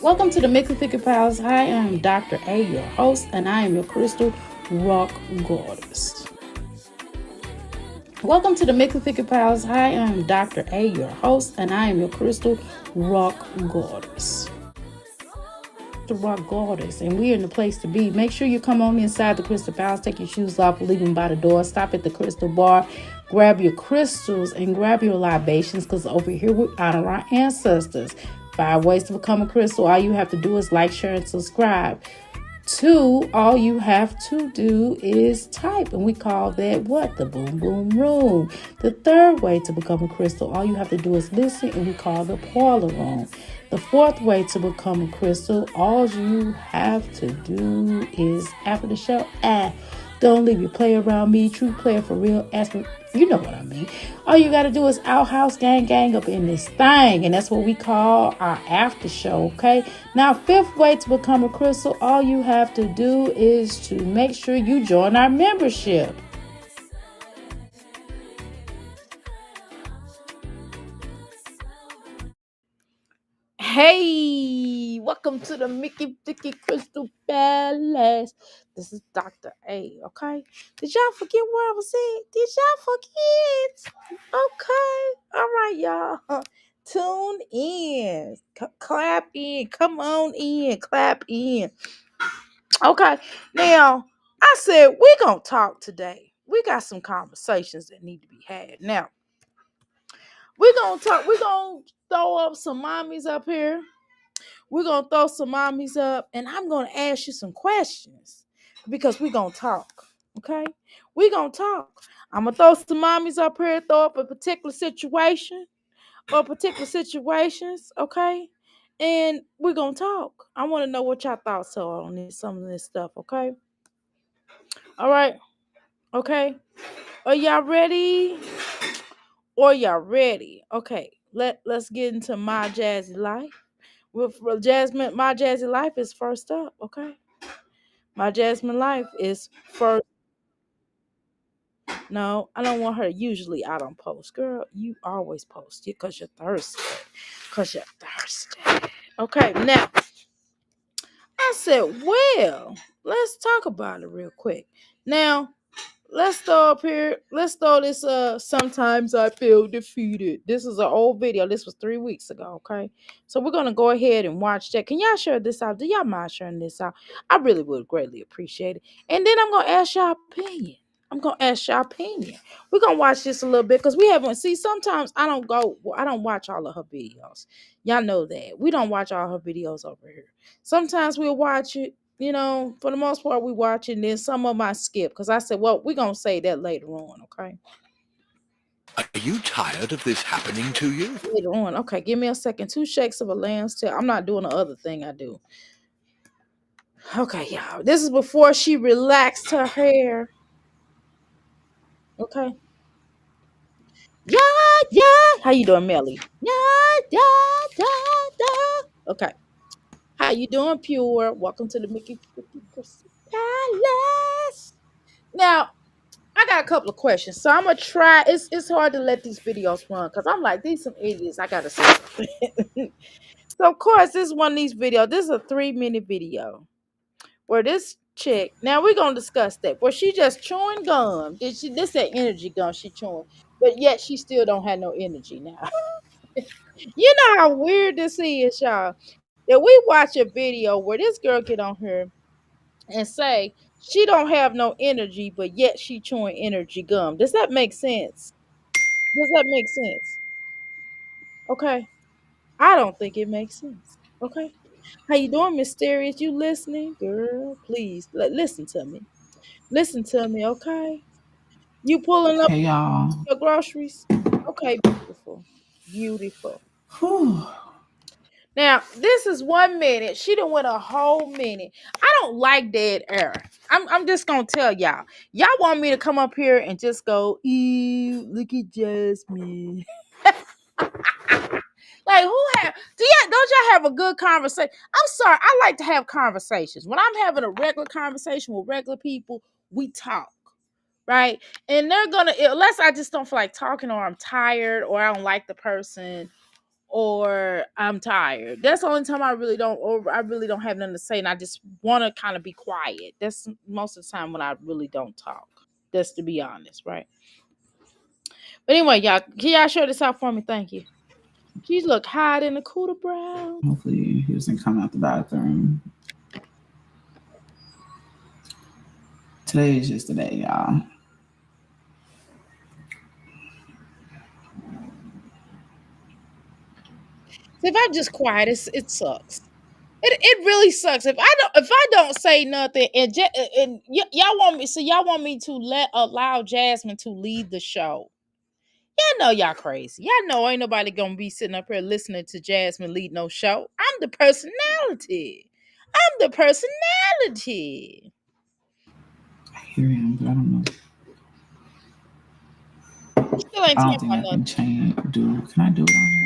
Welcome to the Mixed Thicker Pals. I am Dr. A, your host, and I am your crystal rock goddess. Welcome to the Mixed Thicker Pals. I am Dr. A, your host, and I am your crystal rock goddess. The rock goddess, and we're in the place to be. Make sure you come on inside the crystal palace, take your shoes off, leave them by the door, stop at the crystal bar, grab your crystals and grab your libations, because over here we honor our ancestors. 5 ways to become a crystal. All you have to do is like, share, and subscribe. 2, all you have to do is type, and we call that what? The boom boom room. The 3rd way to become a crystal, all you have to do is listen, and we call the parlor room. The 4th way to become a crystal, all you have to do is after the show, don't leave your play around me. True player for real. Ask me, you know what I mean. All you got to do is outhouse gang up in this thing. And that's what we call our after show, okay? Now, 5th way to become a crystal, all you have to do is to make sure you join our membership. Hey, welcome to the Mickey Dicky Crystal Palace. This is Dr. A, okay? Did y'all forget where I was at? Did y'all forget? Okay. All right, y'all. Tune in. Clap in. Come on in. Clap in. Okay. Now, I said we're going to talk today. We got some conversations that need to be had. Now, we're going to talk. We're going to throw up some mommies up here. We're going to throw some mommies up, and I'm going to ask you some questions because we're going to talk, okay? We're going to talk. I'm going to throw some mommies up here, throw up a particular situation or particular situations, okay? And we're going to talk. I want to know what y'all thoughts are on this, some of this stuff, okay? All right, okay? Are y'all ready? Okay, let's get into my jazzy life. With Jasmine, my jazzy life is first up, okay? My Jasmine life is first. No, I don't want her. Usually I don't post. Girl, you always post it because you're thirsty. Okay, now I said, well, let's talk about it real quick. Now, let's throw up here. Let's throw this. Sometimes I feel defeated. This is an old video. This was 3 weeks ago. Okay, so we're gonna go ahead and watch that. Can y'all share this out? Do y'all mind sharing this out? I really would greatly appreciate it. And then I'm gonna ask y'all opinion. We're gonna watch this a little bit because we haven't. See, sometimes I don't watch all of her videos. Y'all know that we don't watch all her videos over here. Sometimes we'll watch it, for the most part, we watch it, and then some of them I skip because I said, well, we're going to say that later on, okay? Are you tired of this happening to you? Later on. Okay, give me a second. 2 shakes of a lamb's tail. I'm not doing the other thing I do. Okay, y'all. This is before she relaxed her hair. Okay. Yeah, yeah. How you doing, Melly? Yeah, yeah, yeah, yeah. Okay. How you doing, Pure? Welcome to the Mickey Crystal Palace. Now, I got a couple of questions, so I'm gonna try. It's hard to let these videos run because I'm like, these some idiots. I gotta say something. So of course, this is one of these videos. This is a 3-minute video where this chick. Now we're gonna discuss that. Where she just chewing gum. Did she? This that energy gum she chewing, but yet she still don't have no energy now. You know how weird this is, y'all. That we watch a video where this girl get on here and say she don't have no energy, but yet she chewing energy gum. Does that make sense? Does that make sense? Okay. I don't think it makes sense. Okay. How you doing, Mysterious? You listening? Girl, please listen to me. Listen to me, okay? You pulling up Hey y'all. your groceries? Okay, beautiful. Beautiful. Whew. Now, this is 1 minute. She done went a whole minute. I don't like dead air. I'm just gonna tell y'all. Y'all want me to come up here and just go, ew, look at Jasmine. Like, who have don't y'all have a good conversation? I'm sorry, I like to have conversations. When I'm having a regular conversation with regular people, we talk. Right? And they're gonna, unless I just don't feel like talking, or I'm tired, or I don't like the person, or I'm tired. That's the only time I really don't have nothing to say and I just want to kind of be quiet. That's most of the time when I really don't talk. That's to be honest, right? But anyway, y'all, can y'all share this out for me? Thank you. She look hot in the cooler brown. Hopefully he doesn't come out the bathroom. Today is just the day, y'all. So if I'm just quiet, it sucks. It really sucks if I don't say nothing y'all want me y'all want me to let allow Jasmine to lead the show. Y'all know y'all crazy. Y'all know ain't nobody gonna be sitting up here listening to Jasmine lead no show. I'm the personality. I'm the personality. I hear him, but I don't know. Still ain't I talking don't think about I can nothing. change. Can I do it on here?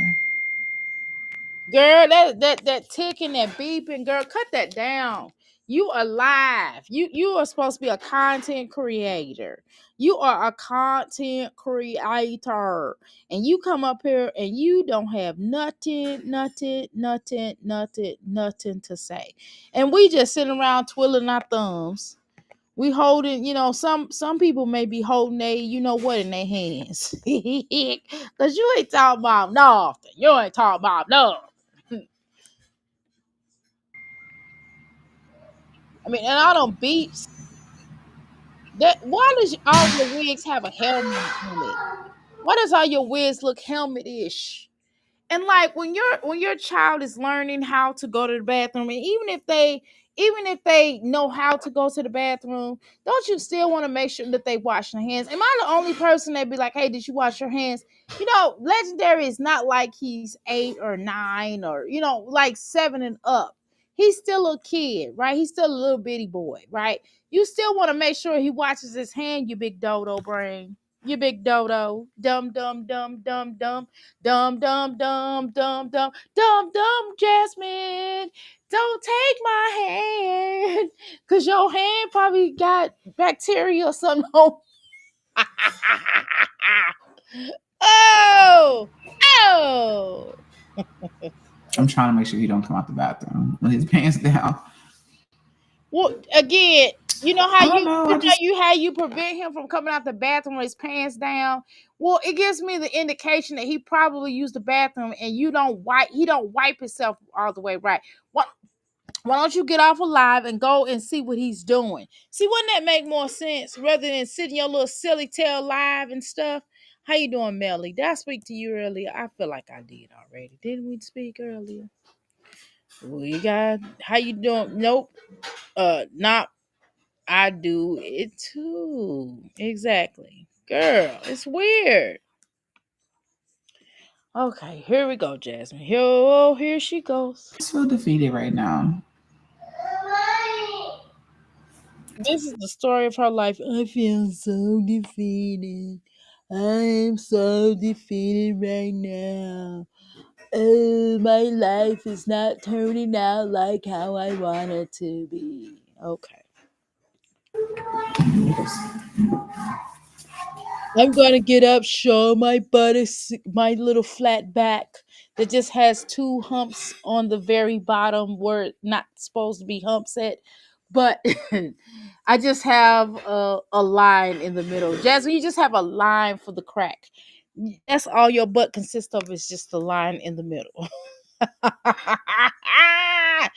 Girl, that ticking, that beeping, girl, cut that down. You alive. You are supposed to be a content creator. You are a content creator. And you come up here and you don't have nothing to say. And we just sitting around twiddling our thumbs. We holding, some people may be holding you know what in their hands. Cause you ain't talking about nothing. You ain't talking about nothing. I mean, and all them beeps. That why does all your wigs have a helmet in it? Why does all your wigs look helmet-ish? And like when your child is learning how to go to the bathroom, and even if they know how to go to the bathroom, don't you still want to make sure that they wash their hands? Am I the only person that be like, hey, did you wash your hands? Legendary is not like he's 8 or 9 or like 7 and up. He's still a kid, right? He's still a little bitty boy, right? You still want to make sure he washes his hand, you big dodo brain. You big dodo. Dum dum dum dum dum. Dum dum dum dum dum dum dum Jasmine. Don't take my hand. Cause your hand probably got bacteria or something on. Oh, oh. I'm trying to make sure he don't come out the bathroom with his pants down. Well, again, you know how I don't know. I just how you prevent him from coming out the bathroom with his pants down. Well, it gives me the indication that he probably used the bathroom and he don't wipe himself all the way right. Why don't you get off alive and go and see what he's doing? See, wouldn't that make more sense rather than sitting your little silly tail live and stuff? How you doing, Melly? Did I speak to you earlier? I feel like I did already. Didn't we speak earlier? We got how you doing? Nope. Not I do it too. Exactly. Girl, it's weird. Okay, here we go, Jasmine. Here she goes. feel defeated right now. This is the story of her life. I feel so defeated. I am so defeated right now. Oh, my life is not turning out like how I want it to be. Okay. I'm gonna get up, show my my little flat back that just has two humps on the very bottom where it's not supposed to be humps at, but I just have a line in the middle. Jasmine, you just have a line for the crack. That's all your butt consists of is just the line in the middle. I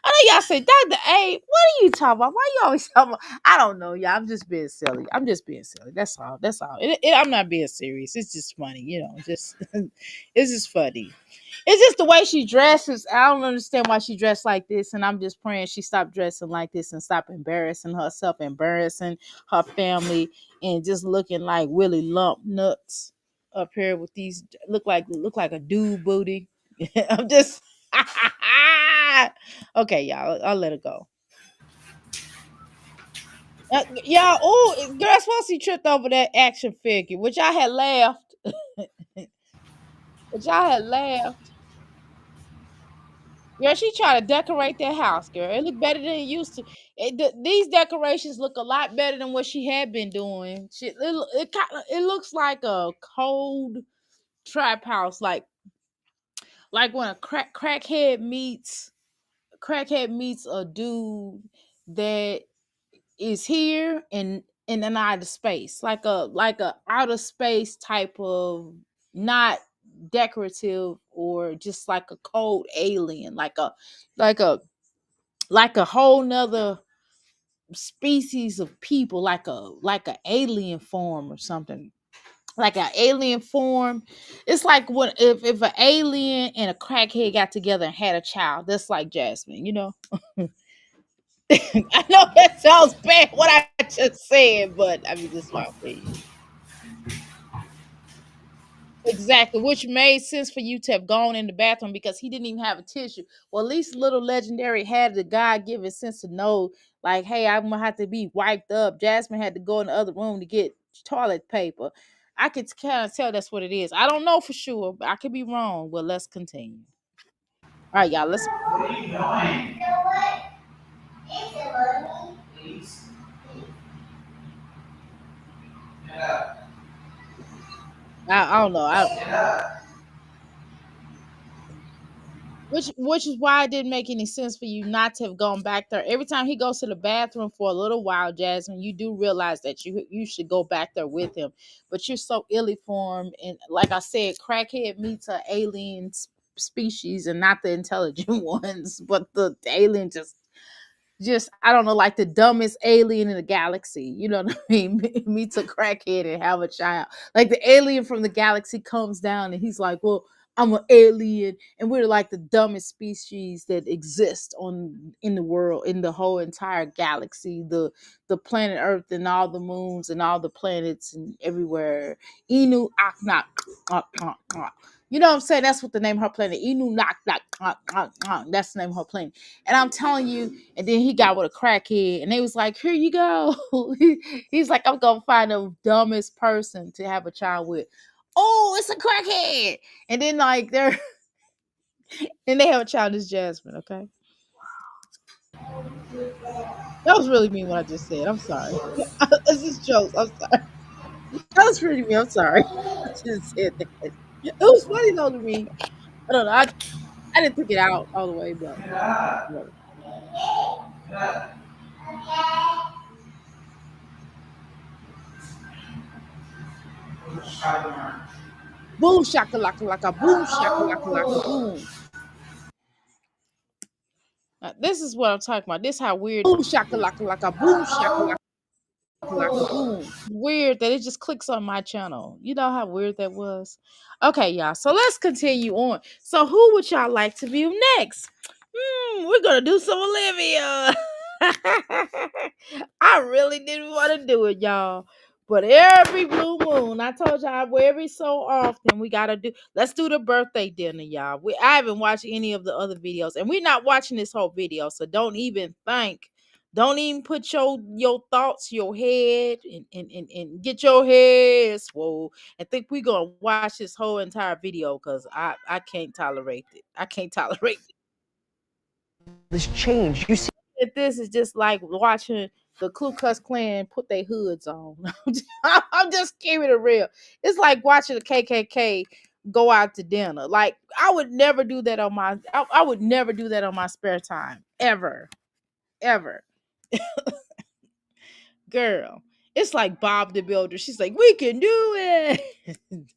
know y'all say, Dr. A, what are you talking about? Why you always talking about? I don't know, y'all. I'm just being silly. I'm just being silly. That's all. That's all. I'm not being serious. It's just funny, just it's just funny. It's just the way she dresses. I don't understand why she dressed like this, and I'm just praying she stopped dressing like this and stop embarrassing herself, embarrassing her family, and just looking like Willie Lump Nuts up here with these look like a dude booty. I'm just okay, y'all. I'll let it go. Y'all, girl, supposed to tripped over that action figure, which I had laughed. Which I had laughed. Girl, she tried to decorate that house, girl. It looked better than it used to. These decorations look a lot better than what she had been doing. It looks like a cold trap house, like Like when a crackhead meets a dude that is here in an outer space, like a outer space type of, not decorative or just like a cold alien, like a like a whole nother species of people, like a alien form or something, like an alien form. It's like when if an alien and a crackhead got together and had a child. That's like Jasmine, you know. I know that sounds bad what I just said, but I mean, this is my opinion. Exactly, which made sense for you to have gone in the bathroom because he didn't even have a tissue. Well, at least little legendary had the God given sense to know, like, hey, I'm gonna have to be wiped up. Jasmine had to go in the other room to get toilet paper. I could kind of tell that's what it is. I don't know for sure, but I could be wrong. Well, let's continue. All right, y'all. Let's. What are you doing? Please. Get up. I don't know. Get up. Which is why it didn't make any sense for you not to have gone back there. Every time he goes to the bathroom for a little while, Jasmine, you do realize that you should go back there with him. But you're so illy formed, and like I said, crackhead meets an alien species, and not the intelligent ones, but the alien just I don't know, like the dumbest alien in the galaxy. You know what I mean? Meets a crackhead and have a child. Like the alien from the galaxy comes down and he's like, "Well, I'm an alien," and we're like the dumbest species that exist on in the world, in the whole entire galaxy, the planet Earth and all the moons and all the planets and everywhere. Inu Aknak. You know what I'm saying? That's what the name of her planet. Inu Nak Nak. That's the name of her planet. And I'm telling you, and then he got with a crackhead, and they was like, "Here you go." He's like, "I'm gonna find the dumbest person to have a child with." Oh, it's a crackhead, and then like they're and they have a child as Jasmine. Okay, that was really mean what I just said. I'm sorry. It's just jokes. I'm sorry. That was pretty mean. I'm sorry. I just said that. It was funny though to me. I don't know. I didn't take it out all the way, but Get up. whatever. Get up. Try to learn. Boom shakalaka laka boom shakalaka laka boom. This is what I'm talking about. This how weird. Boom shakalaka laka boom shakalaka laka boom. Weird that it just clicks on my channel. You know how weird that was. Okay, y'all. So let's continue on. So who would y'all like to be next? We're gonna do some Olivia. I really didn't want to do it, y'all. But every blue moon, I told y'all every so often we gotta do. Let's do the birthday dinner, y'all. I haven't watched any of the other videos, and we're not watching this whole video, so don't even think. Don't even put your thoughts, your head, and get your head swole and think we're gonna watch this whole entire video because I can't tolerate it. I can't tolerate this change. You see that. This is just like watching the Ku Klux Klan put their hoods on. I'm just keeping it real. It's like watching the KKK go out to dinner. Like I would never do that on I would never do that on my spare time ever, ever, girl. It's like Bob the Builder. She's like, we can do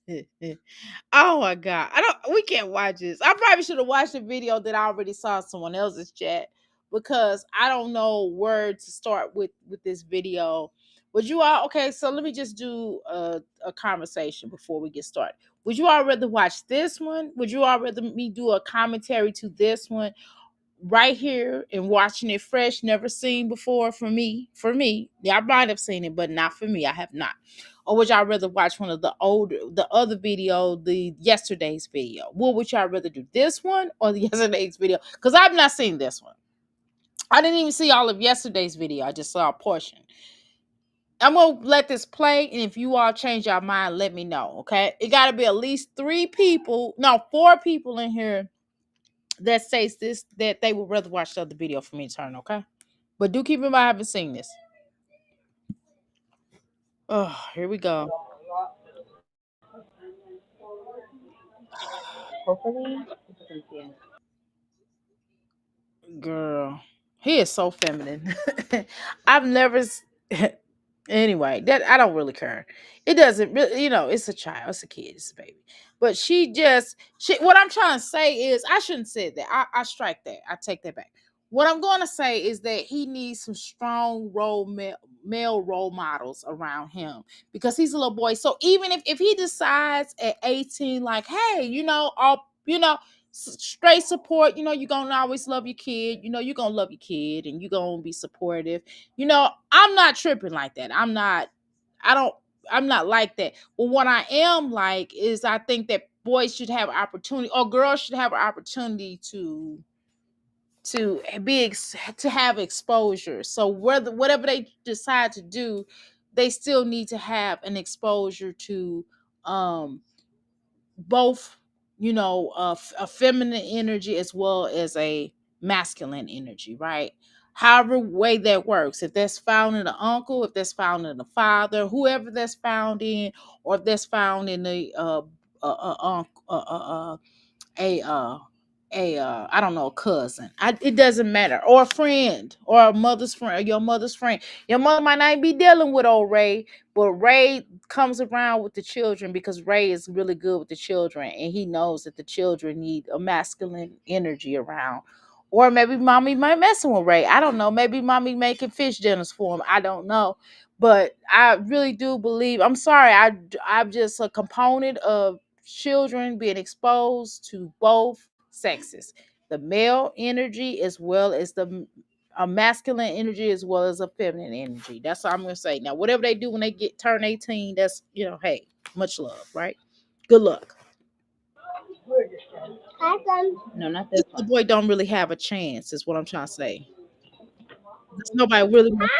it. Oh my god. We can't watch this. I probably should have watched the video that I already saw in someone else's chat because I don't know where to start with this video. Would you all okay, so let me just do a conversation before we get started. Would you all rather watch this one? Would you all rather me do a commentary to this one right here and watching it fresh, never seen before for me, yeah, I might have seen it but not for me, I have not? Or would y'all rather watch one of the other video, the yesterday's video? What would y'all rather do, this one or the yesterday's video? Because I've not seen this one. I didn't even see all of yesterday's video, I just saw a portion. I'm gonna let this play, and if you all change your mind, let me know. Okay, it got to be at least 3 people, no, 4 people in here that says this, that they would rather watch the other video for me to turn. Okay, but do keep in mind I haven't seen this. Oh, here we go. hopefully. Girl, he is so feminine. I've never. Anyway, that I don't really care. It doesn't really, it's a child, it's a kid, it's a baby. But she. What I'm trying to say is, I shouldn't say that. I strike that. I take that back. What I'm going to say is that he needs some strong male role models around him because he's a little boy. So even if he decides at 18, like, hey, straight support, you're gonna always love your kid, you're gonna love your kid and you're gonna be supportive. I'm not tripping like that. I don't I'm not like that. But what I am like is, I think that boys should have opportunity, or girls should have an opportunity to have exposure. So whatever they decide to do, they still need to have an exposure to um both, a feminine energy as well as a masculine energy, right? However way that works, if that's found in the uncle, if that's found in the father, whoever that's found in, or if that's found in the a I don't know, a cousin. It doesn't matter, or a friend, or a mother's friend, or your mother's friend. Your mother might not be dealing with old Ray, but Ray comes around with the children because Ray is really good with the children, and he knows that the children need a masculine energy around. Or maybe mommy might messing with Ray. I don't know. Maybe mommy making fish dinners for him. I don't know. But I really do believe. I'm sorry. I'm just a component of children being exposed to both sexes, the male energy as well as the a masculine energy as well as a feminine energy. That's all I'm gonna say. Now, whatever they do when they turn 18, that's, hey, much love, right? Good luck. No, not this This little one. boy don't really have a chance, is what I'm trying to say. There's nobody really wants.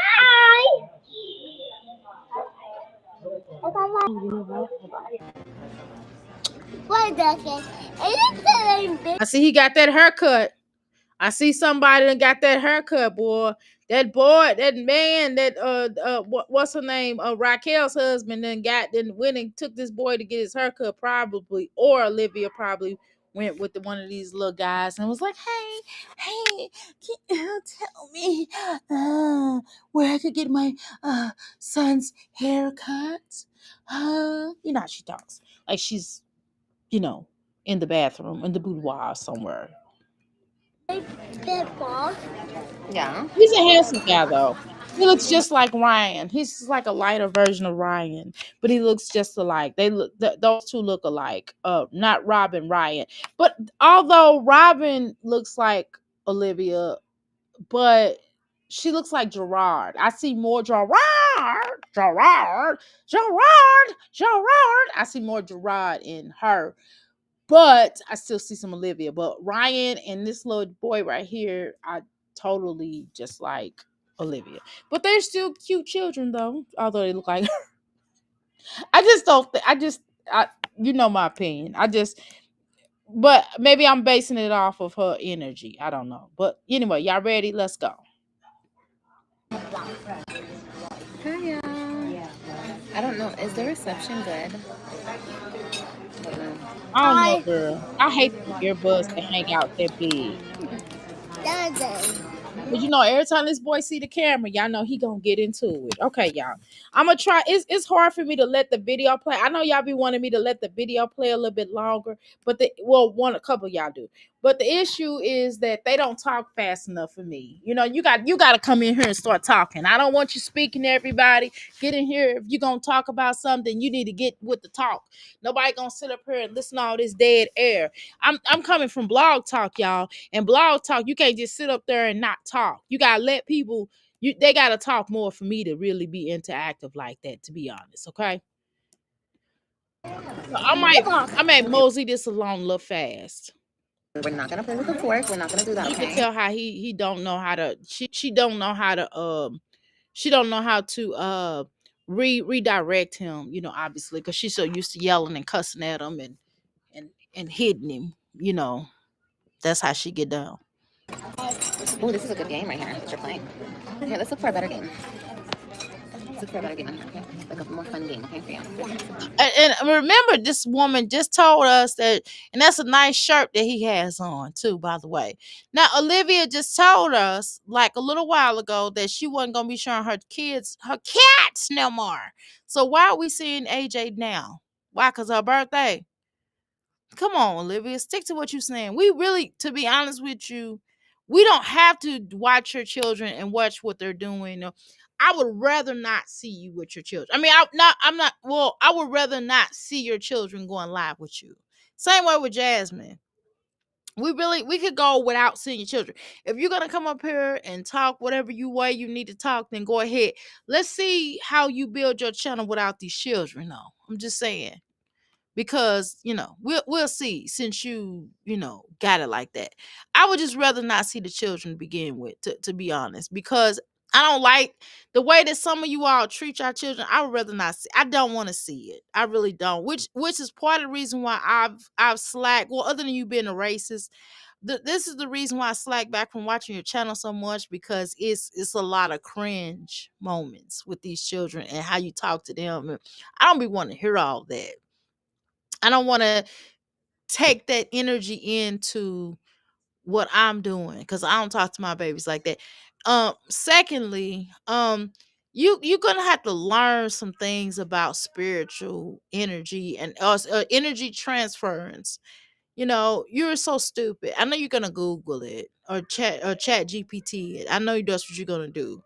What the heck? I see he got that haircut. I see somebody that got that haircut, boy. That boy, that man, that what's her name? Raquel's husband then went and took this boy to get his haircut, probably, or Olivia probably went with one of these little guys and was like, hey, can you tell me where I could get my son's haircut? How she talks, like she's, in the bathroom, in the boudoir somewhere. That ball? Yeah. He's a handsome guy though. He looks just like Ryan. He's just like a lighter version of Ryan, but he looks just alike. Those two look alike. Not Robin, Ryan. But although Robin looks like Olivia, but she looks like Gerard. I see more Gerard. I see more Gerard in her, but I still see some Olivia. But Ryan and this little boy right here, I totally just like Olivia. But they're still cute children though, although they look like I just don't my opinion. But maybe I'm basing it off of her energy. I don't know. But anyway, y'all ready? Let's go. Hiya. I don't know. Is the reception good? I don't know, I girl. I hate them earbuds that hang out that big. doesn't. But every time this boy see the camera, y'all know he gonna get into it. Okay, y'all. I'm gonna try. It's hard for me to let the video play. I know y'all be wanting me to let the video play a little bit longer, but a couple of y'all do. But the issue is that they don't talk fast enough for me. You got to come in here and start talking. I don't want you speaking to everybody. Get in here. If you're gonna talk about something, you need to get with the talk. Nobody gonna sit up here and listen to all this dead air. I'm coming from Blog Talk, y'all. And Blog Talk, you can't just sit up there and not talk. You gotta let people. They gotta talk more for me to really be interactive like that. To be honest, okay. So I might mosey this along a little fast. We're not gonna play with a fork. We're not gonna do that, You can okay? tell how he don't know how to. She don't know how to she don't know how to redirect him. Obviously, because she's so used to yelling and cussing at him and hitting him. That's how she get down. Oh, this is a good game right here that you're playing. Here, let's look for a better game. Let's try better game. Okay, like a more fun game. Okay, for you. And remember, this woman just told us that, and that's a nice shirt that he has on too, by the way. Now, Olivia just told us like a little while ago that she wasn't gonna be showing her cats no more. So why are we seeing AJ now? Why? Because her birthday. Come on, Olivia, stick to what you're saying. We really, to be honest with you, we don't have to watch your children and watch what they're doing. I would rather not see you with your children. I mean, I would rather not see your children going live with you. Same way with Jasmine. We could go without seeing your children. If you're gonna come up here and talk whatever way you need to talk, then go ahead. Let's see how you build your channel without these children. No, I'm just saying. Because we'll see, since you got it like that. I would just rather not see the children to begin with, to be honest, because I don't like the way that some of you all treat your children. I would rather not see. I don't want to see it. I really don't. Which is part of the reason why I've slacked. Well, other than you being a racist, this is the reason why I slack back from watching your channel so much, because it's a lot of cringe moments with these children and how you talk to them. And I don't be wanting to hear all that. I don't want to take that energy into what I'm doing, because I don't talk to my babies like that. Secondly, you're gonna have to learn some things about spiritual energy and energy transference. You're so stupid. I know you're gonna Google it or chat GPT it. I know that's what you're gonna do,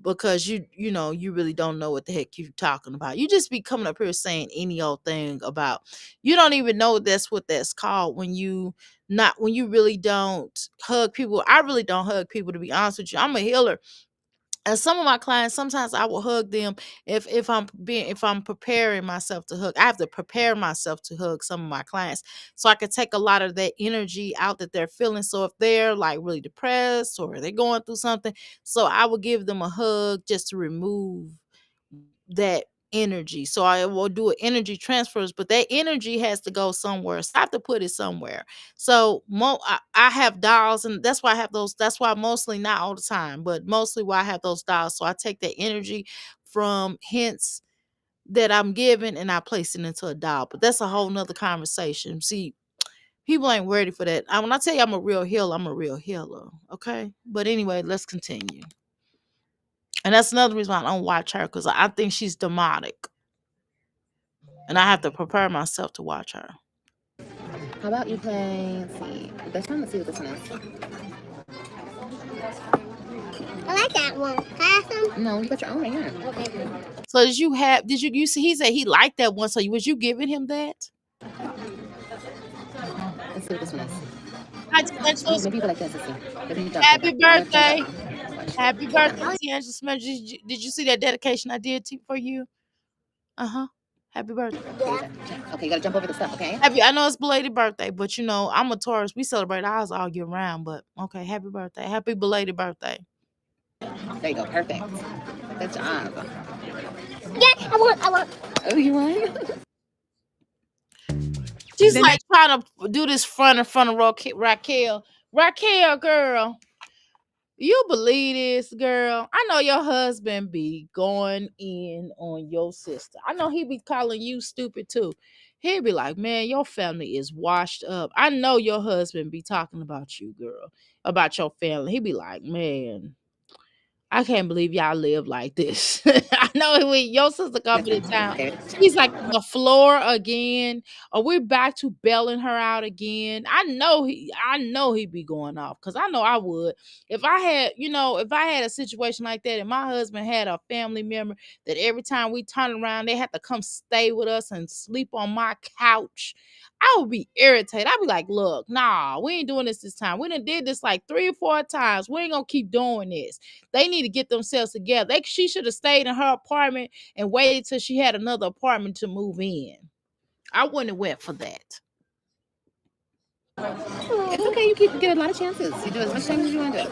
because you really don't know what the heck you're talking about. You just be coming up here saying any old thing about, you don't even know that's what that's called when you really don't hug people. I really don't hug people, to be honest with you. I'm a healer. And some of my clients, sometimes I will hug them if I'm preparing myself to hug. I have to prepare myself to hug some of my clients, so I can take a lot of that energy out that they're feeling. So if they're like really depressed or they're going through something, so I will give them a hug just to remove that energy. So I will do an energy transfers, but that energy has to go somewhere. So I have to put it somewhere. So I have dials, and that's why I have those. That's why mostly, not all the time, but mostly why I have those dials. So I take that energy from hints that I'm given and I place it into a dial. But that's a whole nother conversation. See, people ain't ready for that. When I tell you I'm a real healer, I'm a real healer. Okay. But anyway, let's continue. And that's another reason why I don't watch her, because I think she's demonic. And I have to prepare myself to watch her. How about you play, let's see. Let's see what this one is. I like that one. Can I have some? No, you got your own right here. Okay. So you see, he said he liked that one. So was you giving him that? Let's see what this one is. Maybe you go like this. Happy birthday. Happy birthday, D'Angelo. Did you see that dedication I did for you? Happy birthday. Yeah. Okay, you gotta jump over the stuff, okay? I know it's belated birthday, but I'm a Taurus. We celebrate ours all year round. But okay, happy birthday. Happy belated birthday. There you go, perfect. Good job. Yeah, I want. Oh, you want? She's like trying to do this in front of Raquel. Raquel, girl. You believe this, girl? I know your husband be going in on your sister. I know he be calling you stupid too. He'd be like, man, your family is washed up. I know your husband be talking about you, girl, about your family. He'd be like, man, I can't believe y'all live like this. I know when your sister comes to town, she's like on the floor again, or we're back to bailing her out again. I know he'd be going off, because I know I would. If I had a situation like that and my husband had a family member that every time we turn around, they had to come stay with us and sleep on my couch, I would be irritated. I'd be like, look, nah, we ain't doing this time. We done did this like 3 or 4 times. We ain't gonna keep doing this. They need to get themselves together. She should have stayed in her apartment and waited till she had another apartment to move in. I wouldn't have went for that. It's okay. You get a lot of chances. You do as much time as you want to do.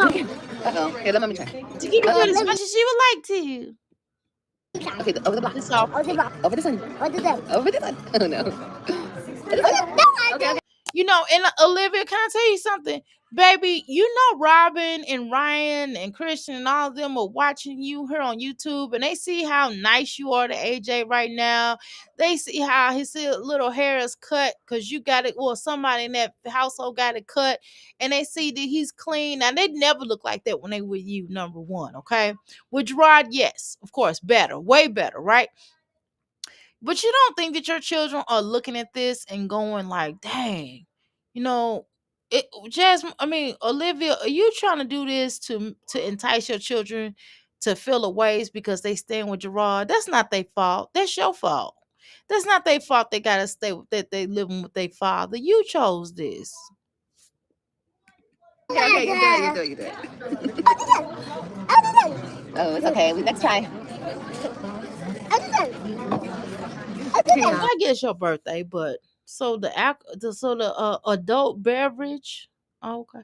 Okay. Uh-oh. Here, let me try. To keep doing as much as she would like to. Okay, over the block. This all over this one. Over this one. Oh, no. Okay. And Olivia, can I tell you something? Baby, you know Robin and Ryan and Christian and all of them are watching you here on YouTube, and they see how nice you are to AJ right now. They see how his little hair is cut because you got it, or somebody in that household got it cut, and they see that he's clean. Now they never look like that when they with you, number one, okay? With Gerard, yes, of course, better, way better, right? But you don't think that your children are looking at this and going like, dang, you know, Jasmine, I mean, Olivia, are you trying to do this to entice your children to feel a ways because they stand with Gerard? That's not their fault. That's your fault. That's not their fault. They gotta stay with that they living with their father. You chose this. Okay, you do it. Oh, it's okay. Next try. I guess your birthday, but so the adult beverage. Okay.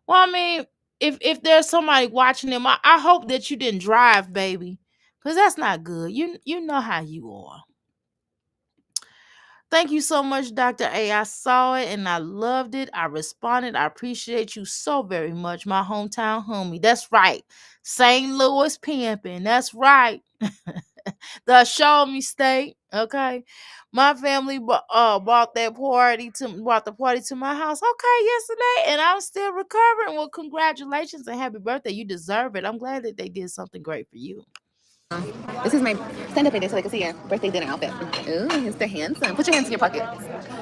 Well, I mean, if there's somebody watching them, I hope that you didn't drive, baby, because that's not good. You know how you are. Thank you so much, Dr. A. I saw it and I loved it. I responded. I appreciate you so very much, my hometown homie. That's right. St. Louis pimping. That's right. The show me state. Okay. My family brought the party to my house. Okay, yesterday, and I'm still recovering. Well, congratulations and happy birthday. You deserve it. I'm glad that they did something great for you. This is my stand-up video so I can see your birthday dinner outfit. Ooh, Mr. Handsome. Put your hands in your pockets.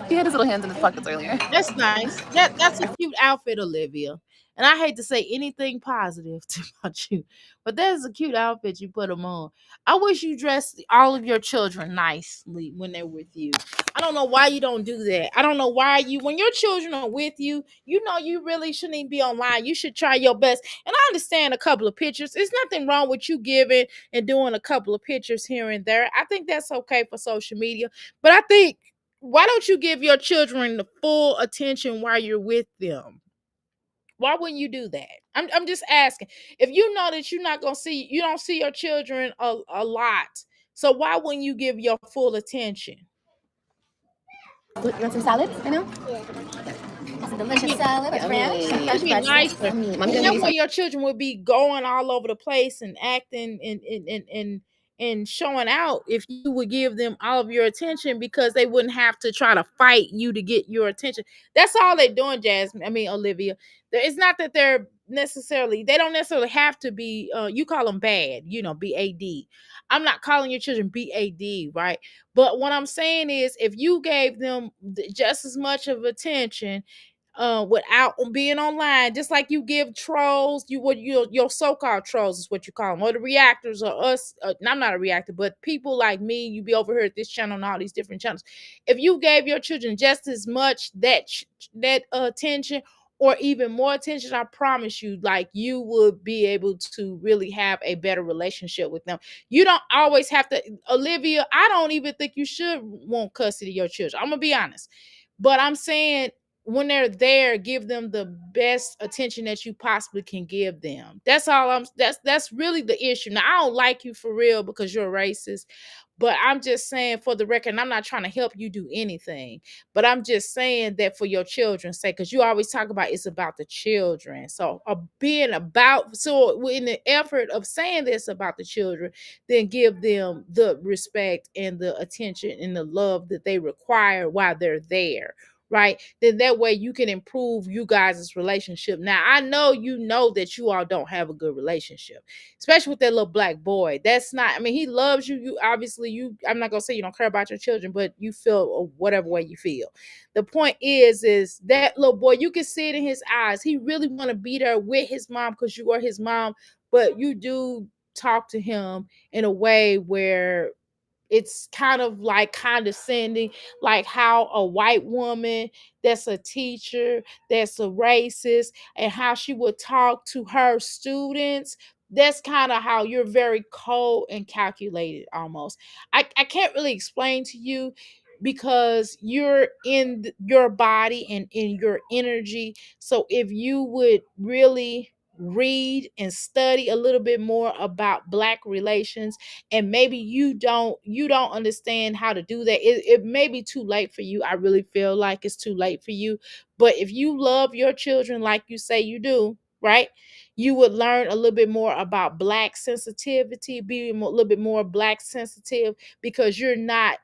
He had his little hands in his pockets earlier. That's nice. That's a cute outfit, Olivia. And I hate to say anything positive about you, but that's a cute outfit you put them on. I wish you dressed all of your children nicely when they're with you. I don't know why you don't do that. I don't know why when your children are with you, you know you really shouldn't even be online. You should try your best. And I understand a couple of pictures. There's nothing wrong with you giving and doing a couple of pictures here and there. I think that's okay for social media. But I think, why don't you give your children the full attention while you're with them? Why wouldn't you do that? I'm just asking. If you know that you don't see your children a lot. So why wouldn't you give your full attention? You want some salad right now? That's a delicious salad. It's ranch. Some fresh It'd be vegetables. nicer. And that way your children would be going all over the place and acting and showing out if you would give them all of your attention, because they wouldn't have to try to fight you to get your attention. That's all they're doing, Jasmine. I mean, Olivia. It's not that they don't necessarily have to be, you call them bad, B-A-D. I'm not calling your children B-A-D, right? But what I'm saying is, if you gave them just as much of attention without being online, just like you give trolls, your so-called trolls is what you call them, or the reactors, or us. I'm not a reactor, but people like me, you be over here at this channel and all these different channels. If you gave your children just as much that attention, or even more attention, I promise you, like, you would be able to really have a better relationship with them. You don't always have to, Olivia. I don't even think you should want custody of your children. I'm gonna be honest, but I'm saying, when they're there, give them the best attention that you possibly can give them. That's all that's really the issue. Now, I don't like you for real because you're a racist, but I'm just saying, for the record, and I'm not trying to help you do anything, but I'm just saying that for your children's sake, because you always talk about it's about the children. So in the effort of saying this about the children, then give them the respect and the attention and the love that they require while they're there, right? Then that way you can improve you guys' relationship. Now, I know that you all don't have a good relationship, especially with that little black boy. That's not, I mean, he loves you. You obviously, I'm not gonna say you don't care about your children, but you feel whatever way you feel. The point is that little boy, you can see it in his eyes. He really want to be there with his mom because you are his mom, but you do talk to him in a way where it's kind of like condescending, like how a white woman that's a teacher, that's a racist, and how she would talk to her students. That's kind of how you're very cold and calculated almost. I can't really explain to you because you're in your body and in your energy. So if you would really read and study a little bit more about Black relations, and maybe you don't understand how to do that. It may be too late for you. I really feel like it's too late for you. But if you love your children like you say you do, right, you would learn a little bit more about Black sensitivity, be a little bit more Black sensitive, because you're not,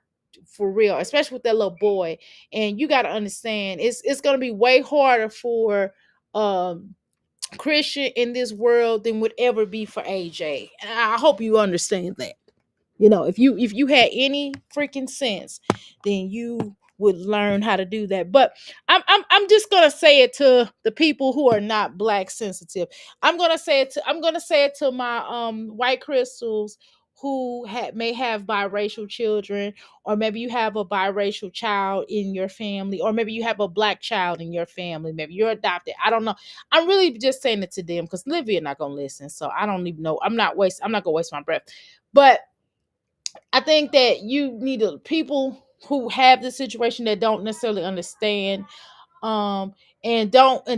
for real, especially with that little boy. And you got to understand, it's going to be way harder for um Christian in this world than would ever be for AJ. And I hope you understand that. If you had any freaking sense, then you would learn how to do that. But I'm just gonna say it to the people who are not Black sensitive. I'm gonna say it to my white crystals who may have biracial children, or maybe you have a biracial child in your family, or maybe you have a Black child in your family, maybe you're adopted. I don't know. I'm really just saying it to them because Livia not gonna listen. So I don't even know. I'm not gonna waste my breath. But I think that you need people who have the situation that don't necessarily understand, um and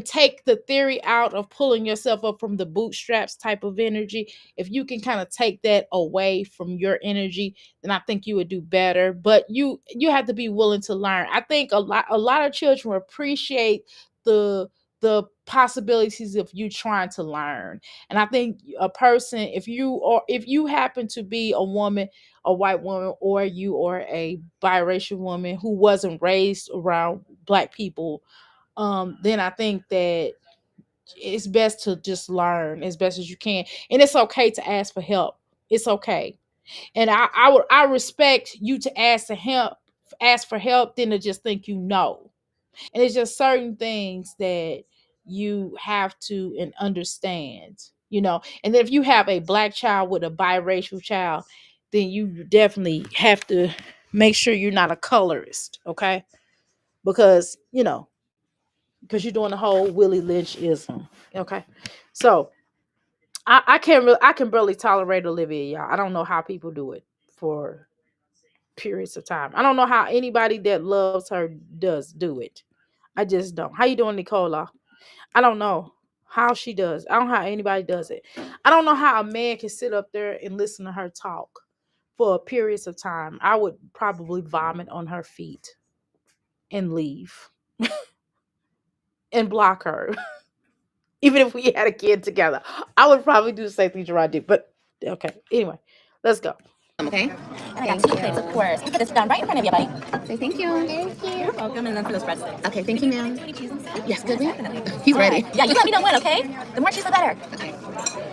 take the theory out of pulling yourself up from the bootstraps type of energy. If you can kind of take that away from your energy, then I think you would do better. But you have to be willing to learn. I think a lot of children appreciate the possibilities of you trying to learn. And I think a person, if you happen to be a woman, a white woman, or you are a biracial woman who wasn't raised around Black people, then I think that it's best to just learn as best as you can. And it's okay to ask for help. It's okay. And I respect you to ask for help than to just think you know. And it's just certain things that you have to and understand, And then if you have a Black child with a biracial child, then you definitely have to make sure you're not a colorist, okay? Because, because you're doing the whole Willie Lynch-ism. Okay. So I can barely tolerate Olivia, y'all. I don't know how people do it for periods of time. I don't know how anybody that loves her does do it. I just don't. How you doing, Nicola? I don't know how she does. I don't know how anybody does it. I don't know how a man can sit up there and listen to her talk for periods of time. I would probably vomit on her feet and leave and block her. Even if we had a kid together, I would probably do the same thing Gerard did. But okay, anyway, let's go. Okay. And I got two plates, of course. You put this down right in front of you, buddy. Say thank you. Thank you. You're welcome. And then for those breadsticks. Okay, thank you, ma'am. Any cheese and stuff? Yes, good, ma'am. Definitely. He's All ready. right. Yeah, you let me know when, okay? The more cheese, the better. Okay.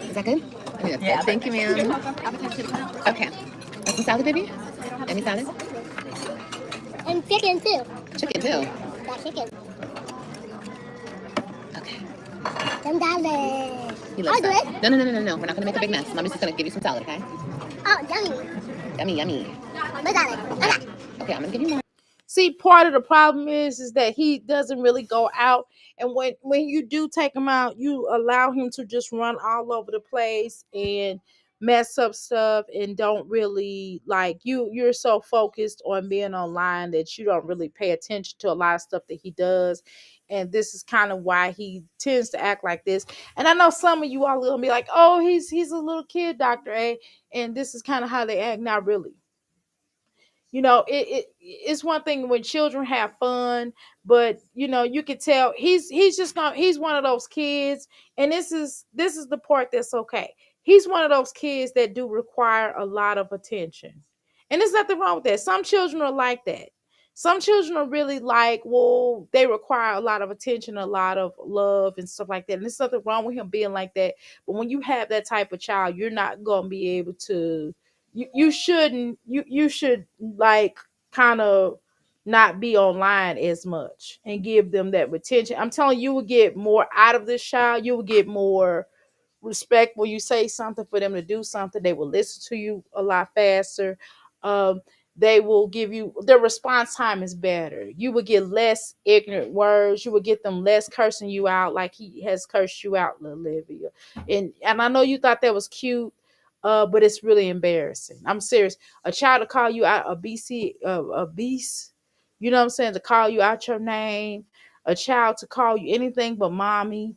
Is that good? I think that's Yeah, good. Thank you, You're ma'am. welcome. Okay. Want some salad, baby? Any salad? And chicken, too. Chicken, too. Got chicken. Okay. $10. He loves I'll do that. it. No. We're not going to make a big mess. Mommy's just going to give you some salad, okay? Oh, yummy. Yummy, yummy. $1. Okay. Okay, I'm going to give you more. See, part of the problem is that he doesn't really go out, and when you do take him out, you allow him to just run all over the place and mess up stuff, and don't really like you're so focused on being online that you don't really pay attention to a lot of stuff that he does. And this is kind of why he tends to act like this. And I know some of you all are gonna be like, oh, he's a little kid, Dr. A. And this is kind of how they act. Not really. It's one thing when children have fun, but you can tell he's one of those kids. And this is the part that's okay. He's one of those kids that do require a lot of attention, and there's nothing wrong with that. Some children are like that. Some children are really like, well, they require a lot of attention, a lot of love and stuff like that, and there's nothing wrong with him being like that. But when you have that type of child, you're not going to be able to, you should like kind of not be online as much and give them that attention. I'm telling you, you will get more out of this child. You will get more respect when you say something for them to do something. They will listen to you a lot faster. um they will give you, their response time is better. You will get less ignorant words. You will get them less cursing you out like he has cursed you out, Olivia. And I know you thought that was cute, but it's really embarrassing. I'm serious. A child to call you out a beast, you know what I'm saying, to call you out your name, a child to call you anything but mommy,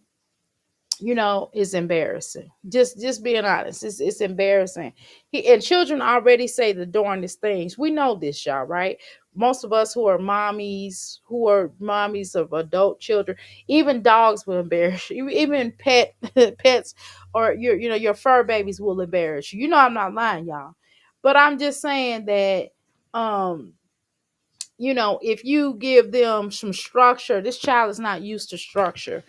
is embarrassing. Just being honest, it's embarrassing. And children already say the darndest things. We know this, y'all, right? Most of us who are mommies of adult children, even dogs will embarrass you. Even pets, or your fur babies will embarrass you. I'm not lying, y'all. But I'm just saying that um if you give them some structure, this child is not used to structure.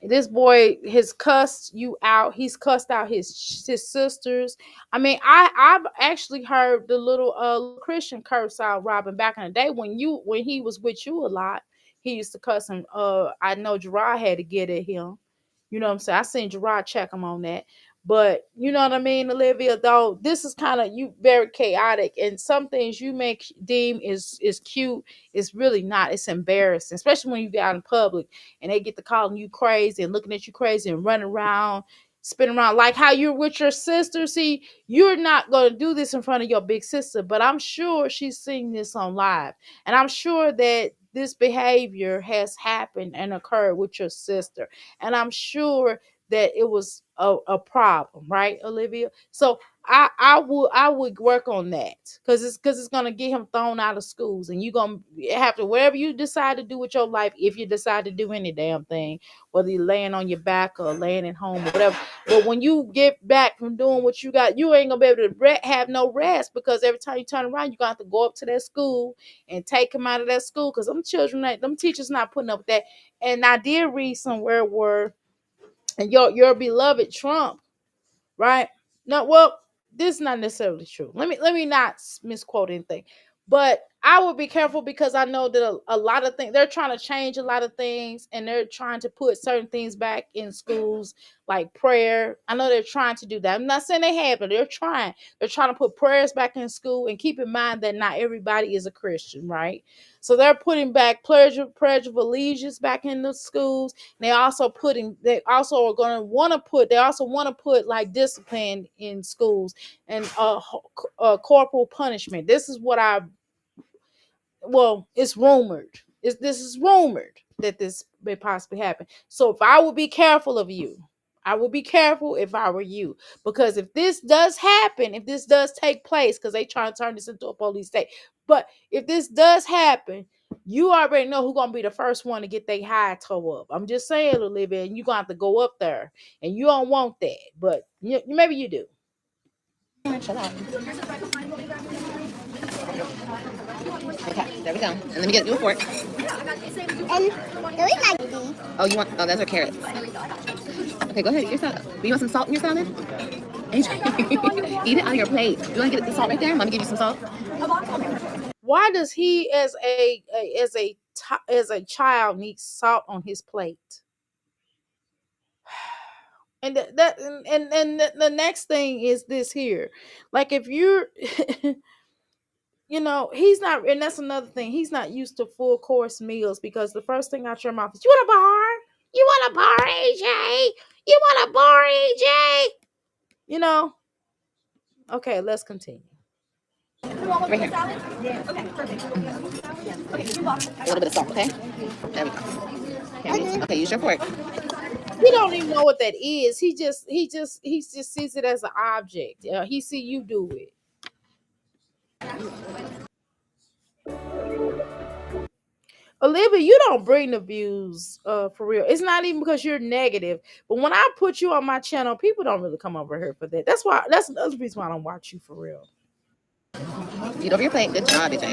This boy has cussed you out. He's cussed out his sisters. I mean, I've actually heard the little Christian curse out Robin back in the day when he was with you a lot. He used to cuss him. I know Gerard had to get at him. You know what I'm saying? I seen Gerard check him on that. But you know what I mean, Olivia, though this is kind of you very chaotic, and some things you may deem is cute, it's really not. It's embarrassing, especially when you get out in public and they get to calling you crazy and looking at you crazy and running around, spinning around like how you're with your sister. See, you're not going to do this in front of your big sister, but I'm sure she's seeing this on live. And I'm sure that this behavior has happened and occurred with your sister. And I'm sure that it was a problem, right, Olivia? So I would work on that because it's gonna get him thrown out of schools, and you're gonna have to whatever you decide to do with your life, if you decide to do any damn thing, whether you're laying on your back or laying at home or whatever. But when you get back from doing what you got, you ain't gonna be able to have no rest, because every time you turn around, you're gonna have to go up to that school and take them out of that school, because them teachers not putting up with that. And I did read somewhere where, and your beloved Trump, right? No, well, this is not necessarily true. Let me not misquote anything, but I would be careful, because I know that a lot of things, they're trying to change a lot of things, and they're trying to put certain things back in schools, like prayer. I know they're trying to do that. I'm not saying they have, but they're trying. They're trying to put prayers back in school, and keep in mind that not everybody is a Christian, right? So they're putting back pledge of allegiance back in the schools. They also are going to want to put like discipline in schools, and corporal punishment. This is what it's rumored. This is rumored that this may possibly happen. So if I would be careful of you, I would be careful if I were you, because if this does happen, if this does take place, because they trying to turn this into a police state, but if this does happen, you already know who's gonna be the first one to get their high toe up. I'm just saying, Olivia, and you're gonna have to go up there, and you don't want that, but maybe you do. Chill out. Okay, there we go. And let me get you a fork. And do we like these? Oh, those are carrots. Okay, go ahead, eat your salad. Do you want some salt in your salad? AJ, eat it out of your plate. You want to get the salt right there? Let me give you some salt. Why does he, as a child, need salt on his plate? And the next thing is this here, like if you're he's not, and that's another thing, he's not used to full course meals, because the first thing out your mouth is, you want a bar, AJ, you want a bar, AJ, you know okay, let's continue. Right here. A little bit of salt, okay? There we go. Okay, use your fork. He don't even know what that is. He just sees it as an object. He see you do it. Olivia, you don't bring the views for real. It's not even because you're negative. But when I put you on my channel, people don't really come over here for that. That's another reason why I don't watch you for real. Eat over your plate. Good job, AJ.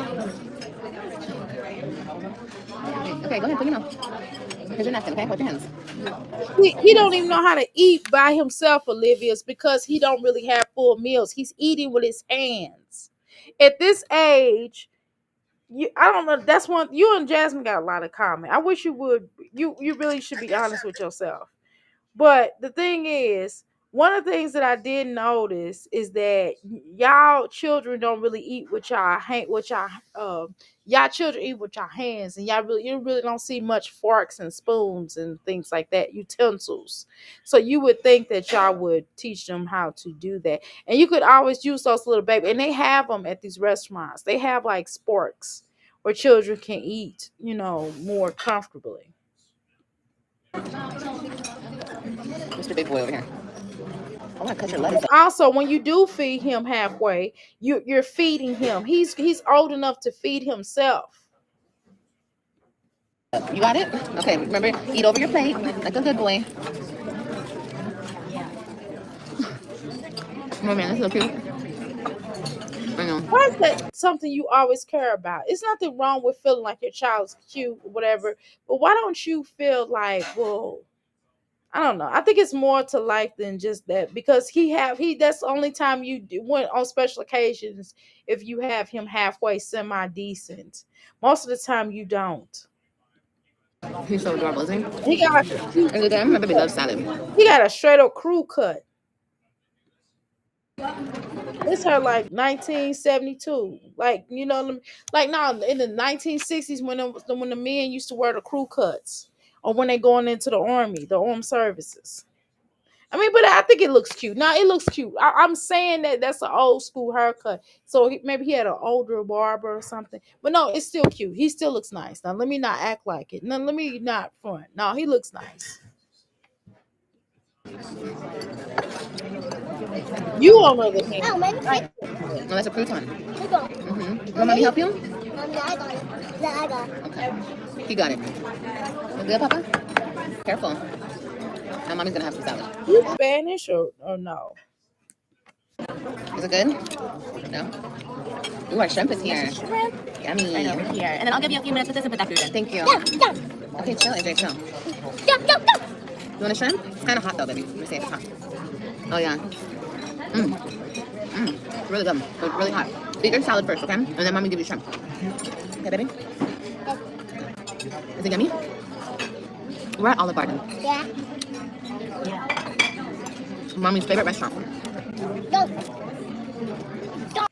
Okay, go ahead, put your mouth. Here's your napkin, okay? Wipe your hands. He don't even know how to eat by himself, Olivia. It's because he don't really have full meals. He's eating with his hands. At this age, I don't know. That's one, you and Jasmine got a lot of common. I wish you would. You really should be honest with yourself. But the thing is, one of the things that I did notice is that y'all children don't really eat with y'all children eat with y'all hands, and you really don't see much forks and spoons and things like that, utensils. So you would think that y'all would teach them how to do that, and you could always use those little baby, and they have them at these restaurants. They have like sporks where children can eat, more comfortably. Mr. Big Boy over here. I want to cut your lettuce up. Also, when you do feed him halfway, you're feeding him. He's old enough to feed himself. You got it? Okay, remember, eat over your plate like a good boy. Oh man, that's so cute. I know. Why is that something you always care about? It's nothing wrong with feeling like your child's cute or whatever, but why don't you feel like, well, I don't know. I think it's more to life than just that, because that's the only time you went on special occasions if you have him halfway semi decent. Most of the time you don't. He's so adorable, isn't He he? got And again, my baby loves salad. he got a straight up crew cut. It's her like 1972, like like now in the 1960s when when the men used to wear the crew cuts, or when they going into the army, the armed services. I mean, but I think it looks cute. Now it looks cute. I'm saying that that's an old school haircut, so maybe he had an older barber or something. But no, it's still cute. He still looks nice. Now let me not act like it. No, let me not front. No, he looks nice. You on the other hand, Oh, maybe Oh, that's a crouton. we go. Mm-hmm. You want me to help you? Yeah, I got it. Yeah, I got it. Okay. He got it. You good, Papa? Careful. Now mommy's gonna have some salad. you Spanish or no? Is it good? No? Ooh, our shrimp is here. Yummy. Right over here. And then I'll give you a few minutes with this and put that food in. Thank you. Go, go, Okay, chill, AJ, chill. go. You want a shrimp? It's kind of hot though, baby. Let me see if it's hot. Oh yeah. It's really good. It's really hot. Eat your salad first, okay? And then mommy give you shrimp. Okay, baby? Is it yummy? We're at Olive Garden. Yeah. Mommy's favorite restaurant. Go.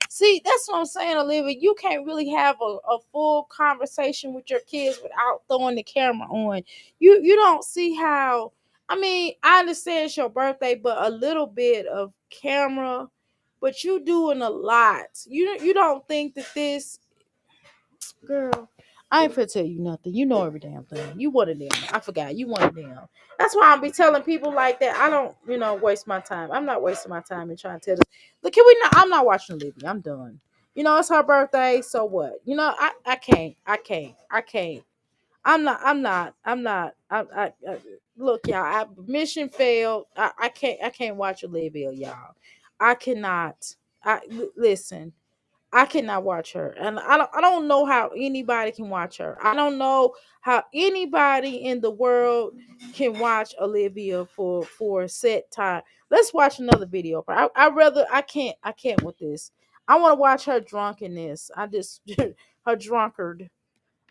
See, that's what I'm saying, Olivia. You can't really have a full conversation with your kids without throwing the camera on. You don't see how. I mean, I understand it's your birthday, but a little bit of camera, but you doing a lot. You don't think that this girl. I ain't finna tell you nothing. You know every damn thing. You one of them. I forgot. You one of them. That's why I'll be telling people like that. I don't, waste my time. I'm not wasting my time and trying to tell this. Look, can we not? I'm not watching Olivia. I'm done. It's her birthday. So what? I can't. I can't. Look, y'all. Mission failed. I can't. I can't watch Olivia, y'all. I cannot. Listen. I cannot watch her, and I don't know how anybody can watch her. I don't know how anybody in the world can watch Olivia for a set time. Let's watch another video. I can't with this. I want to watch her drunkenness. Her drunkard.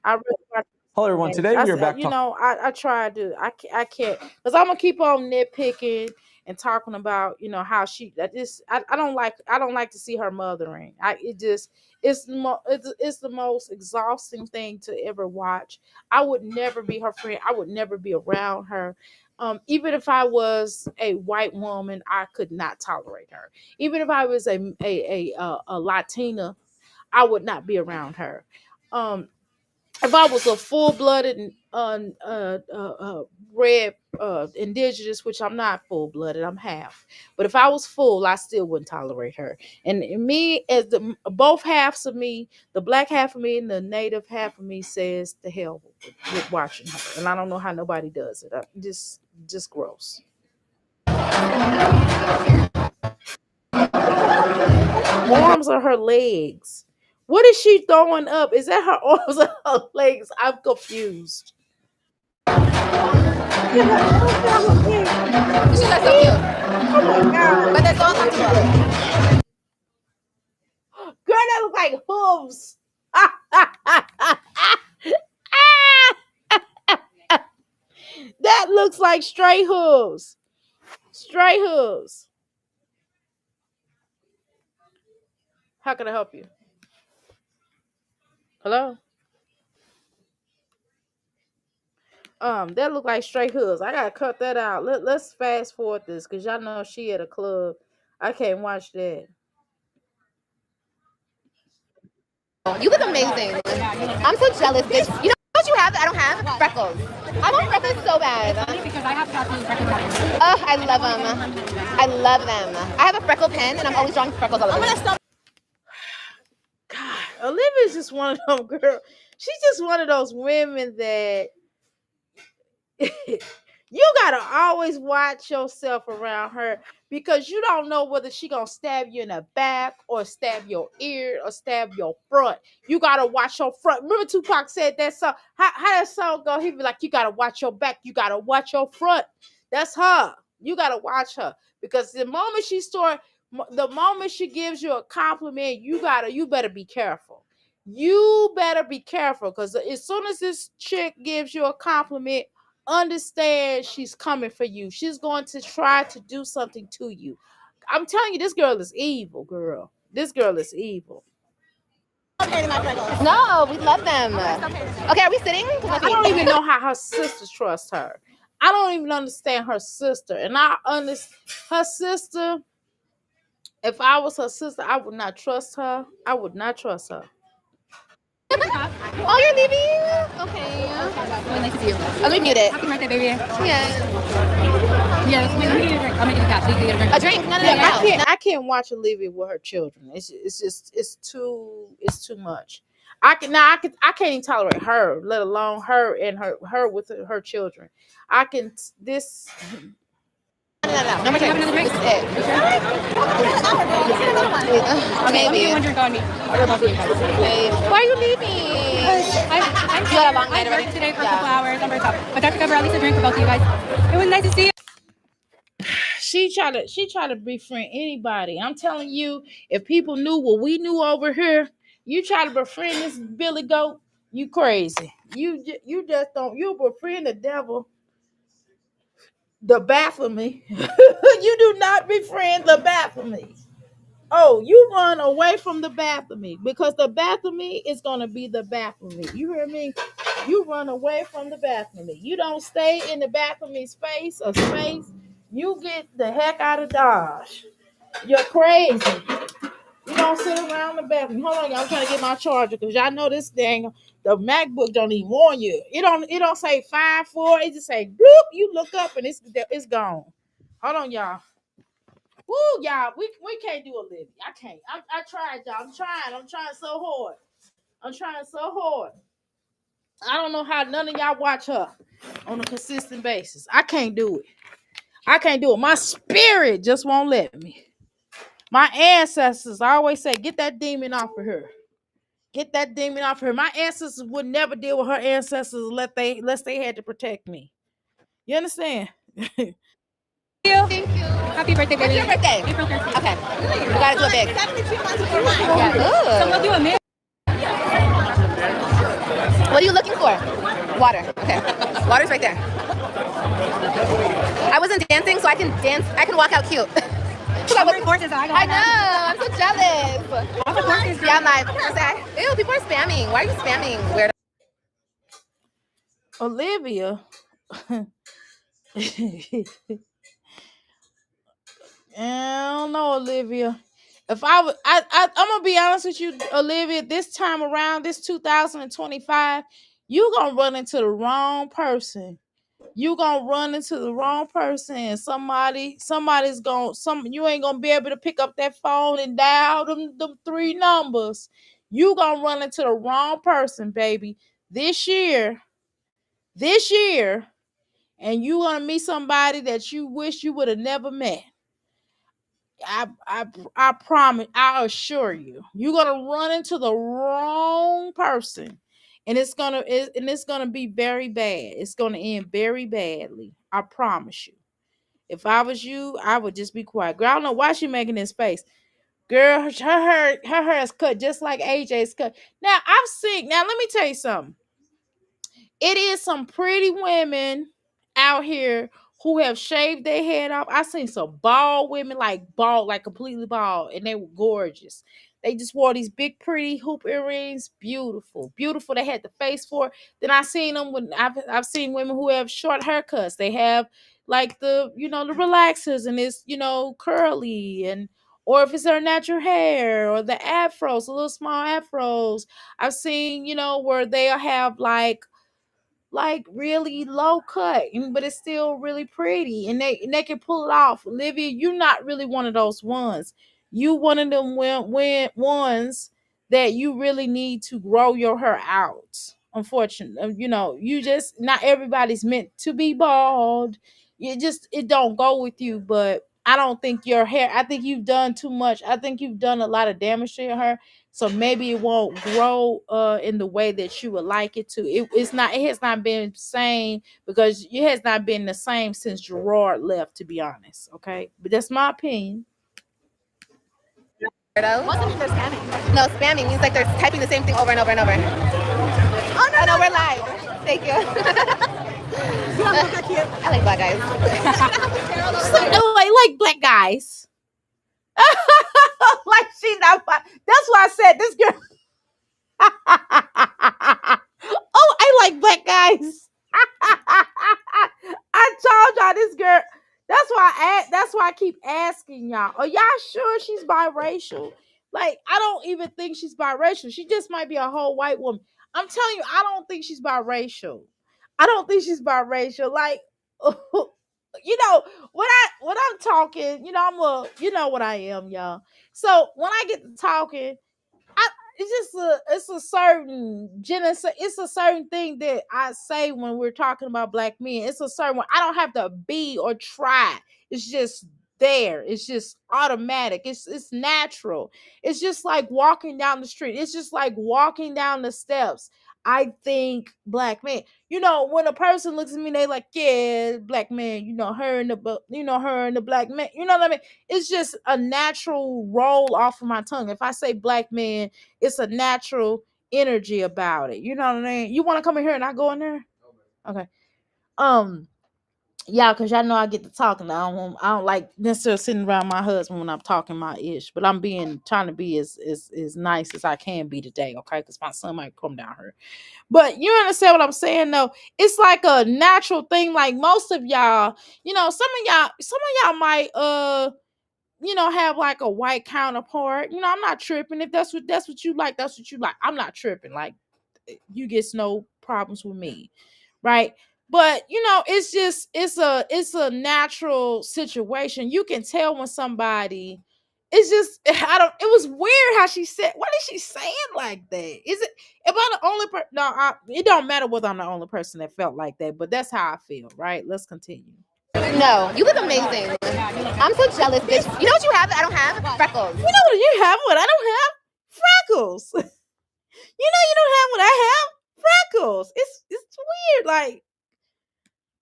I really watch. Hello, everyone. Today we are back talking. I tried to. I can't, because I'm gonna keep on nitpicking and talking about how she. I don't like to see her mothering. It's the most exhausting thing to ever watch. I would never be her friend. I would never be around her. Even if I was a white woman, I could not tolerate her. Even if I was a Latina, I would not be around her. If I was a full-blooded red indigenous, which I'm not full-blooded, I'm half. But if I was full, I still wouldn't tolerate her. And me, as both halves of me, the black half of me and the native half of me, says the hell with watching her. And I don't know how nobody does it. Just gross. Arms or her legs? What is she throwing up? Is that her arms or her legs? I'm confused. She's like so cute. Oh my god. But they're so uncomfortable. Girl, that look like hooves. That looks like straight hooves. Straight hooves. How can I help you? Hello? That look like straight hooves. I gotta cut that out. Let's fast forward this, because y'all know she at a club. I can't watch that. You look amazing. I'm so jealous, bitch. You know what you have that I don't have? Freckles. I want freckles so bad. Oh, I love them. I love them. I have a freckle pen, and I'm always drawing freckles all over them. God, Olivia's just one of them girls. She's just one of those women that you gotta always watch yourself around her because you don't know whether she gonna stab you in the back or stab your ear or stab your front. You gotta watch your front. Remember Tupac said that song? How that song go? He'd be like, you gotta watch your back, you gotta watch your front. That's her. You gotta watch her because the moment the moment she gives you a compliment, you better be careful. You better be careful because as soon as this chick gives you a compliment, understand she's coming for you. She's going to try to do something to you. I'm telling you, this girl is evil, girl. This girl is evil. No, we love them. Okay, are we sitting? I don't even know how her sister trusts her. I don't even understand her sister. And her sister, if I was her sister, I would not trust her. I would not trust her. Oh, you're leaving? Okay. Really nice to see you. Let me mute it. Happy birthday, baby. Yeah. Yeah, let me get a drink. I'll make you a cap. So you can get a drink. A drink? No. I can't watch Olivia with her children. It's too much. I can't even tolerate her, let alone her and her with her children. I can this No. No more drinks. This is it. Okay, let me get one drink on me. Why are you leaving? I'm You got a long night I already? worked today for a couple hours. I'm very tough. But Dr. Cover, at least a drink for both of you guys. It was nice to see you. she try to befriend anybody. I'm telling you, if people knew what we knew over here, you try to befriend this Billy Goat, you crazy. You just don't. You befriend the devil. The Baphomet. You do not befriend the Baphomet. Oh, you run away from the Baphomet because the Baphomet is going to be the Baphomet. You hear me? You run away from the Baphomet. You don't stay in the Baphomet space or space. You get the heck out of Dodge. You're crazy. You don't sit around the Baphomet. Hold on, y'all. I'm trying to get my charger because y'all know this thing. The MacBook don't even warn you. It don't say 5-4. It just say bloop. You look up and it's gone. Hold on, y'all. Woo, y'all, we can't do Olivia. I can't. I tried, y'all. I'm trying so hard. I'm trying so hard. I don't know how none of y'all watch her on a consistent basis. I can't do it. I can't do it. My spirit just won't let me. My ancestors, I always say, get that demon off of her. Get that demon off her. My ancestors would never deal with her ancestors unless they had to protect me. You understand? Thank you. Happy birthday, baby. When's your birthday? April 13th. Okay. We gotta do it big. 72 months before mine. Yeah. So we'll do a meal. What are you looking for? Water. Okay. Water's right there. I wasn't dancing, so I can dance. I can walk out cute. How many forces I I know. I'm so jealous. How forces? Yeah, I'm like, ew, people are spamming. Why are you spamming? Weird. Olivia. I don't know, Olivia. If I'm gonna be honest with you, Olivia. This time around, this 2025, you gonna run into the wrong person. You gonna run into the wrong person, and somebody's gonna you ain't gonna be able to pick up that phone and dial them three numbers. You gonna run into the wrong person, baby. This year, and you gonna meet somebody that you wish you would have never met. I promise, I assure you, you're gonna run into the wrong person, and it's gonna be very bad. It's gonna end very badly. I promise you. If I was you, I would just be quiet. Girl, I don't know why she making this face. Girl, her hair is cut just like AJ's cut. Now I've seen. Now let me tell you something. It is some pretty women out here who have shaved their head off. I seen some bald women, like bald, like completely bald, and they were gorgeous. They just wore these big, pretty hoop earrings, beautiful, beautiful. They had the face for it. Then I seen them when I've seen women who have short haircuts. They have like the relaxers, and it's curly, and or if it's their natural hair or the afros, the little small afros. I've seen where they'll have like like really low cut, but it's still really pretty, and they can pull it off. Olivia, you're not really one of those ones. You one of them ones that you really need to grow your hair out. Unfortunately, you just not everybody's meant to be bald. It don't go with you. But I don't think your hair. I think you've done too much. I think you've done a lot of damage to your hair. So maybe it won't grow in the way that you would like it to. It has not been the same because it has not been the same since Gerard left, to be honest. Okay, but that's my opinion. What's the mean they're spamming? No, spamming means like they're typing the same thing over and over and over. Oh no, no, we're live. Thank you. I like black guys. So, no, I like black guys. Like she's not. That's why I said this girl. Oh, I like black guys. I told y'all this girl. That's why I keep asking y'all. Are y'all sure she's biracial? Like, I don't even think she's biracial. She just might be a whole white woman. I'm telling you, I don't think she's biracial. I don't think she's biracial. Like, when I'm talking, you know what I am, y'all. So when I get to talking, it's a certain it's a certain thing that I say when we're talking about black men. It's a certain one. I don't have to be or try. It's just there. It's just automatic. It's natural. It's just like walking down the street. It's just like walking down the steps. I think black men. When a person looks at me, they like, yeah, black man. Her and the black man. You know what I mean? It's just a natural roll off of my tongue. If I say black man, it's a natural energy about it. You know what I mean? You want to come in here and I go in there? Okay. Yeah, because y'all know I get to talking. I don't like necessarily sitting around my husband when I'm talking my ish, but I'm trying to be as nice as I can be today, okay? Because my son might come down here. But you understand what I'm saying, though? It's like a natural thing. Like most of y'all, some of y'all might have like a white counterpart. I'm not tripping. If that's what you like, that's what you like. I'm not tripping. Like, you get no problems with me, right? But it's a natural situation. You can tell when somebody. It's just I don't. It was weird how she said. What is she saying like that? Is it? Am I the only person? No, it don't matter whether I'm the only person that felt like that. But that's how I feel. Right? Let's continue. No, you look amazing. I'm so jealous, bitch. You know what you have that I don't have? Freckles. You have what I don't have? Freckles. You don't have what I have? Freckles. It's weird. Like,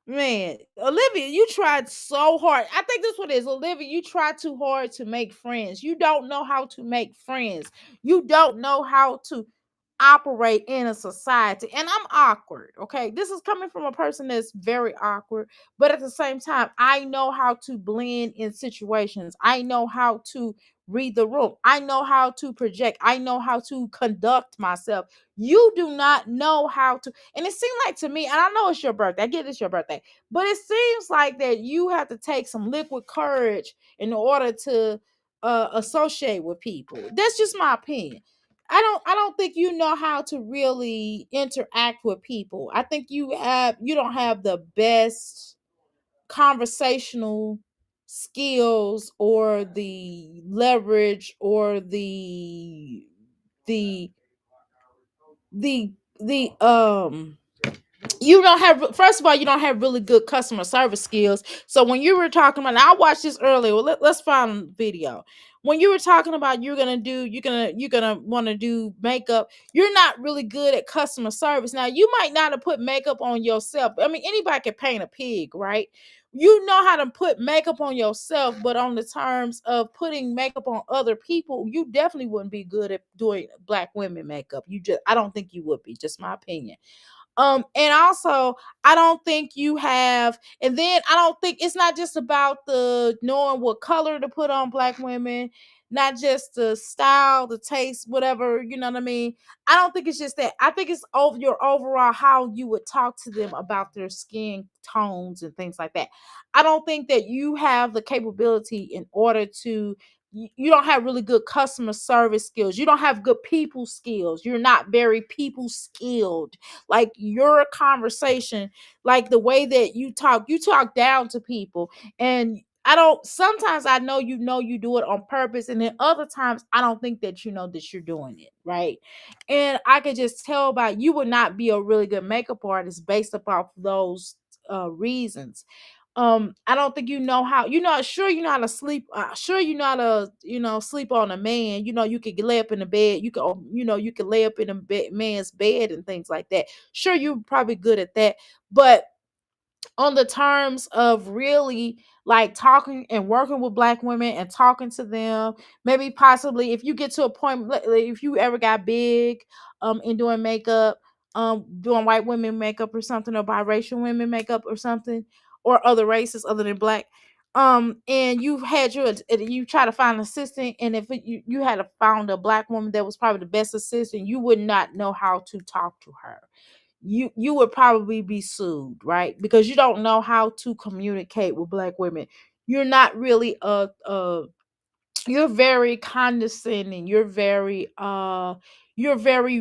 man, Olivia, you tried so hard. I think that's what it is. Olivia, you tried too hard to make friends. You don't know how to make friends. You don't know how to operate in a society. And I'm awkward. Okay. This is coming from a person that's very awkward. But at the same time, I know how to blend in situations. I know how to read the room. I know how to project. I know how to conduct myself. You do not know how to. And it seemed like to me, and I know it's your birthday. I get it's your birthday. But it seems like that you have to take some liquid courage in order to associate with people. That's just my opinion. I don't think you know how to really interact with people. I think you don't have the best conversational skills or the leverage or the the the you don't have first of all, you don't have really good customer service skills. So when you were talking about, and I watched this earlier. Well, let's find video. When you were talking about you're gonna want to do makeup, you're not really good at customer service. Now you might not have put makeup on yourself. I mean, anybody can paint a pig, right? You know how to put makeup on yourself, but on the terms of putting makeup on other people, you definitely wouldn't be good at doing black women makeup. I don't think you would be. Just my opinion. And also I don't think you have, and then I don't think it's not just about the knowing what color to put on black women, not just the style, the taste, whatever, you know what I mean? I don't think it's just that. I think it's over your overall how you would talk to them about their skin tones and things like that. I don't think that you have the capability in order to you don't have really good customer service skills. You don't have good people skills. You're not very people skilled. Like your conversation, like the way that you talk down to people. And sometimes I know you do it on purpose, and then other times I don't think that you know that you're doing it, right? And I could just tell by you would not be a really good makeup artist based upon those reasons. I don't think you know how, sure you know how to sleep, sure you know how to, sleep on a man. You could lay up in the bed, you could lay up in a man's bed and things like that. Sure, you're probably good at that, but on the terms of really like talking and working with black women and talking to them, maybe possibly if you get to a point, if you ever got big in doing makeup, doing white women makeup or something, or biracial women makeup or something, or other races other than black, and you try to find an assistant, and if you had found a black woman that was probably the best assistant, you would not know how to talk to her. You would probably be sued, right? Because you don't know how to communicate with black women. You're not really you're very condescending. You're very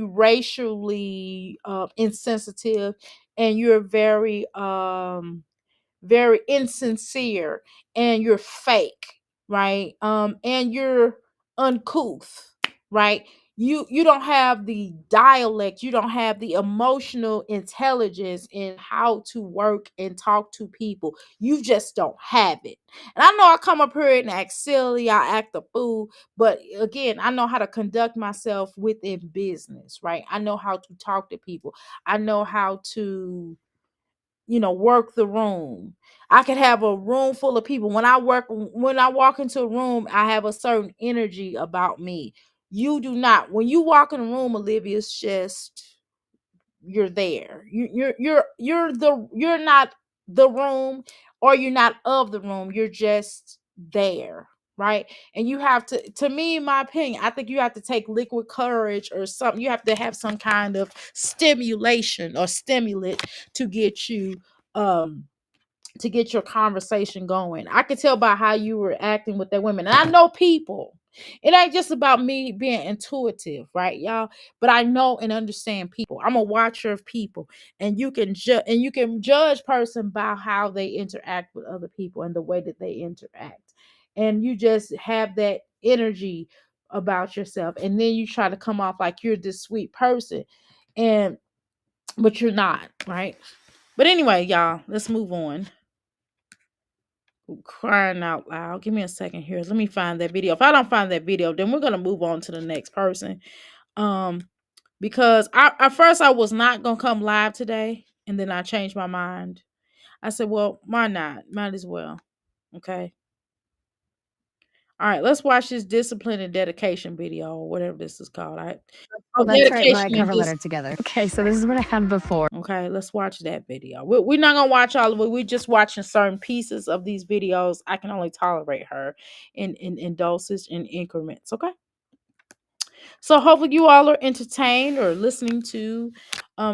racially insensitive, and you're very insincere, and you're fake, right? And you're uncouth, right? You don't have the dialect, you don't have the emotional intelligence in how to work and talk to people. You just don't have it. And I know I come up here and act silly, I act a fool, but again, I know how to conduct myself within business, right? I know how to talk to people. I know how to work the room. I could have a room full of people. When I walk into a room, I have a certain energy about me. You do not. When you walk in a room, Olivia, it's just you're there. You're not the room, or you're not of the room. You're just there, right? And you have to me, in my opinion, I think you have to take liquid courage or something. You have to have some kind of stimulation or stimulant to get you um to get your conversation going. I could tell by how you were acting with that women. And I know people. It ain't just about me being intuitive, right, y'all? But I know and understand people. I'm a watcher of people, and you can judge person by how they interact with other people and the way that they interact. And you just have that energy about yourself, and then you try to come off like you're this sweet person, and but you're not, right? But anyway, y'all, let's move on. Crying out loud. Give me a second here. Let me find that video. If I don't find that video, then we're gonna move on to the next person. Because at first I was not gonna come live today, and then I changed my mind. I said, well, why not? Might as well. Okay. All right, let's watch this discipline and dedication video, or whatever this is called. All right. Let's write my Dedication and cover letter together. Okay, so this is what I had before. Okay, let's watch that video. We're not gonna watch all of it. We're just watching certain pieces of these videos. I can only tolerate her in doses and increments. Okay. So hopefully you all are entertained or listening to.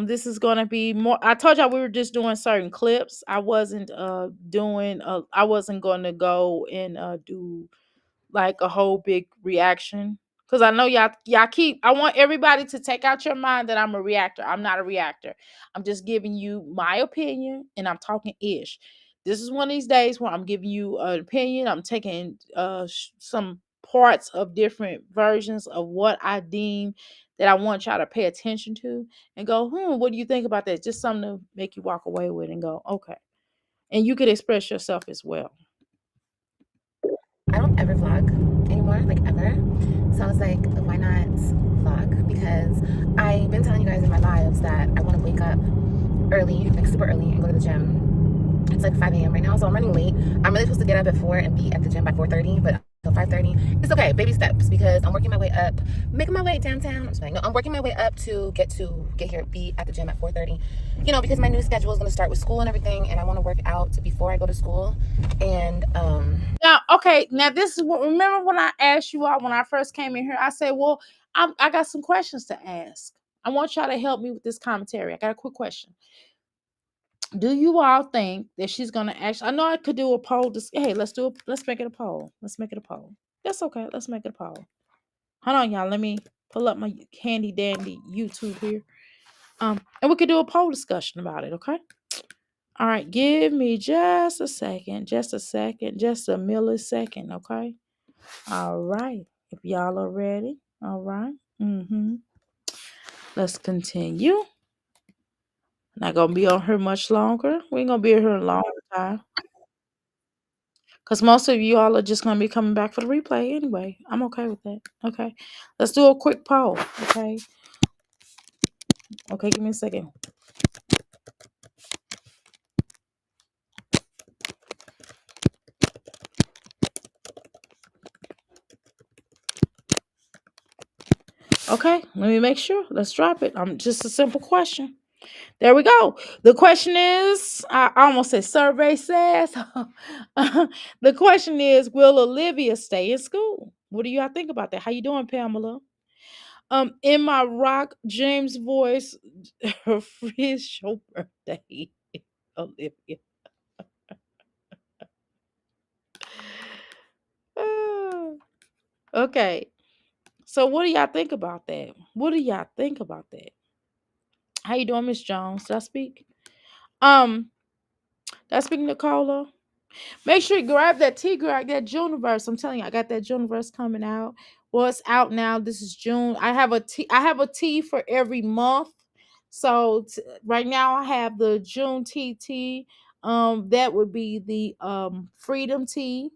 This is gonna be more. I told y'all we were just doing certain clips. I wasn't I wasn't gonna go and do like a whole big reaction, because I know y'all keep. I want everybody to take out your mind that I'm a reactor. I'm not a reactor. I'm just giving you my opinion, and I'm talking ish. This is one of these days where I'm giving you an opinion. I'm taking some parts of different versions of what I deem that I want y'all to pay attention to and go, what do you think about that? Just something to make you walk away with and go, okay. And you could express yourself as well. I don't ever vlog anymore, like ever. So I was like, why not vlog? Because I've been telling you guys in my lives that I want to wake up early, like super early, and go to the gym. It's like 5 a.m. right now, so I'm running late. I'm really supposed to get up at 4 and be at the gym by 4:30, but until 5:30, it's okay, baby steps, because I'm working my way up, making my way downtown. I'm just like, no, I'm working my way up to get here, be at the gym at 4:30. Because my new schedule is going to start with school and everything, and I want to work out before I go to school. And now this is what. Remember when I asked you all when I first came in here? I said, well, I got some questions to ask. I want y'all to help me with this commentary. I got a quick question. Do you all think that she's gonna actually? I know I could do a poll. Hey, let's make it a poll. Let's make it a poll. That's okay. Let's make it a poll. Hold on, y'all. Let me pull up my handy dandy YouTube here. And we could do a poll discussion about it, okay? All right, give me just a second, just a millisecond, okay? All right, if y'all are ready, all right. Let's continue. Not gonna be on here much longer. We ain't gonna be here a long time. Because most of you all are just gonna be coming back for the replay anyway. I'm okay with that. Okay. Let's do a quick poll. Okay. Okay, give me a second. Okay, let me make sure. Let's drop it. Just a simple question. There we go. The question is, I almost said survey says. The question is, will Olivia stay in school? What do y'all think about that? How you doing, Pamela? In my Rock James voice, it's your birthday, Olivia. Okay. So what do y'all think about that? What do y'all think about that? How you doing, Miss Jones? Did I speak? Did I speak, Nicola? Make sure you grab that tea, grab that Juniverse. I'm telling you, I got that Juniverse coming out. Well, it's out now. This is June. I have a tea for every month. So right now I have the June tea. That would be the Freedom tea.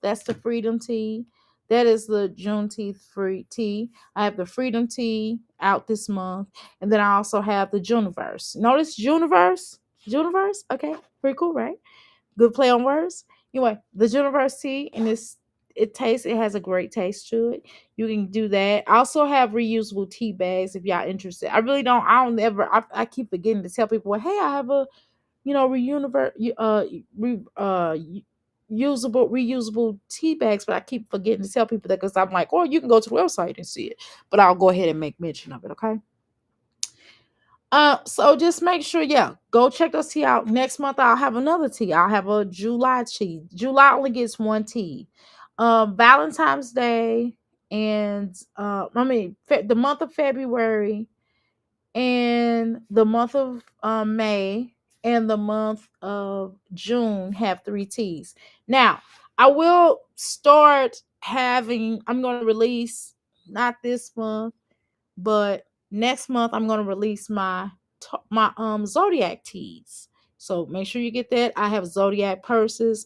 That's the Freedom tea. That is the Juneteenth free tea. I have the Freedom tea out this month, and then I also have the Juniverse. Notice Juniverse, Okay, pretty cool, right? Good play on words. Anyway, the Juniverse tea, and it has a great taste to it. You can do that. I also have reusable tea bags if y'all interested. I don't ever I keep forgetting to tell people, hey, I have a reusable tea bags, but I keep forgetting to tell people that because I'm like, oh, you can go to the website and see it. But I'll go ahead and make mention of it, okay? So just make sure, go check those tea out. Next month I'll have another tea. I'll have a July tea. July only gets one tea. Valentine's Day and the month of February and the month of May and the month of June have 3 teas. Now, I will start I'm going to release, not this month, but next month I'm going to release my zodiac teas. So make sure you get that. I have zodiac purses,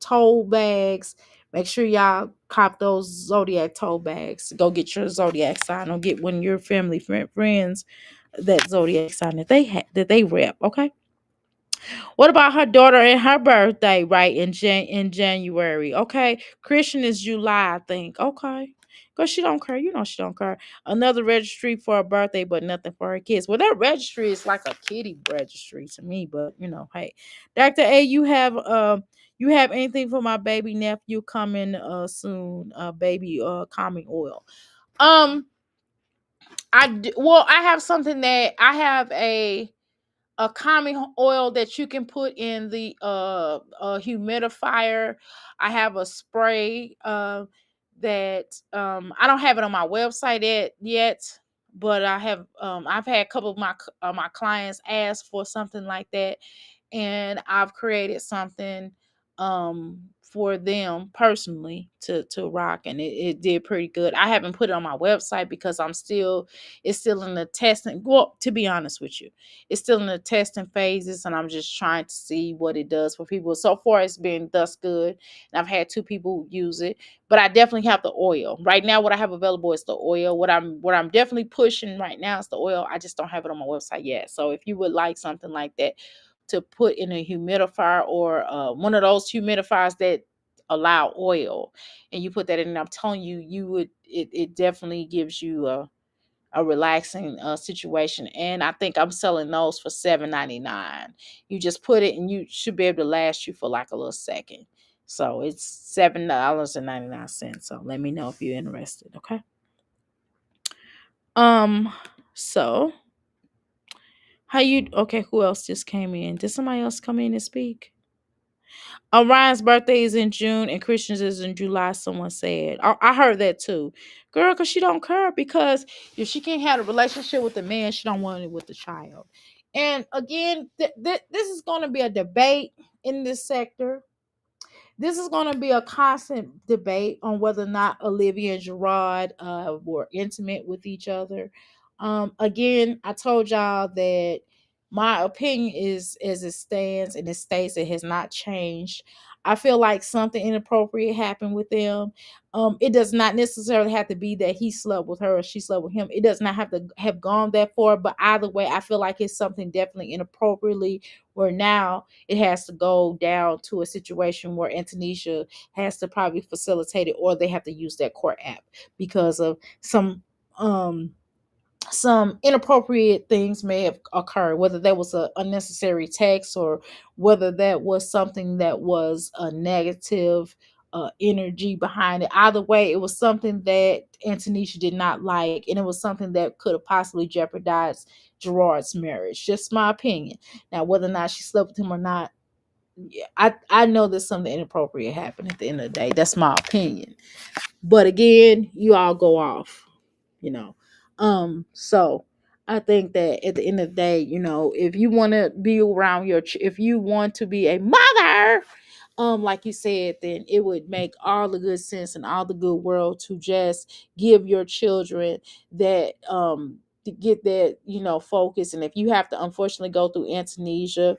tote bags. Make sure y'all cop those zodiac tote bags. Go get your zodiac sign or get one of your family friends that zodiac sign that they rep, okay? What about her daughter and her birthday, right, in January? Okay. Christian is July, I think. Okay. Because she don't care. You know she don't care. Another registry for her birthday, but nothing for her kids. Well, that registry is like a kitty registry to me, but hey. Dr. A, you have anything for my baby nephew coming soon? Baby calming oil. I have something that I have a calming oil that you can put in the humidifier. I have a spray that I don't have it on my website yet, but I've had a couple of my clients ask for something like that, and I've created something for them personally to rock, and it did pretty good. I haven't put it on my website because it's still in the testing. Well, to be honest with you, it's still in the testing phases, and I'm just trying to see what it does for people. So far, it's been thus good, and I've had 2 people use it. But I definitely have the oil right now. What I have available is the oil. What I'm definitely pushing right now is the oil. I just don't have it on my website yet. So if you would like something like that to put in a humidifier or one of those humidifiers that allow oil, and you put that in, and I'm telling you, it definitely gives you a relaxing situation. And I think I'm selling those for $7.99. You just put it, and you should be able to last you for like a little second. So it's $7.99. So let me know if you're interested. Okay. So who else just came in? Did somebody else come in and speak? Ryan's birthday is in June and Christian's is in July, someone said. I heard that too. Girl, because she don't care, because if she can't have a relationship with the man, she don't want it with the child. And again, this is going to be a debate in this sector. This is going to be a constant debate on whether or not Olivia and Gerard were intimate with each other. Again, I told y'all that my opinion is as it stands, and it states it has not changed. I feel like something inappropriate happened with them. It does not necessarily have to be that he slept with her or she slept with him. It does not have to have gone that far, but either way, I feel like it's something definitely inappropriately, where now it has to go down to a situation where Antonisha has to probably facilitate it, or they have to use that court app because of some inappropriate things may have occurred, whether that was a unnecessary text, or whether that was something that was a negative energy behind it. Either way, it was something that Antonisha did not like, and it was something that could have possibly jeopardized Gerard's marriage. Just my opinion. Now, whether or not she slept with him or not, yeah, I know that something inappropriate happened at the end of the day. That's my opinion. But again, you all go off, you know. So I think that at the end of the day, if you want to be around if you want to be a mother, like you said, then it would make all the good sense and all the good world to just give your children that to get that focus. And if you have to unfortunately go through Antonesia,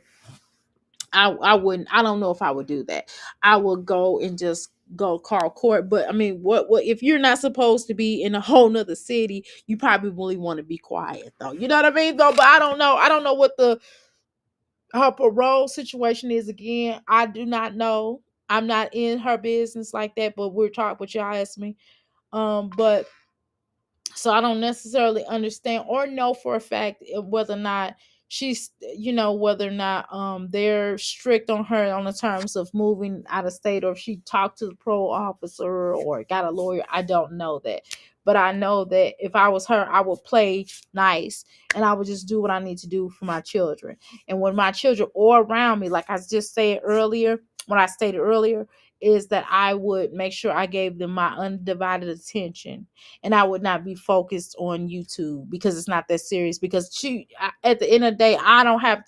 I wouldn't. I don't know if I would do that. I would go and just go call court. But I mean, what if you're not supposed to be in a whole nother city? You probably really want to be quiet, though. You know what I mean, though. But I don't know. I don't know what her parole situation is. Again, I do not know. I'm not in her business like that. But we're talking. But y'all asked me. But so I don't necessarily understand or know for a fact whether or not she's, whether or not they're strict on her on the terms of moving out of state, or if she talked to the parole officer or got a lawyer. I don't know that. But I know that if I was her, I would play nice and I would just do what I need to do for my children. And when my children are around me, like I just said earlier, what I stated earlier, is that I would make sure I gave them my undivided attention, and I would not be focused on YouTube because it's not that serious. Because at the end of the day, I don't have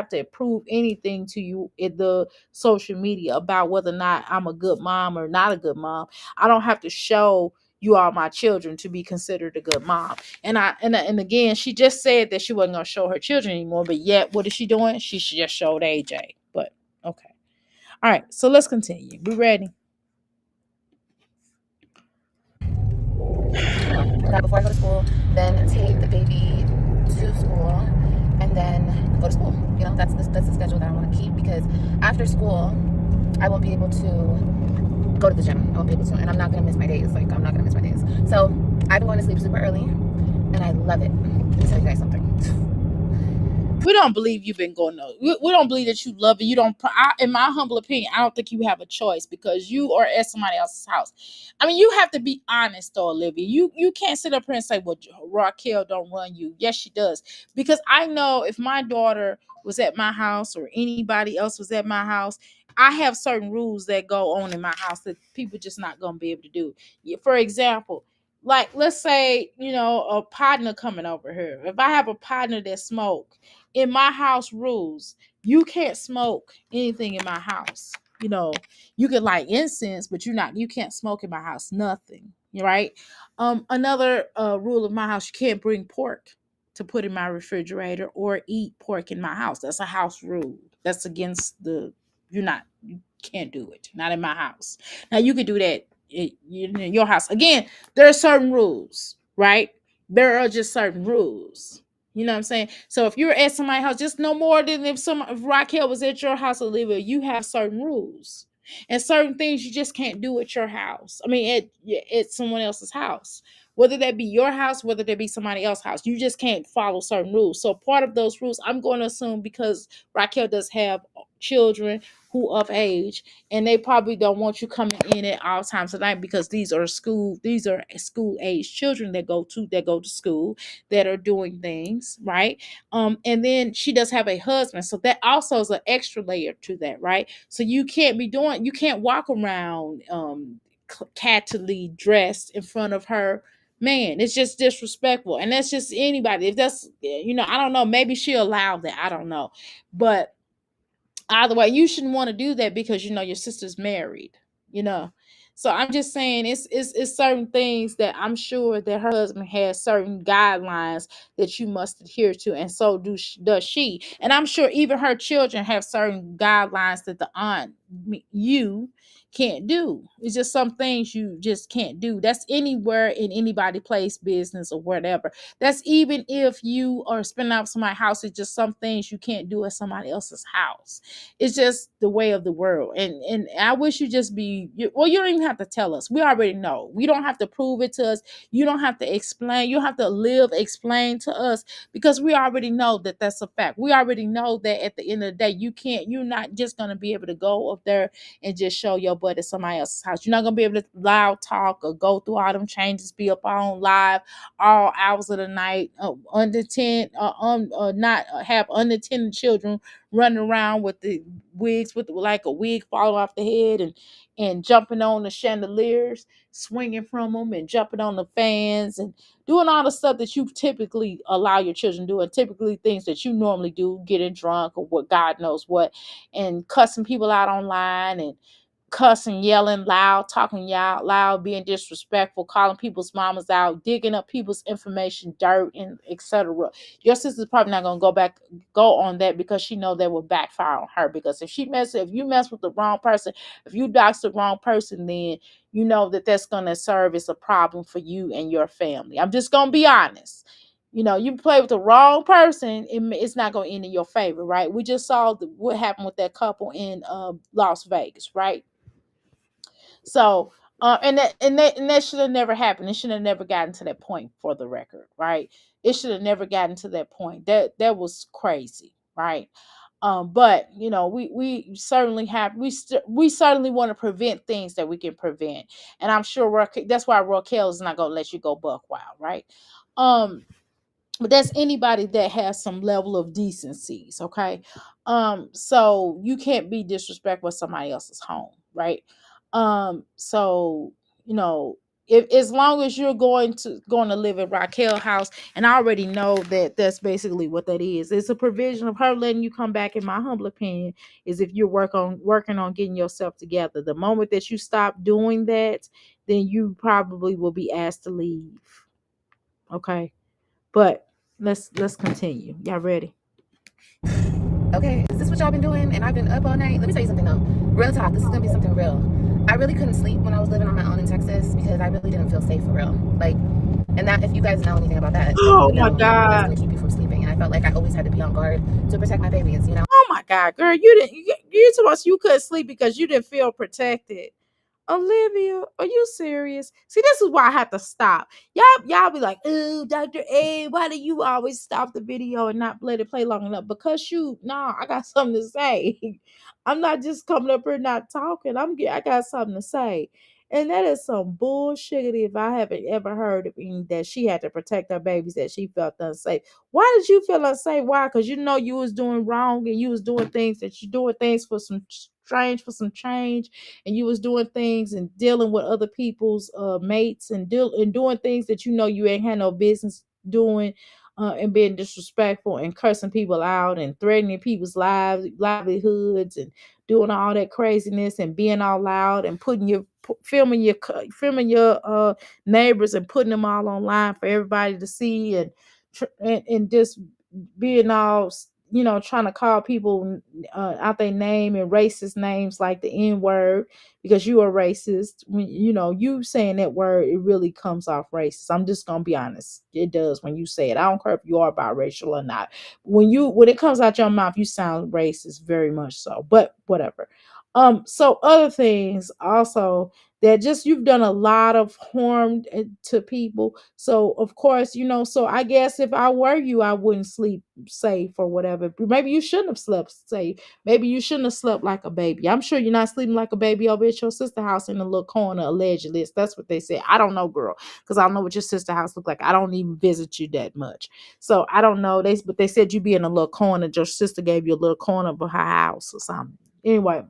to prove anything to you in the social media about whether or not I'm a good mom or not a good mom. I don't have to show you all my children to be considered a good mom. And again, she just said that she wasn't gonna show her children anymore, but yet what is she doing? She just showed AJ. But okay. All right, so let's continue. We ready? That before I go to school, then take the baby to school, and then go to school. That's the schedule that I want to keep, because after school, I won't be able to go to the gym. I won't be able to, and I'm not gonna miss my days. Like, I'm not gonna miss my days. So I've been going to sleep super early, and I love it. Let me tell you guys something. We don't believe you've been going to. We don't believe that you love it. You don't. In my humble opinion, I don't think you have a choice, because you are at somebody else's house. I mean, you have to be honest, though, Olivia. You can't sit up here and say, "Well, Raquel don't run you." Yes, she does, because I know if my daughter was at my house or anybody else was at my house, I have certain rules that go on in my house that people just not gonna be able to do. For example, like, let's say a partner coming over here. If I have a partner that smoke, in my house rules, you can't smoke anything in my house. You can light incense, but you can't smoke in my house. Nothing. Right? Another rule of my house: you can't bring pork to put in my refrigerator or eat pork in my house. That's a house rule. That's against you can't do it. Not in my house. Now you can do that in your house. Again, there are certain rules, right? There are just certain rules. You know what I'm saying? So if you're at somebody's house, just no more than if Raquel was at your house, Olivia, you have certain rules. And certain things you just can't do at your house. I mean, at someone else's house. Whether that be your house, whether that be somebody else's house, you just can't follow certain rules. So part of those rules, I'm going to assume, because Raquel does have children who of age, and they probably don't want you coming in at all times of night because these are school age children that go to school, that are doing things, right? And then she does have a husband, so that also is an extra layer to that, right? So you can't walk around cattily dressed in front of her man. It's just disrespectful, and that's just anybody. If that's, I don't know, maybe she'll allow that, I don't know, but either way, you shouldn't want to do that because your sister's married, you know. So I'm just saying it's certain things that I'm sure that her husband has certain guidelines that you must adhere to, and so does she. And I'm sure even her children have certain guidelines that the aunt, you, can't do. It's just some things you just can't do. That's anywhere in anybody place business or whatever. That's even if you are spending out somebody's house. It's just some things you can't do at somebody else's house. It's just the way of the world. And I wish you just you don't even have to tell us. We already know. We don't have to prove it to us. You don't have to explain. You don't have to explain to us, because we already know that that's a fact. We already know that at the end of the day, you're not just going to be able to go up there and just show your butt at somebody else's house. You're not going to be able to loud talk or go through all them changes, be up on live all hours of the night, under 10, not have unattended children running around with the wigs, with like a wig falling off the head, and jumping on the chandeliers, swinging from them, and jumping on the fans, and doing all the stuff that you typically allow your children to do, and typically things that you normally do, getting drunk or what God knows what, and cussing people out online, and cussing, yelling loud, talking loud, being disrespectful, calling people's mamas out, digging up people's information, dirt, and etc. Your sister's probably not gonna go on that, because she know that will backfire on her. Because if you mess with the wrong person, if you dox the wrong person, then you know that's gonna serve as a problem for you and your family. I'm just gonna be honest. You play with the wrong person, it's not going to end in your favor, right? We just saw what happened with that couple in Las Vegas, right? So, and that should have never happened. It should have never gotten to that point, for the record, right? It should have never gotten to that point. That was crazy, right? But we certainly we certainly want to prevent things that we can prevent, and I'm sure that's why Raquel is not gonna let you go buck wild, right? But that's anybody that has some level of decencies, okay? So you can't be disrespectful with somebody else's home, right? So if, as long as you're going to live at Raquel house, and I already know that that's basically what that is. It's a provision of her letting you come back. In my humble opinion, is if you're working on getting yourself together. The moment that you stop doing that, then you probably will be asked to leave. Okay, but let's continue. Y'all ready? Okay, is this what y'all been doing? And I've been up all night. Let me tell you something though. Real talk, this is gonna be something real. I really couldn't sleep when I was living on my own in Texas because I really didn't feel safe for real. Like, and that, if you guys know anything about that, Oh you know, my God. that's gonna keep you from sleeping. And I felt like I always had to be on guard to protect my babies, Oh my God, girl, you told us you couldn't sleep because you didn't feel protected. Olivia, are you serious? See, this is why I have to stop. Y'all be like, "Oh, Dr. A, why do you always stop the video and not let it play long enough?" Because I got something to say. I'm not just coming up here not talking. I got something to say. And that is some bullshit if I haven't ever heard of any that she had to protect her babies, that she felt unsafe. Why did you feel unsafe? Why? Because you was doing wrong, and you was doing things for some change, and you was doing things and dealing with other people's mates, and doing things that you ain't had no business doing, and being disrespectful and cursing people out and threatening people's livelihoods, and doing all that craziness and being all loud and filming your neighbors and putting them all online for everybody to see, and just being all trying to call people out their name, and racist names like the N-word, because you are racist. When you saying that word, it really comes off racist. I'm just gonna be honest, it does. When you say it, I don't care if you are biracial or not. When it comes out your mouth, you sound racist, very much so. But whatever. So other things also that just you've done a lot of harm to people. So of course, so I guess if I were you, I wouldn't sleep safe or whatever. Maybe you shouldn't have slept safe. Maybe you shouldn't have slept like a baby. I'm sure you're not sleeping like a baby over at your sister house in a little corner, allegedly. That's what they said. I don't know, girl, because I don't know what your sister house look like. I don't even visit you that much. So I don't know. But they said you be in a little corner. Your sister gave you a little corner of her house or something. Anyway,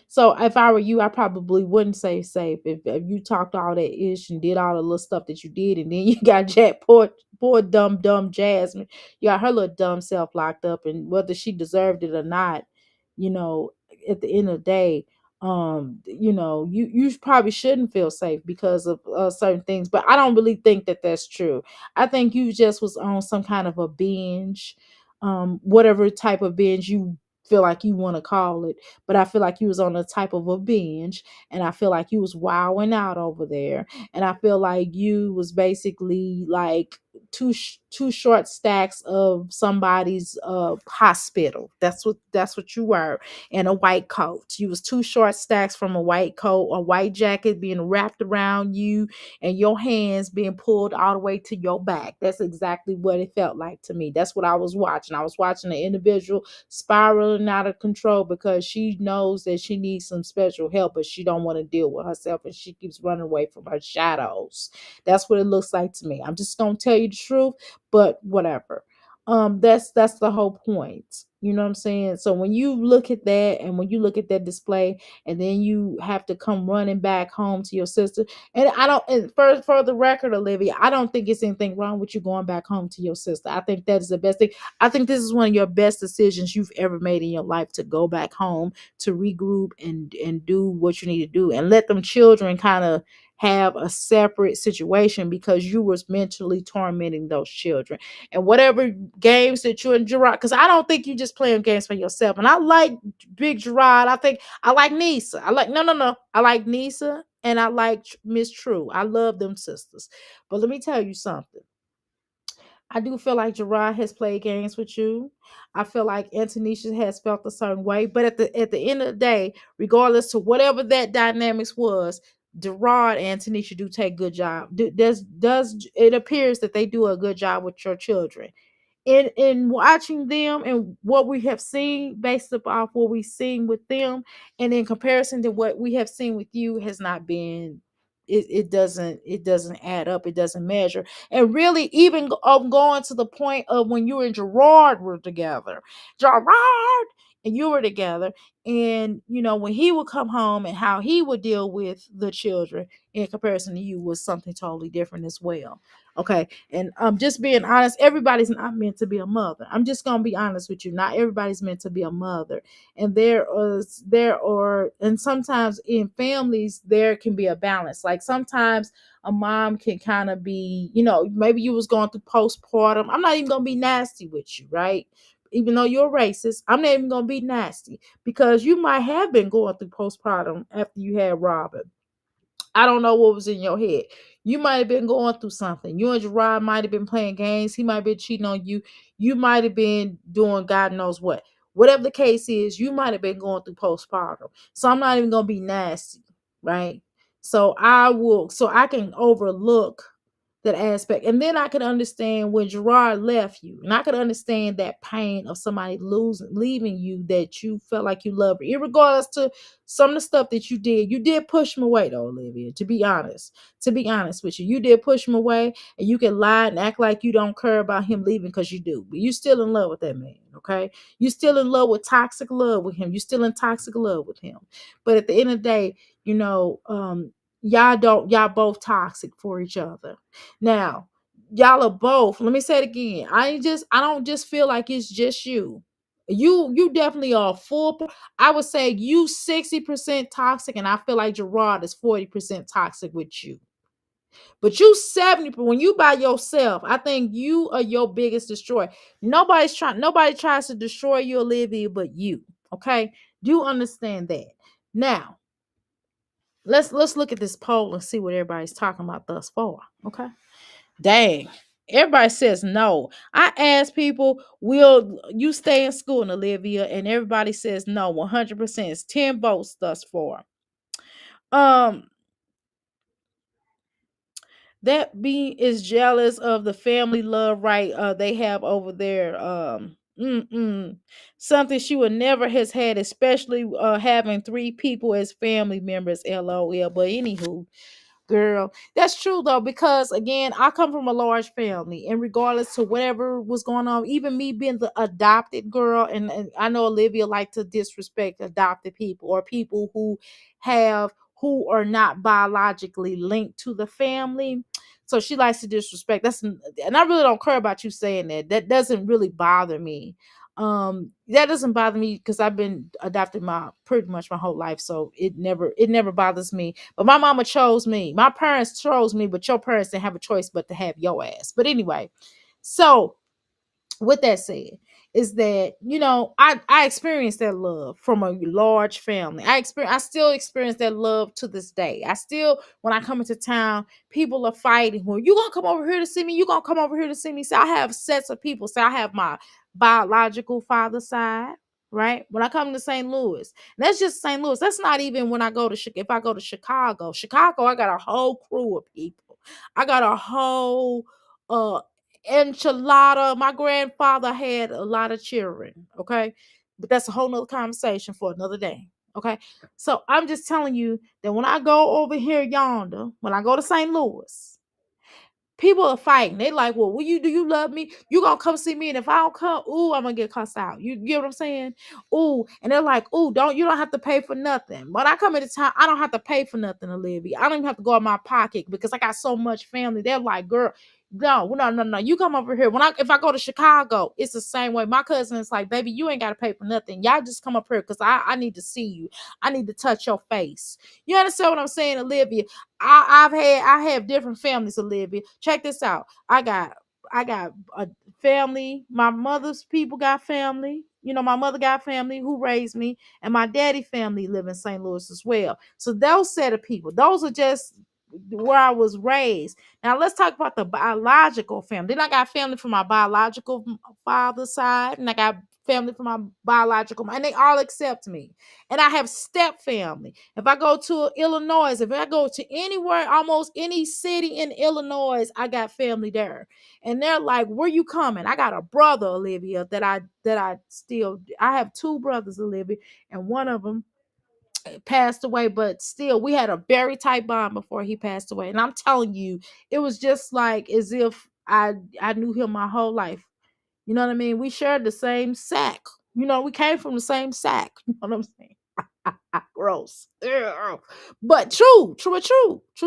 so if I were you, I probably wouldn't say safe. If you talked all that ish and did all the little stuff that you did, and then you got poor dumb Jasmine, you got her little dumb self locked up, and whether she deserved it or not, you know, at the end of the day, you probably shouldn't feel safe because of certain things. But I don't really think that that's true. I think you just was on some kind of a binge, whatever type of binge you feel like you want to call it, but I feel like you was on a type of a binge, and I feel like you was wowing out over there, and I feel like you was basically like two short stacks of somebody's hospital. That's what you were, in a white coat. You was two short stacks from a white coat, a white jacket being wrapped around you, and your hands being pulled all the way to your back. That's exactly what it felt like to me. That's what I was watching. I was watching an individual spiraling out of control because she knows that she needs some special help, but she don't want to deal with herself, and she keeps running away from her shadows. That's what it looks like to me. I'm just gonna tell you the truth, but whatever. That's the whole point. You know what I'm saying? So when you look at that, and when you look at that display, and then you have to come running back home to your sister, and I don't, and for the record, Olivia, I don't think it's anything wrong with you going back home to your sister. I think that is the best thing. I think this is one of your best decisions you've ever made in your life, to go back home, to regroup and do what you need to do, and let them children kind of have a separate situation, because you was mentally tormenting those children. And whatever games that you and Gerard, because I don't think you just playing games for yourself. And I like Big Gerard. I think I like Nisa. I like no. I like Nisa, and I like Miss True. I love them sisters. But let me tell you something. I do feel like Gerard has played games with you. I feel like Antonisha has felt a certain way. But at the end of the day, regardless to whatever that dynamics was, Gerard and Tanisha do take good job. Does it appears that they do a good job with your children? In watching them and what we have seen, based upon what we've seen with them, and in comparison to what we have seen with you, has not been, it doesn't add up, it doesn't measure. And really, even going to the point of when you and Gerard were together, Gerard and you were together, and when he would come home and how he would deal with the children in comparison to you was something totally different as well. Okay. And just being honest, everybody's not meant to be a mother. I'm just gonna be honest with you. Not everybody's meant to be a mother. And and sometimes in families there can be a balance. Like sometimes a mom can kind of be, maybe you was going through postpartum. I'm not even gonna be nasty with you, right? Even though you're racist, I'm not even gonna be nasty, because you might have been going through postpartum after you had Robin. I don't know what was in your head. You might have been going through something. You and Gerard might have been playing games. He might have been cheating on you. You might have been doing God knows what. Whatever the case is, you might have been going through postpartum. So I'm not even gonna be nasty, right? So I can overlook that aspect. And then I could understand when Gerard left you. And I could understand that pain of somebody leaving you, that you felt like you loved, irregardless to some of the stuff that you did. You did push him away though, Olivia, to be honest. To be honest with you. You did push him away, and you can lie and act like you don't care about him leaving, because you do. But you still in love with that man, okay? You still in love with toxic love with him. You still in toxic love with him. But at the end of the day, y'all both toxic for each other. Now, y'all are both, let me say it again. I don't just feel like it's just you. You definitely are I would say you 60% toxic, and I feel like Gerard is 40% toxic with you. But you 70, when you by yourself, I think you are your biggest destroyer. Nobody tries to destroy you, Olivia, but you. Okay? Do understand that. Now, let's look at this poll and see what everybody's talking about thus far. Okay. Dang. Everybody says no. I ask people, will you stay in school, Olivia? And everybody says no. 100%. It's 10 votes thus far. Um, that B is jealous of the family love right they have over there. Something she would never has had, especially having three people as family members. LOL. But anywho, girl, that's true though, because again, I come from a large family, and regardless to whatever was going on, even me being the adopted girl, and I know Olivia like to disrespect adopted people or people who are not biologically linked to the family. So she likes to disrespect. And I really don't care about you saying that. That doesn't really bother me. That doesn't bother me because I've been adopted my pretty much my whole life, so it never bothers me. But my mama chose me. My parents chose me, but your parents didn't have a choice but to have your ass. But anyway, so with that said, is that I experienced that love from a large family. I still experience that love to this day. I still, when I come into town, people are fighting. Well, you gonna come over here to see me? You gonna come over here to see me? So I have sets of people. So I have my biological father side, right? When I come to St. Louis, and that's just St. Louis. That's not even when I go to if I go to Chicago. Chicago, I got a whole crew of people. I got a whole enchilada. My grandfather had a lot of children, okay? But that's a whole nother conversation for another day. Okay. So I'm just telling you that when I go over here yonder, when I go to St. Louis, people are fighting. They like, well, do you love me? You gonna come see me, and if I don't come, ooh, I'm gonna get cussed out. You get what I'm saying? Ooh, and they're like, ooh, you don't have to pay for nothing. When I come into town, I don't have to pay for nothing, Olivia. I don't even have to go in my pocket because I got so much family. They're like, girl, no. You come over here. If I go to Chicago, it's the same way. My cousin is like, baby, you ain't gotta pay for nothing. Y'all just come up here because I need to see you. I need to touch your face. You understand what I'm saying, Olivia? I have different families, Olivia. Check this out. I got a family. My mother's people got family. My mother got family who raised me, and my daddy family live in St. Louis as well. So those set of people, those are just where I was raised. Now let's talk about the biological family. Then I got family from my biological father's side, and I got family from my biological, and they all accept me. And I have step family. If I go to Illinois, if I go to anywhere, almost any city in Illinois, I got family there. And they're like, where you coming? I got a brother, Olivia, I have two brothers, Olivia, and one of them passed away, but still we had a very tight bond before he passed away. And I'm telling you, it was just like as if I knew him my whole life. You know what I mean? We shared the same sack. We came from the same sack. You know what I'm saying? Gross. Ugh. But true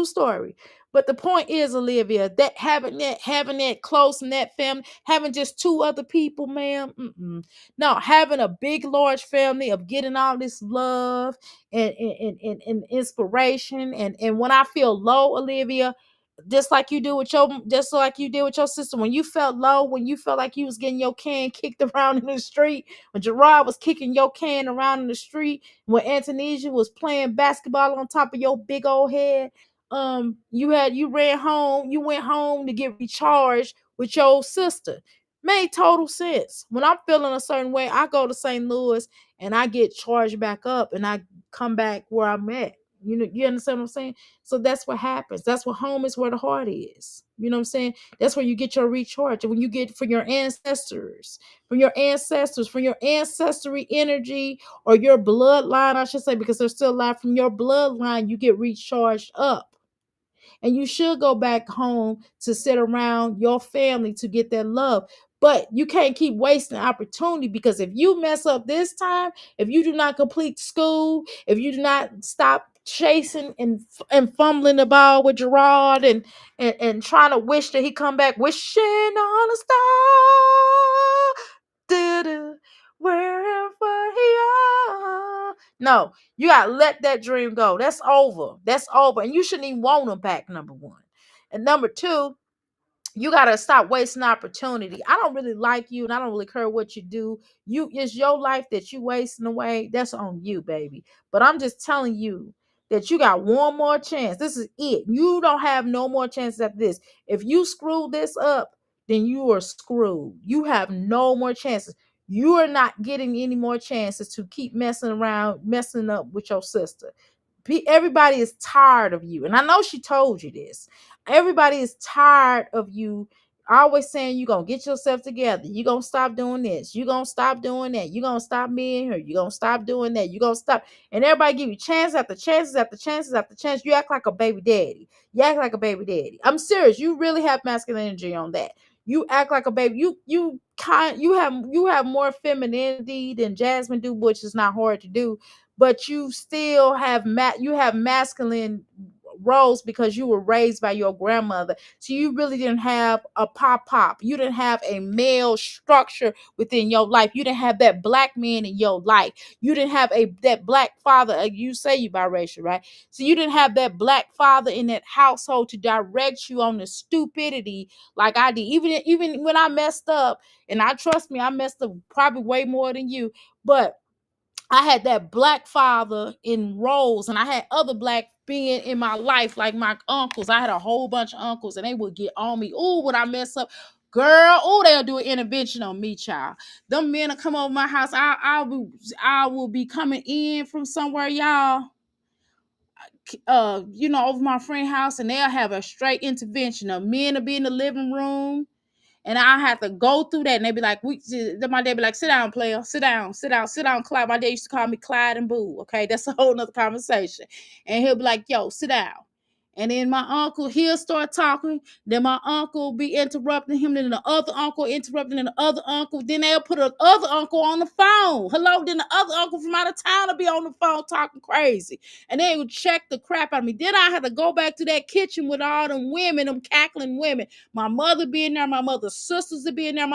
story. But the point is, Olivia, that having that close net family, having just two other people, ma'am. No, having a big, large family of getting all this love and inspiration. And when I feel low, Olivia, just like you did with your sister, when you felt low, when you felt like you was getting your can kicked around in the street, when Gerard was kicking your can around in the street, when Antonesia was playing basketball on top of your big old head, you went home to get recharged with your sister. Made total sense. When I'm feeling a certain way, I go to St. Louis and I get charged back up and I come back where I'm at. You understand what I'm saying? So that's what happens. That's what home is, where the heart is. You know what I'm saying? That's where you get your recharge. And when you get from your ancestors, from your ancestry energy, or your bloodline, I should say, because they're still alive, from your bloodline, you get recharged up. And you should go back home to sit around your family to get that love. But you can't keep wasting opportunity, because if you mess up this time, if you do not complete school, if you do not stop chasing and fumbling the ball with Gerard and trying to wish that he come back, wishing on a star, doo-doo, wherever he are. No, you gotta let that dream go. That's over. That's over. And you shouldn't even want them back, number one. And number two, you gotta stop wasting opportunity. I don't really like you, and I don't really care what you do. It's your life that you wasting away. That's on you, baby. But I'm just telling you that you got one more chance. This is it. You don't have no more chances after this. If you screw this up, then you are screwed. You have no more chances. You are not getting any more chances to keep messing up with your sister. everybody is tired of you. And I know she told you this. Everybody is tired of you always saying you're going to get yourself together. You're going to stop doing this. You're going to stop doing that. You're going to stop being here. You're going to stop doing that. You're going to stop. And everybody give you chance after chances after chances after chance. You act like a baby daddy. You act like a baby daddy. I'm serious. You really have masculine energy on that. You act like a baby. You have more femininity than Jasmine do, which is not hard to do, but you still have masculine roles because you were raised by your grandmother. So you really didn't have a pop. You didn't have a male structure within your life. You didn't have that black man in your life. You didn't have that black father. You say you biracial, right? So you didn't have that black father in that household to direct you on the stupidity like I did. Even when I messed up, and I trust me, I messed up probably way more than you, but I had that black father in roles, and I had other black being in my life, like my uncles. I had a whole bunch of uncles, and they would get on me. Oh, would I mess up? Girl, they'll do an intervention on me, child. Them men will come over my house. I will be coming in from somewhere, y'all. Over my friend's house, and they'll have a straight intervention. The men will be in the living room. And I have to go through that. And they be like, my dad be like, sit down, player. Sit down, Clyde. My dad used to call me Clyde and Boo. Okay, that's a whole nother conversation. And he'll be like, yo, sit down. And then my uncle, he'll start talking. Then my uncle will be interrupting him. Then the other uncle interrupting the other uncle. Then they'll put the other uncle on the phone. Hello. Then the other uncle from out of town will be on the phone talking crazy. And they would check the crap out of me. Then I had to go back to that kitchen with all them women, them cackling women. My mother being there, my mother's sisters would be in there,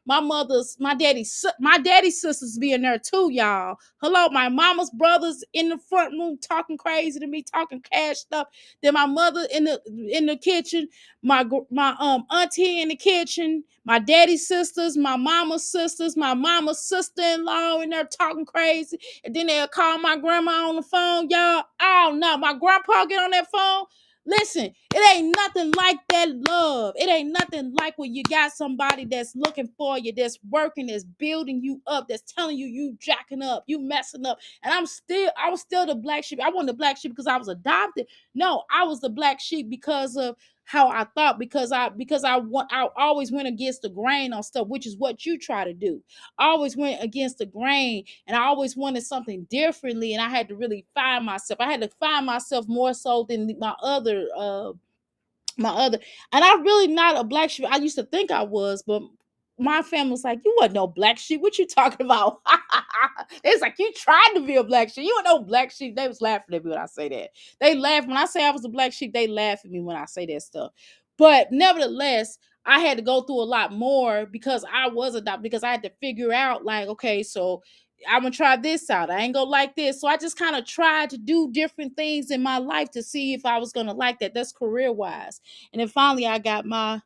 my daddy's sisters be in there too, y'all. Hello, my mama's brothers in the front room talking crazy to me, talking cash stuff. Then my mother in the kitchen, my auntie in the kitchen, my daddy's sisters, my mama's sisters, my mama's sister-in-law in there talking crazy. And then they'll call my grandma on the phone, y'all. Oh no, my grandpa get on that phone. Listen, it ain't nothing like that love. It ain't nothing like when you got somebody that's looking for you, that's working, that's building you up, that's telling you jacking up, you messing up. And I was still the black sheep. I wasn't the black sheep because I was adopted. No, I was the black sheep because of how I thought, because I always went against the grain on stuff, which is what you try to do. I always went against the grain, and I always wanted something differently, and I had to really find myself. I had to find myself more so than my other, and I'm really not a black sheep. I used to think I was, but my family was like, you wasn't no black sheep. What you talking about? It's like, you tried to be a black sheep. You weren't no black sheep. They was laughing at me when I say that. They laugh when I say I was a black sheep. They laugh at me when I say that stuff. But nevertheless, I had to go through a lot more because I was adopted, because I had to figure out, like, okay, so I'm gonna try this out. I ain't gonna like this. So I just kind of tried to do different things in my life to see if I was gonna like that. That's career wise. And then finally I got what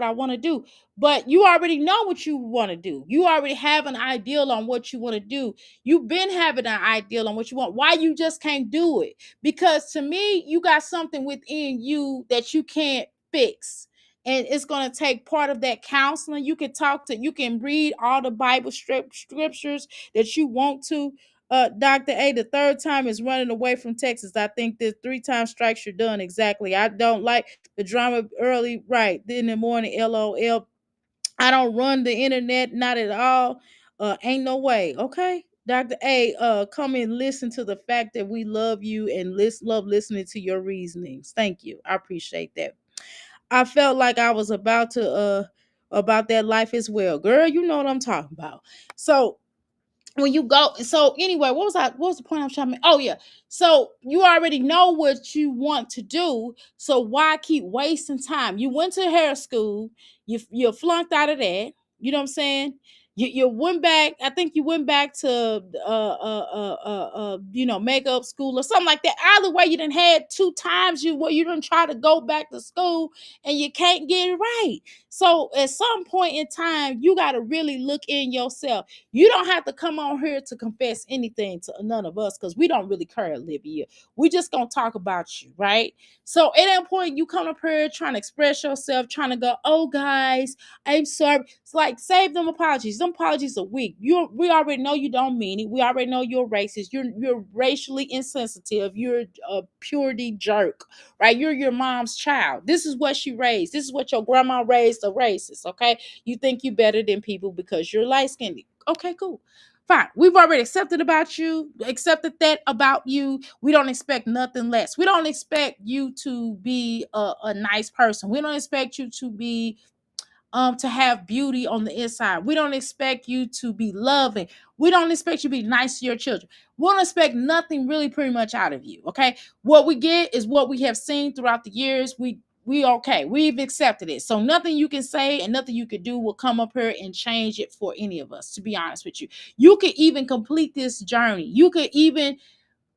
I want to do. But you already know what you want to do. You already have an ideal on what you want to do. You've been having an ideal on what you want. Why you just can't do it? Because to me, you got something within you that you can't fix. And it's going to take part of that counseling. You can read all the Bible scriptures that you want to. Dr. A, the third time is running away from Texas. I think the 3 times strikes you're done. Exactly. I don't like the drama early, right? In the morning, LOL. I don't run the internet, not at all. Ain't no way. Okay. Dr. A, come and listen to the fact that we love you and love listening to your reasonings. Thank you. I appreciate that. I felt like I was about that life as well. Girl, you know what I'm talking about. So when you go, so anyway, what was the point I was trying to make? Oh yeah, so you already know what you want to do, so why keep wasting time? You went to hair school, you flunked out of that, you know what I'm saying? You went back, I think you went back to makeup school or something like that. Either way, you done had 2 times you done try to go back to school and you can't get it right. So at some point in time, you got to really look in yourself. You don't have to come on here to confess anything to none of us, because we don't really care, Olivia. We just gonna talk about you, right? So at that point, you come up here trying to express yourself, trying to go, oh guys, I'm sorry. It's like, save them apologies. Them apologies are weak. We already know you don't mean it. We already know you're racist. You're racially insensitive. You're a purity jerk, right? You're your mom's child. This is what she raised. This is what your grandma raised a racist, okay? You think you better than people because you're light-skinned. Okay, cool. Fine. We've already accepted that about you. We don't expect nothing less. We don't expect you to be a nice person. We don't expect you to have beauty on the inside. We don't expect you to be loving. We don't expect you to be nice to your children. We don't expect nothing really pretty much out of you. Okay. What we get is what we have seen throughout the years. We okay. We've accepted it. So nothing you can say and nothing you could do will come up here and change it for any of us, to be honest with you. You could even complete this journey. You could even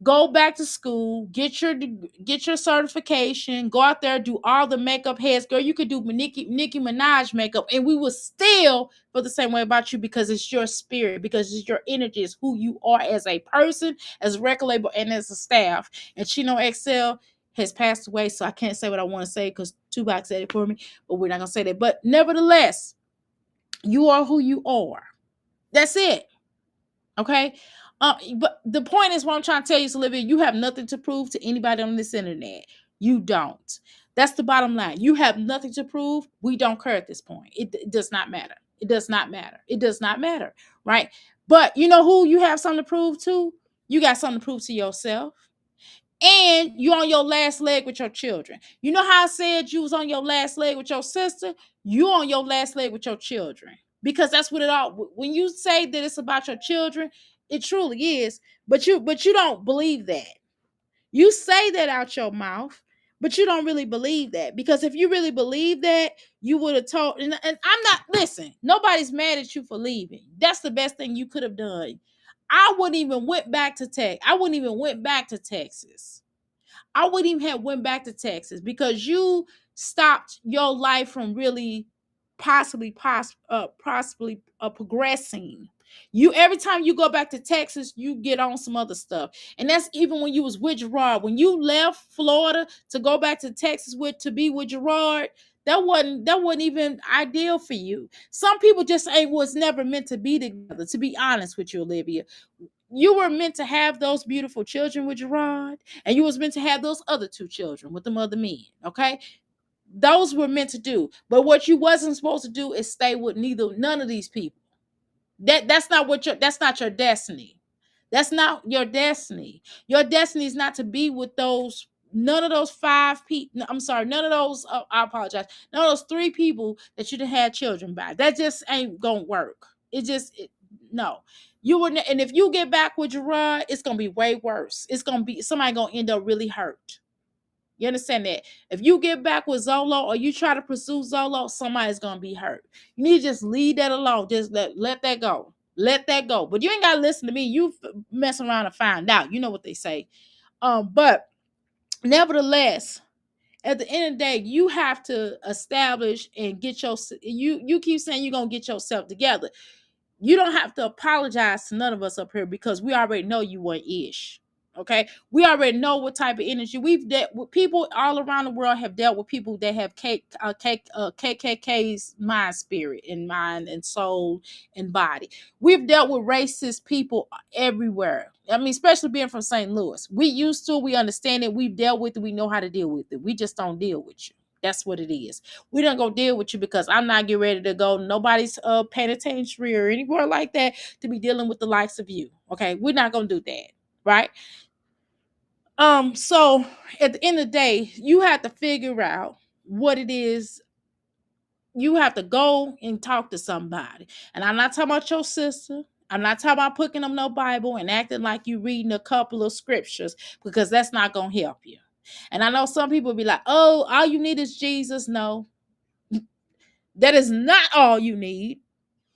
go back to school, get your certification, go out there, do all the makeup heads. Girl, you could do Nicki Minaj makeup, and we will still feel the same way about you because it's your spirit, because it's your energy, it's who you are as a person, as a record label, and as a staff. And Chino XL has passed away, so I can't say what I want to say because Tupac said it for me, but we're not gonna say that. But nevertheless, you are who you are. That's it. Okay. But the point is, what I'm trying to tell you is, Olivia, you have nothing to prove to anybody on this internet. You don't. That's the bottom line. You have nothing to prove. We don't care at this point. It does not matter. It does not matter. It does not matter. Right. But you know who you have something to prove to? You got something to prove to yourself. And you on your last leg with your children. You know how I said you was on your last leg with your sister? You on your last leg with your children. Because that's what it all, when you say that it's about your children, it truly is. But you don't believe that. You say that out your mouth, but you don't really believe that. Because if you really believe that, you would have told, and I'm not, listen, nobody's mad at you for leaving. That's the best thing you could have done. I wouldn't even went back to Texas. I wouldn't even went back to Texas. I wouldn't even have went back to Texas because you stopped your life from really possibly progressing. You every time you go back to Texas, you get on some other stuff. And that's even when you was with Gerard. When you left Florida to go back to Texas to be with Gerard, that wasn't even ideal for you. Some people just ain't was never meant to be together, to be honest with you, Olivia. You were meant to have those beautiful children with Gerard, and you was meant to have those other two children with them other men. Okay, those were meant to do. But what you wasn't supposed to do is stay with none of these people. That's not your destiny. That's not your destiny. Your destiny is not to be with those none of those five people. I'm sorry, none of those. I apologize. None of those three people that you had children by. That just ain't gonna work. No. You were, and if you get back with Gerard, it's gonna be way worse. It's gonna be somebody gonna end up really hurt. You understand that? If you get back with Zolo or you try to pursue Zolo, somebody's gonna be hurt. You need to just leave that alone. Just let that go. Let that go. But you ain't gotta listen to me. You mess around and find out. You know what they say. But nevertheless, at the end of the day, you have to establish and get you keep saying you're gonna get yourself together. You don't have to apologize to none of us up here because we already know you weren't ish. Okay, we already know what type of energy we've dealt with. People all around the world have dealt with people that have KKK's mind, spirit, and mind, and soul, and body. We've dealt with racist people everywhere. I mean, especially being from St. Louis, we used to, we understand it. We've dealt with it. We know how to deal with it. We just don't deal with you. That's what it is. We don't go deal with you because I'm not getting ready to go nobody's penitentiary or anywhere like that to be dealing with the likes of you. Okay, we're not gonna do that, right? So at the end of the day, you have to figure out what it is. You have to go and talk to somebody. And I'm not talking about your sister. I'm not talking about putting them no Bible and acting like you reading a couple of scriptures because that's not gonna help you. And I know some people be like, oh, all you need is Jesus. No, that is not all you need.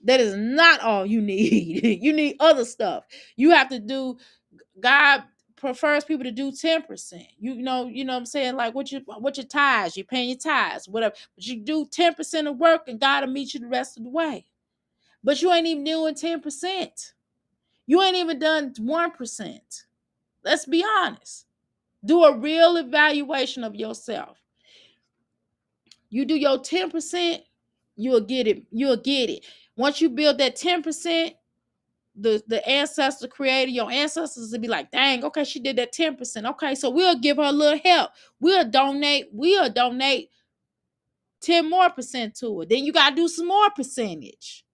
That is not all you need. You need other stuff. You have to do, God prefers people to do 10%. You know what I'm saying? Like what your tithes, you paying your tithes, whatever. But you do 10% of work and God will meet you the rest of the way. But you ain't even doing 10%. You ain't even done 1%. Let's be honest. Do a real evaluation of yourself. You do your 10%, you'll get it. You'll get it. Once you build that 10%, the ancestor creator, your ancestors will be like, dang, okay, she did that 10%. Okay, so we'll give her a little help. We'll donate 10 more percent to it. Then you gotta do some more percentage.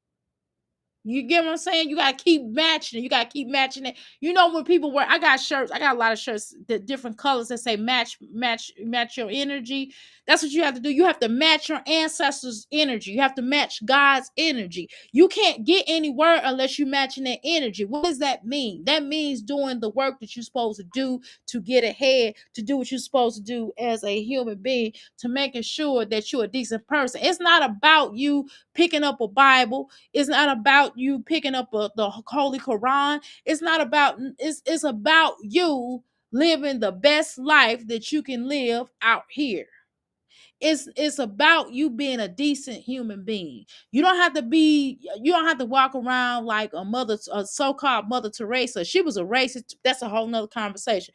You get what I'm saying? You gotta keep matching it. You gotta keep matching it. You know, when people wear, I got shirts, I got a lot of shirts, the different colors that say match your energy. That's what you have to do. You have to match your ancestors' energy. You have to match God's energy. You can't get anywhere unless you're matching that energy. What does that mean? That means doing the work that you're supposed to do to get ahead, to do what you're supposed to do as a human being, to making sure that you're a decent person. It's not about you picking up a Bible. It's not about you picking up the Holy Quran. It's not about, it's about you living the best life that you can live out here. It's about you being a decent human being. You don't have to walk around like a so-called Mother Teresa. She was a racist. That's a whole nother conversation.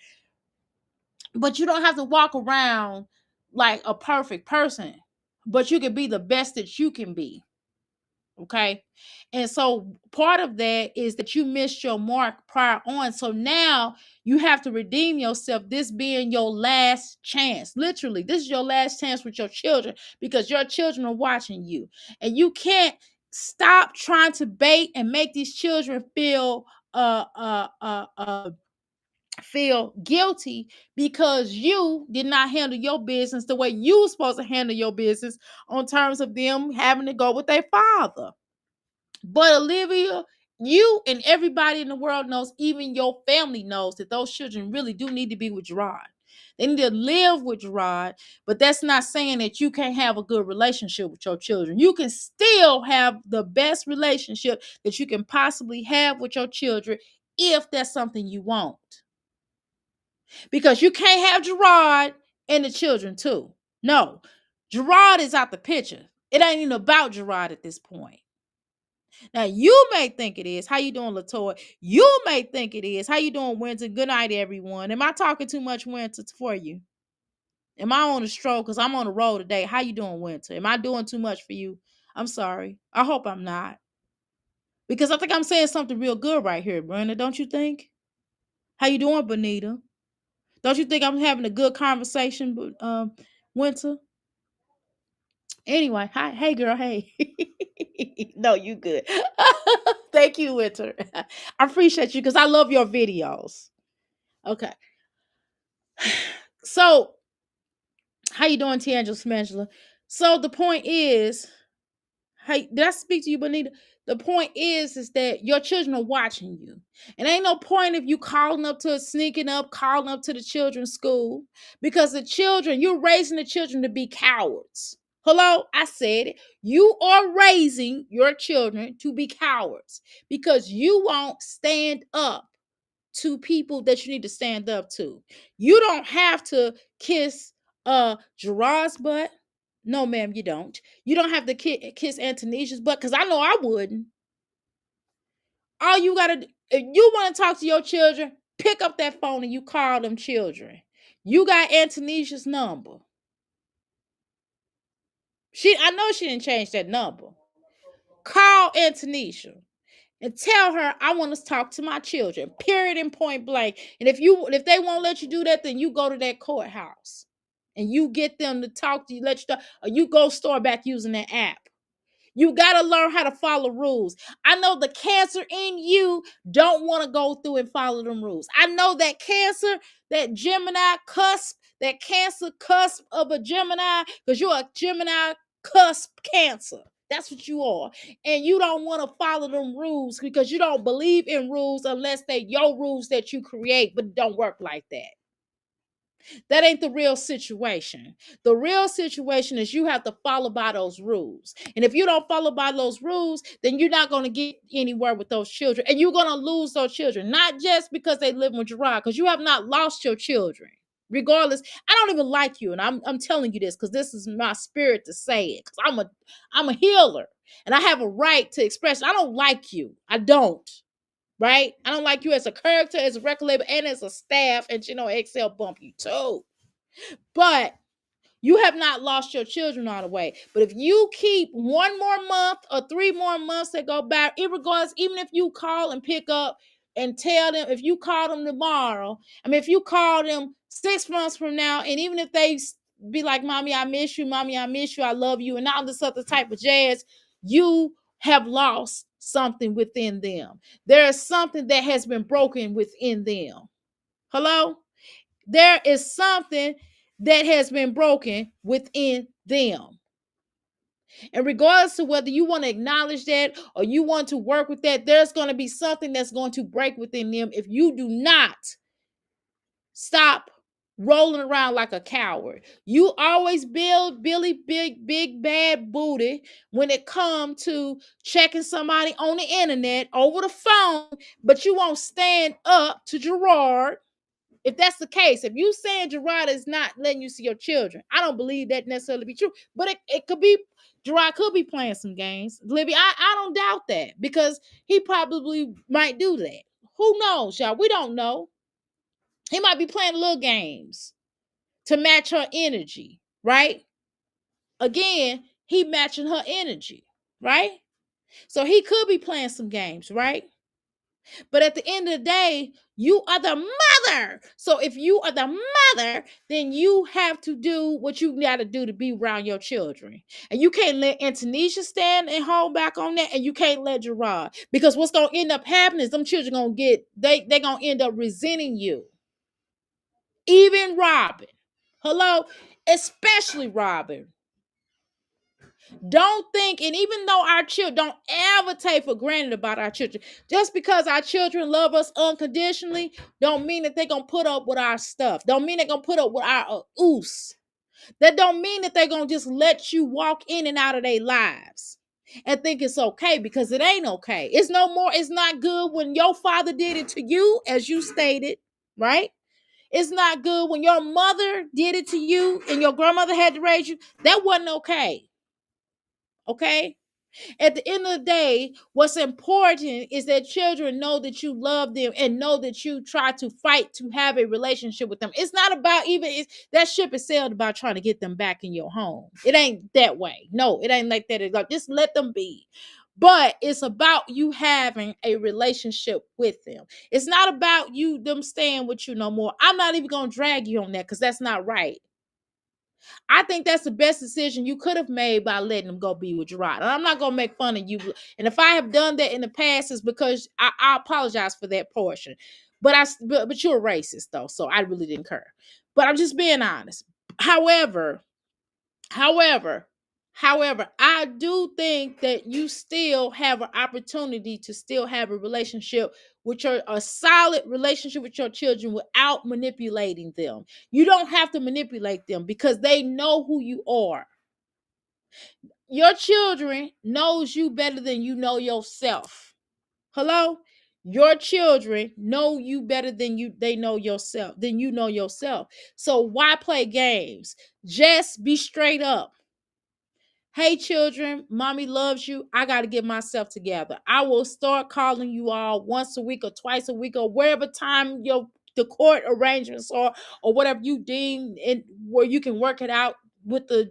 But you don't have to walk around like a perfect person. But you can be the best that you can be. Okay. And so part of that is that you missed your mark prior on. So now you have to redeem yourself, this being your last chance. Literally, this is your last chance with your children because your children are watching you. And you can't stop trying to bait and make these children feel guilty because you did not handle your business the way you were supposed to handle your business on terms of them having to go with their father. But Olivia, you and everybody in the world knows, even your family knows, that those children really do need to be with Gerard. They need to live with Gerard, but that's not saying that you can't have a good relationship with your children. You can still have the best relationship that you can possibly have with your children if that's something you want. Because you can't have Gerard and the children too. No, Gerard is out the picture. It ain't even about Gerard at this point. Now you may think it is. How you doing, Latoya? You may think it is. How you doing, Winter? Good night, everyone. Am I talking too much, Winter, for you? Am I on a stroll? Because I'm on the road today. How you doing, Winter? Am I doing too much for you? I'm sorry. I hope I'm not. Because I think I'm saying something real good right here, Brenda. Don't you think? How you doing, Bonita? Don't you think I'm having a good conversation, Winter? Anyway, hi, hey girl, hey. No, you good. Thank you, Winter. I appreciate you because I love your videos. Okay. So, how you doing, Tangela Smangela? So the point is, hey, did I speak to you, Bonita? The point is that your children are watching you. And ain't no point if you sneaking up, calling up to the children's school. Because the children, you're raising the children to be cowards. Hello, I said it. You are raising your children to be cowards because you won't stand up to people that you need to stand up to. You don't have to kiss Gerard's butt. No, ma'am, you don't. You don't have to kiss Antonicia's butt because I know I wouldn't. All you gotta do, if you want to talk to your children, pick up that phone and you call them children. You got Antonicia's number. I know she didn't change that number. Call Antonicia and tell her I want to talk to my children. Period and point blank. And if they won't let you do that, then you go to that courthouse and you get them to talk to you, or you go start back using that app. You got to learn how to follow rules. I know the cancer in you don't want to go through and follow them rules. I know that cancer, that Gemini cusp, that cancer cusp of a Gemini, because you're a Gemini cusp cancer. That's what you are. And you don't want to follow them rules because you don't believe in rules unless they're your rules that you create, but it don't work like that. That ain't the real situation. The real situation is you have to follow by those rules. And if you don't follow by those rules, then you're not going to get anywhere with those children. And you're going to lose those children, not just because they live with Gerard, because you have not lost your children. Regardless, I don't even like you. And I'm telling you this because this is my spirit to say it. Because I'm a healer and I have a right to express. I don't like you. I don't. Right? I don't like you as a character, as a record label, and as a staff, and Excel bump you too. But You have not lost your children all the way. But if you keep 1 more month or 3 more months that go by, irregardless, even if you call and pick up and tell them, if you call them tomorrow, I mean, if you call them 6 months from now, and even if they be like, Mommy, I miss you, Mommy, I miss you, I love you, and all this other type of jazz, you have lost something within them. There is something that has been broken within them. Hello? There is something that has been broken within them. And regardless of whether you want to acknowledge that or you want to work with that, there's going to be something that's going to break within them if you do not stop rolling around like a coward. You always build Billy big bad booty when it comes to checking somebody on the internet over the phone, but you won't stand up to Gerard. If that's the case, if you saying Gerard is not letting you see your children, I don't believe that necessarily be true. But it could be, Gerard could be playing some games. Libby, I don't doubt that, because he probably might do that. Who knows, y'all? We don't know. He might be playing little games to match her energy, right? Again, he matching her energy, right? So he could be playing some games, right? But at the end of the day, you are the mother. So if you are the mother, then you have to do what you got to do to be around your children. And you can't let Antonisha stand and hold back on that. And you can't let Gerard. Because what's going to end up happening is them children going to get, they're going to end up resenting you. Even Robin. Hello? Especially Robin. Don't think, and even though our children, don't ever take for granted about our children. Just because our children love us unconditionally, don't mean that they're going to put up with our stuff. Don't mean they're going to put up with our oos. That don't mean that they're going to just let you walk in and out of their lives and think it's okay, because it ain't okay. It's no more, it's not good when your father did it to you, as you stated, right? It's not good when your mother did it to you and your grandmother had to raise you. That wasn't okay. Okay? At the end of the day, what's important is that children know that you love them and know that you try to fight to have a relationship with them. It's not about that ship is sailed about trying to get them back in your home. It ain't that way. No, it ain't like that. It's like, just let them be. But it's about you having a relationship with them. It's not about them staying with you no more. I'm not even going to drag you on that, because that's not right. I think that's the best decision you could have made by letting them go be with Gerard. And I'm not going to make fun of you. And if I have done that in the past, it's because I apologize for that portion. But you're a racist, though, so I really didn't care. But I'm just being honest. However, I do think that you still have an opportunity to still have a relationship with a solid relationship with your children without manipulating them. You don't have to manipulate them, because they know who you are. Your children knows you better than you know yourself. Hello? Your children know you better than they know yourself, than you know yourself. So why play games? Just be straight up. Hey, children, mommy loves you. I got to get myself together. I will start calling you all once a week or twice a week or wherever time the court arrangements are, or whatever you deem, and where you can work it out with the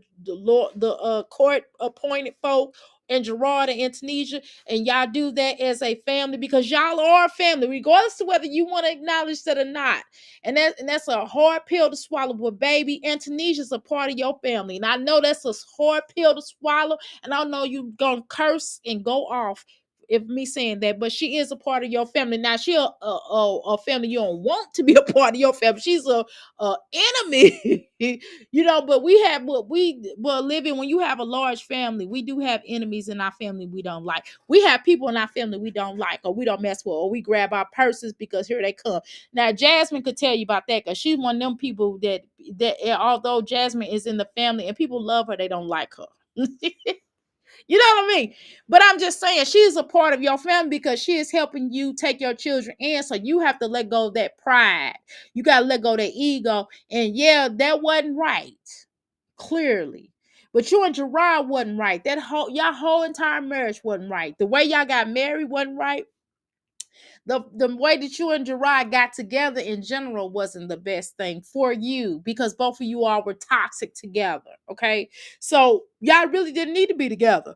court appointed folk and Gerard and Antonisha, and y'all do that as a family, because y'all are a family, regardless of whether you want to acknowledge that or not. And that's a hard pill to swallow. But baby, Antonisha's a part of your family, and I know that's a hard pill to swallow. And I know you gonna curse and go off if me saying that, but she is a part of your family. Now she a family you don't want to be a part of your family. She's a enemy, But living, when you have a large family, we do have enemies in our family we don't like. We have people in our family we don't like, or we don't mess with, or we grab our purses because here they come. Now Jasmine could tell you about that, because she's one of them people that although Jasmine is in the family and people love her, they don't like her. You know what I mean? But I'm just saying, she is a part of your family because she is helping you take your children in. So you have to let go of that pride. You got to let go of that ego. And yeah, that wasn't right. Clearly. But you and Gerard wasn't right. Y'all whole entire marriage wasn't right. The way y'all got married wasn't right. The way that you and Gerard got together in general wasn't the best thing for you because both of you all were toxic together. Okay. So y'all really didn't need to be together.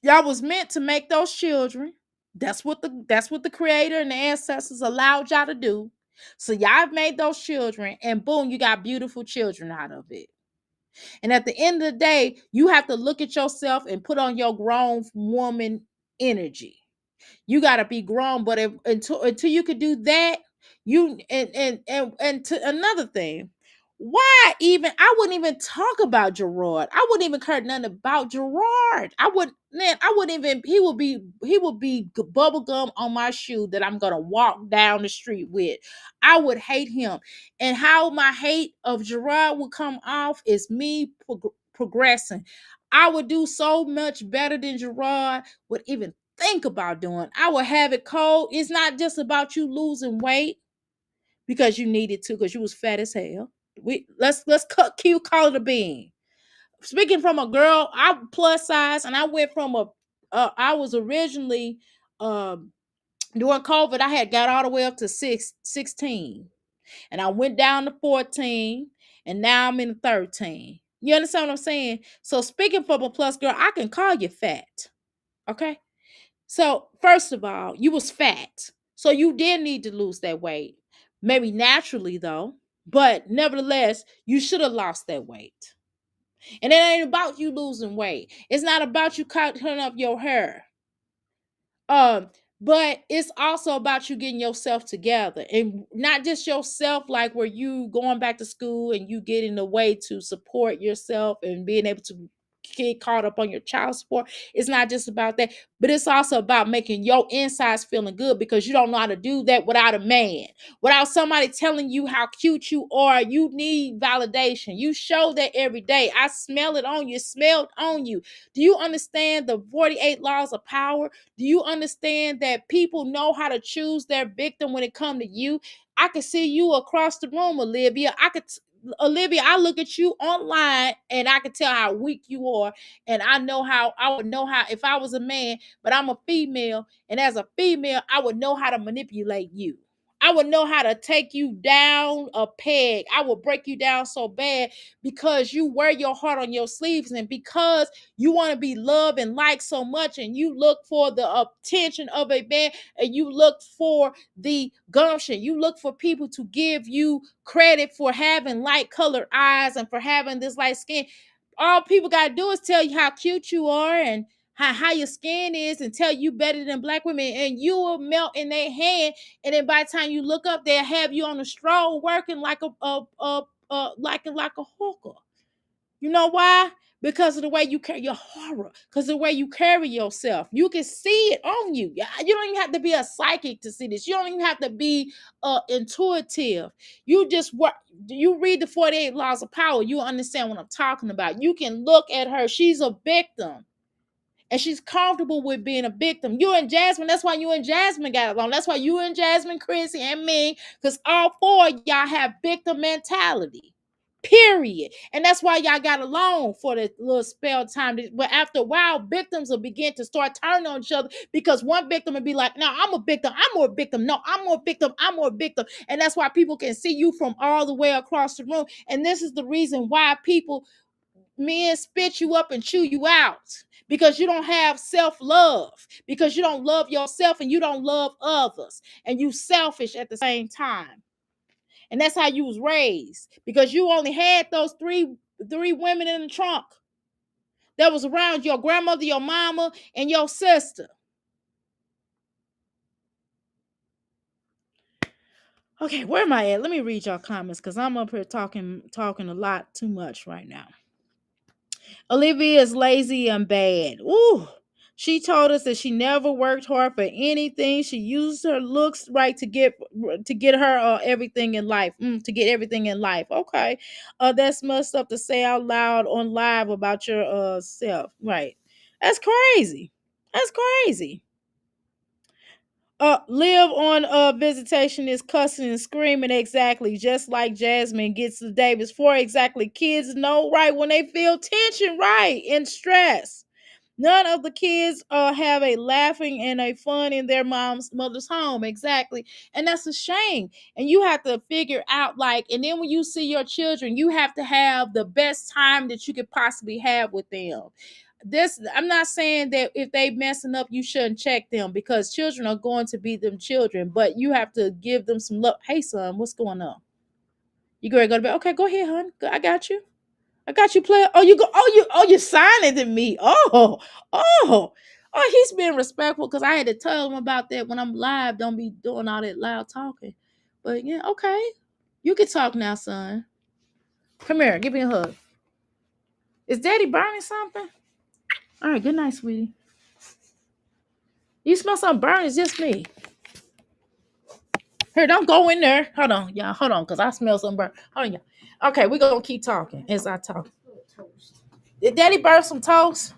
Y'all was meant to make those children. That's what the creator and the ancestors allowed y'all to do. So y'all have made those children, and boom, you got beautiful children out of it. And at the end of the day, you have to look at yourself and put on your grown woman energy. You got to be grown, but until you could do that, you and to another thing, why even I wouldn't even talk about Gerard. I wouldn't even care nothing about Gerard. I wouldn't even he would be bubble gum on my shoe that I'm gonna walk down the street with. I would hate him. And how my hate of Gerard would come off is me progressing. I would do so much better than Gerard would even think about doing. I would have it cold. It's not just about you losing weight because you needed to, because you was fat as hell. Let's cut cute call it a bean. Speaking from a girl, I'm plus size, and I went from I was originally during COVID, I had got all the way up to 16, and I went down to 14, and now I'm in 13. You understand what I'm saying? So speaking from a plus girl, I can call you fat. Okay. So, first of all, you was fat. So you did need to lose that weight. Maybe naturally though, but nevertheless, you should have lost that weight. And it ain't about you losing weight. It's not about you cutting up your hair. Um, but it's also about you getting yourself together, and not just yourself, like where you going back to school and you getting a way to support yourself and being able to get caught up on your child support. It's not just about that, but it's also about making your insides feeling good, because you don't know how to do that without a man, without somebody telling you how cute you are. You need validation. You show that every day. I smell it on you. It smelled on you. Do you understand the 48 laws of power? Do you understand that people know how to choose their victim when it comes to you? I can see you across the room, Olivia. Olivia, I look at you online and I can tell how weak you are. And I would know how, if I was a man, but I'm a female. And as a female, I would know how to manipulate you. I would know how to take you down a peg. I would break you down so bad because you wear your heart on your sleeves, and because you want to be loved and liked so much, and you look for the attention of a man, and you look for the gumption. You look for people to give you credit for having light colored eyes and for having this light skin. All people got to do is tell you how cute you are and how your skin is, and tell you better than black women, and you will melt in their hand. And then by the time you look up, they'll have you on the stroll working like a hawker. You know why? Because of the way you carry your horror, because of the way you carry yourself. You can see it on you. You don't even have to be a psychic to see this. You don't even have to be intuitive. You just work. You read the 48 laws of power. You understand what I'm talking about. You can look at her. She's a victim. And she's comfortable with being a victim. You and Jasmine, that's why you and Jasmine got along. That's why you and Jasmine, Chrissy, and me, because all four of y'all have victim mentality. Period. And that's why y'all got along for the little spell time. But after a while, victims will begin to start turning on each other, because one victim will be like, no, I'm a victim. I'm more victim. No, I'm more victim. I'm more victim. And that's why people can see you from all the way across the room. And this is the reason why men spit you up and chew you out, because you don't have self-love, because you don't love yourself and you don't love others, and you selfish at the same time. And that's how you was raised, because you only had those three women in the trunk that was around: your grandmother, your mama, and your sister. Okay, where am I at? Let me read your comments, because I'm up here talking a lot too much right now. Olivia is lazy and bad. Ooh. She told us that she never worked hard for anything. She used her looks right to get her everything in life. To get everything in life. Okay. That's messed up to say out loud on live about your self. Right. That's crazy. That's crazy. Live on visitation is cussing and screaming, exactly, just like Jasmine gets to Davis for exactly. Kids know right when they feel tension, right, and stress. None of the kids have a laughing and a fun in their mother's home. Exactly. And that's a shame. And you have to figure out, like, and then when you see your children, you have to have the best time that you could possibly have with them. This, I'm not saying that if they messing up, you shouldn't check them, because children are going to be them children, but you have to give them some love. Hey son, what's going on? You go to go to bed? Okay, go ahead, hon. I got you. I got you, player. Oh, you go. You're signing to me. Oh, he's being respectful, because I had to tell him about that when I'm live. Don't be doing all that loud talking. But yeah, okay. You can talk now, son. Come here. Give me a hug. Is daddy burning something? All right, good night, sweetie. You smell something burning? It's just me. Here, don't go in there. Hold on, y'all. Hold on, because I smell something burn. Hold on, y'all. Okay, we're going to keep talking as I talk. Did daddy burn some toast?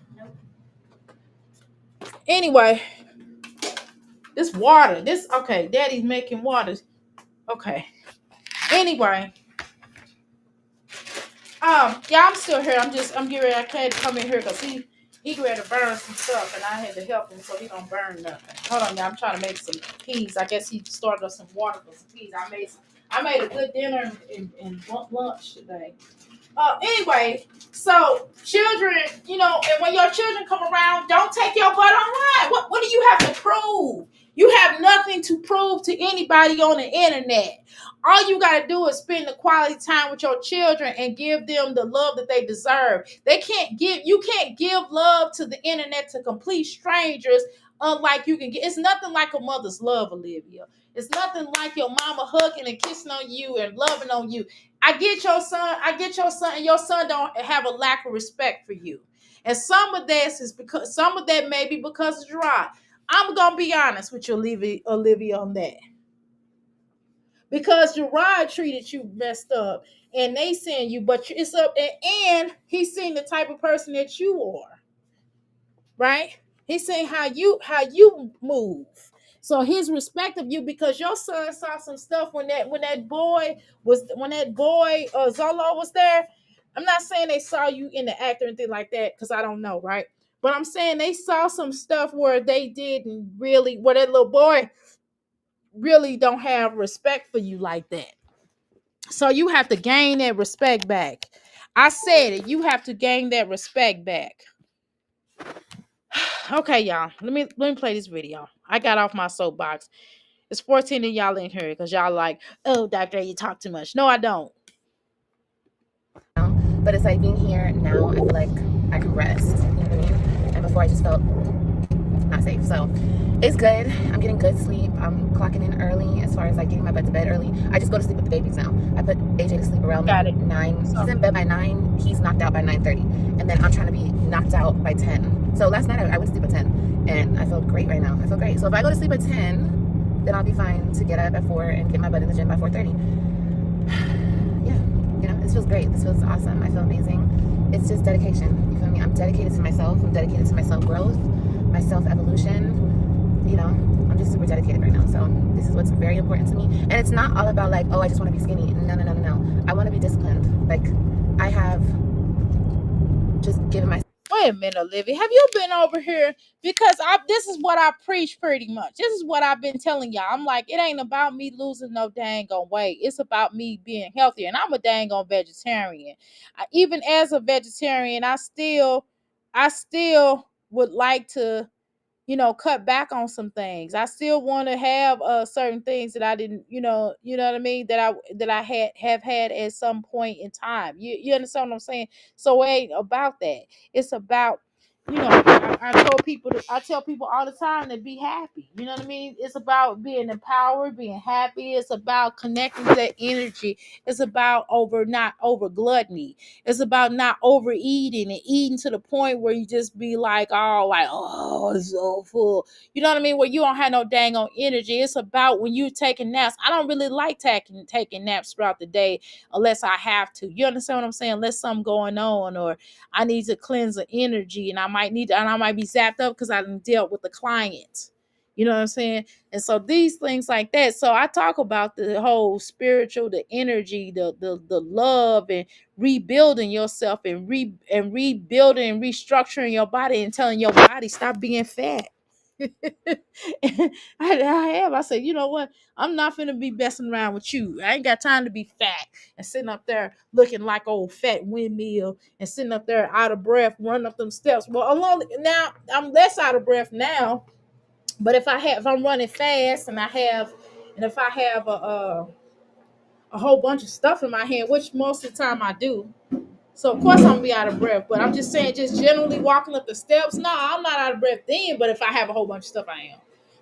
Anyway, this water. Okay, daddy's making water. Okay. Anyway. Yeah, I'm still here. I'm getting ready. I had to come in here because he ready to burn some stuff, and I had to help him so he don't burn nothing. Hold on, y'all. I'm trying to make some peas. I guess he started up some water for some peas. I made a good dinner and lunch today. Anyway, so children, and when your children come around, don't take your butt online. What do you have to prove? You have nothing to prove to anybody on the internet. All you got to do is spend the quality time with your children and give them the love that they deserve. You can't give love to the internet to complete strangers, unlike you can get. It's nothing like a mother's love, Olivia. It's nothing like your mama hugging and kissing on you and loving on you. I get your son, and your son don't have a lack of respect for you. And some of that may be because of Gerard. I'm gonna be honest with you, Olivia, on that. Because Gerard treated you messed up, and they send you, but it's up, and he's seen the type of person that you are, right? He's saying how you move. So his respect of you, because your son saw some stuff when that boy Zolo was there. I'm not saying they saw you in the act or anything like that, because I don't know, right? But I'm saying they saw some stuff where they didn't really, where that little boy really don't have respect for you like that. So you have to gain that respect back. I said it. You have to gain that respect back. Okay, y'all. Let me play this video. I got off my soapbox. It's 14 of y'all in here because y'all like, oh, Dr. A, you talk too much. No, I don't. But it's like being here now, I feel like I can rest. You know what I mean? And before I just felt not safe. So it's good. I'm getting good sleep. I'm clocking in early as far as like getting my butt to bed early. I just go to sleep with the babies now. I put AJ to sleep around 9. He's in bed by 9. He's knocked out by 9:30. And then I'm trying to be knocked out by 10. So last night I went to sleep at 10. And I felt great right now. I feel great. So if I go to sleep at 10, then I'll be fine to get up at 4 and get my butt in the gym by 4:30. This feels great. This feels awesome. I feel amazing. It's just dedication. You feel me? I'm dedicated to myself. I'm dedicated to my self-growth, my self-evolution. I'm just super dedicated right now. So this is what's very important to me. And it's not all about like, oh, I just want to be skinny. No. I want to be disciplined. Like, I have just given myself. Wait a minute, Olivia. Have you been over here? Because this is what I preach pretty much. This is what I've been telling y'all. I'm like, it ain't about me losing no dang on weight. It's about me being healthy. And I'm a dang on vegetarian. Even as a vegetarian, I still would like to, cut back on some things. I still want to have certain things that I didn't, you know what I mean, that I have had at some point in time. You understand what I'm saying? So it ain't about that. It's about, I tell people all the time to be happy. You know what I mean? It's about being empowered, being happy. It's about connecting to that energy. It's about not over gluttony. It's about not overeating and eating to the point where you just be like, oh, it's so full. You know what I mean? Where you don't have no dang on energy. It's about when you taking naps. I don't really like taking naps throughout the day unless I have to. You understand what I'm saying? Unless something going on, or I need to cleanse the energy, and I might be zapped up because I done dealt with the client. You know what I'm saying? And so these things like that. So I talk about the whole spiritual, the energy, the love, and rebuilding yourself, and rebuilding and restructuring your body, and telling your body stop being fat. I said, you know what? I'm not finna be messing around with you. I ain't got time to be fat and sitting up there looking like old fat windmill and sitting up there out of breath, running up them steps. Well, now I'm less out of breath now, but if I'm running fast and if I have a whole bunch of stuff in my hand, which most of the time I do, so of course I'm gonna be out of breath. But I'm just saying, just generally walking up the steps, no, I'm not out of breath then. But if I have a whole bunch of stuff, I am.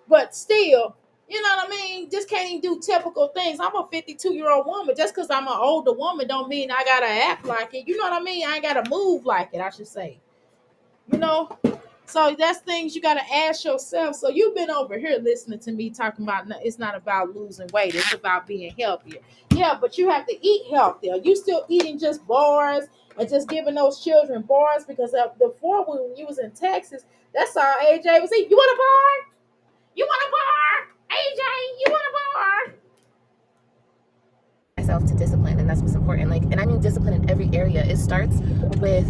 But still, you know what I mean? Just can't even do typical things. I'm a 52-year-old woman. Just because I'm an older woman don't mean I gotta act like it. You know what I mean? I ain't gotta move like it, I should say. You know? So that's things you got to ask yourself. So you've been over here listening to me talking about it's not about losing weight. It's about being healthier. Yeah, but you have to eat healthier. You still eating just bars and just giving those children bars because before when you was in Texas, that's all AJ was eating. You want a bar? You want a bar? AJ, you want a bar? Myself to discipline, and that's what's important. Like, and I mean discipline in every area. It starts with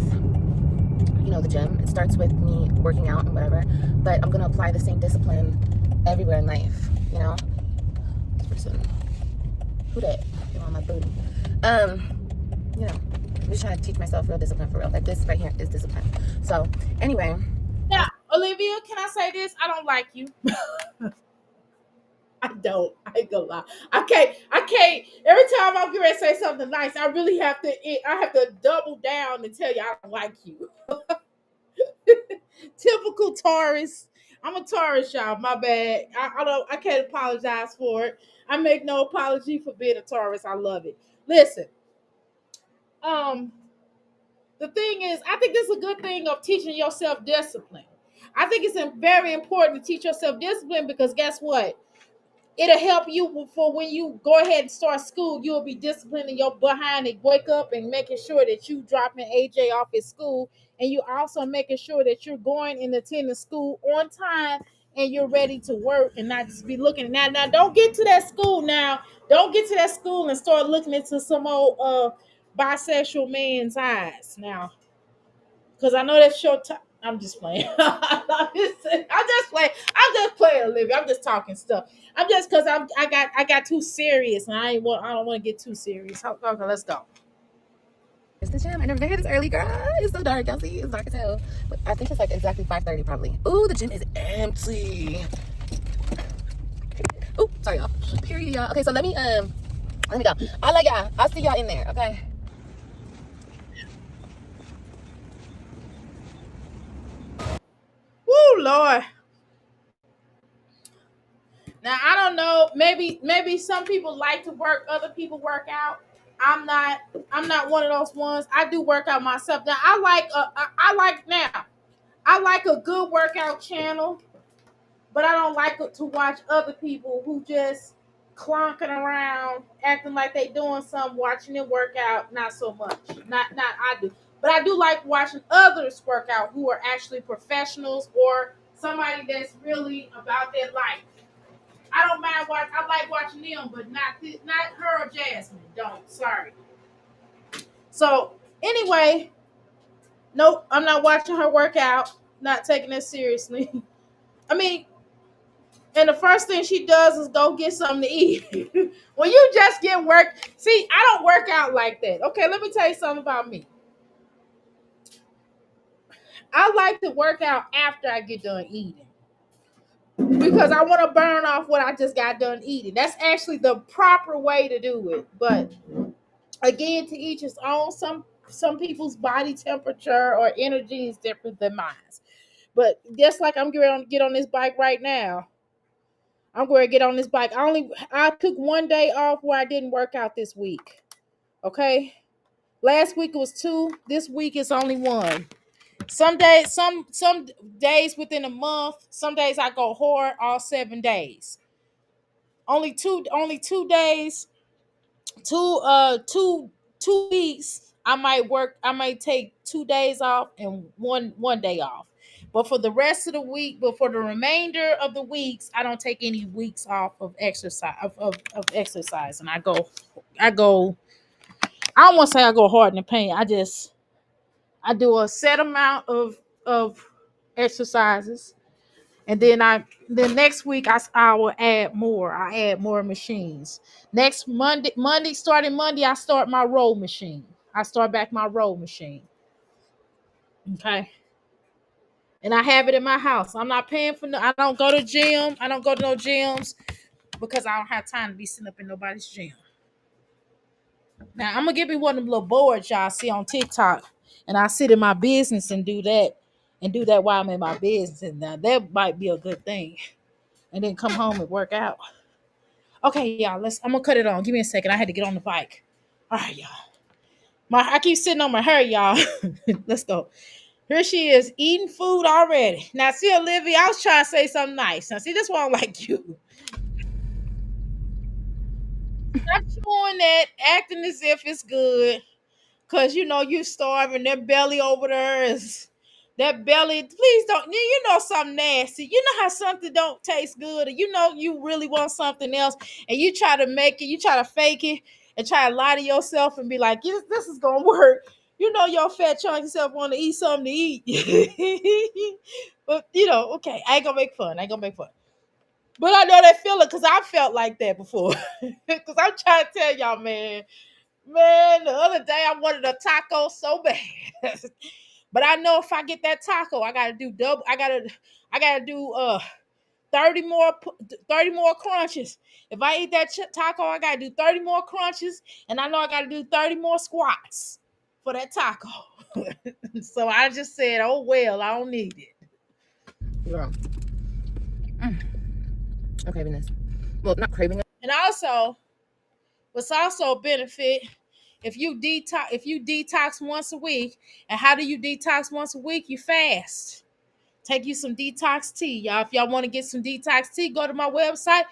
the gym. It starts with me working out and whatever, but I'm gonna apply the same discipline everywhere in life. This person, who that? Get on my booty. I'm just trying to teach myself real discipline for real. Like this right here is discipline. So anyway. Now, Olivia, can I say this? I don't like you. I don't. I ain't gonna lie. I can't. Every time I'm getting ready to say something nice, I really have to. I have to double down and tell you I don't like you. Typical Taurus. I'm a Taurus, y'all. My bad. I don't. I can't apologize for it. I make no apology for being a Taurus. I love it. Listen. Um. The thing is, I think this is a good thing of teaching yourself discipline. I think it's very important to teach yourself discipline because guess what? It'll help you for when you go ahead and start school. You'll be disciplined in your behind and wake up and making sure that you dropping AJ off at school, and you also making sure that you're going and attending school on time and you're ready to work and not just be looking. Now don't get to that school now. Don't get to that school and start looking into some old bisexual man's eyes now, because I know that's your time. I'm just playing. I'm just playing. I'm just playing, Olivia. I'm just talking stuff. I'm just because I got too serious, and I don't want to get too serious. Okay, let's go. It's the gym. I never been here this early, girl. It's so dark. Y'all see? It's dark as hell. But I think it's like exactly 5:30 probably. Ooh, the gym is empty. Ooh, sorry y'all. Period, y'all. Okay, so let me go. I like y'all. I'll see y'all in there. Okay. Woo, Lord. Now I don't know. Maybe some people like to work. Other people work out. I'm not. I'm not one of those ones. I do work out myself. Now I like a good workout channel, but I don't like to watch other people who just clonking around, acting like they doing something, watching them work out. Not so much. Not I do. But I do like watching others work out who are actually professionals or somebody that's really about their life. I don't mind watching. I like watching them, but not her or Jasmine. Don't. Sorry. So anyway, nope. I'm not watching her work out. Not taking it seriously. I mean, and the first thing she does is go get something to eat. When you just get work, see, I don't work out like that. Okay, let me tell you something about me. I like to work out after I get done eating because I want to burn off what I just got done eating. That's actually the proper way to do it. But again, to each his own. Some people's body temperature or energy is different than mine. But just like I'm going to get on this bike right now, I'm going to get on this bike. I took one day off where I didn't work out this week. Okay, last week it was 2. This week it's only 1. Some days, some days within a month. Some days I go hard all 7 days. Only two days. 2 weeks. I might take 2 days off and one day off. But for the rest of the week, but for the remainder of the weeks, I don't take any weeks off of exercise of exercise. And I go, I don't want to say I go hard in the paint. I do a set amount of exercises. And then next week I will add more. I add more machines. Next starting Monday, I start my row machine. I start back my row machine. Okay. And I have it in my house. I'm not paying for no, I don't go to gym. I don't go to no gyms because I don't have time to be sitting up in nobody's gym. Now I'm gonna give me one of them little boards y'all see on TikTok, and I sit in my business and do that while I'm in my business. And now that might be a good thing. And then come home and work out. Okay, y'all. I'm gonna cut it on. Give me a second. I had to get on the bike. All right, y'all. I keep sitting on my hair, y'all. Let's go. Here she is eating food already. Now, see, Olivia, I was trying to say something nice. Now, see, this one like you. Stop doing that, acting as if it's good. Cause you starving. That belly over there is that belly. Please don't. You know something nasty. You know how something don't taste good, or you really want something else, and you try to make it. You try to fake it and try to lie to yourself and be like, "Yes, this is gonna work." You know your fat chunk yourself want to eat something to eat, but okay. I ain't gonna make fun. But I know that feeling because I felt like that before. Because I'm trying to tell y'all, man. Man, the other day I wanted a taco so bad. But I know if I get that taco, I gotta do double. I gotta do 30 more crunches. If I eat that taco, I gotta do 30 more crunches, and I know I gotta do 30 more squats for that taco. So I just said, oh well, I don't need it. Girl. I'm craving this. Well, not craving it. And also, what's also a benefit if you detox once a week. And how do you detox once a week? You fast. Take you some detox tea, y'all. If y'all want to get some detox tea, go to my website,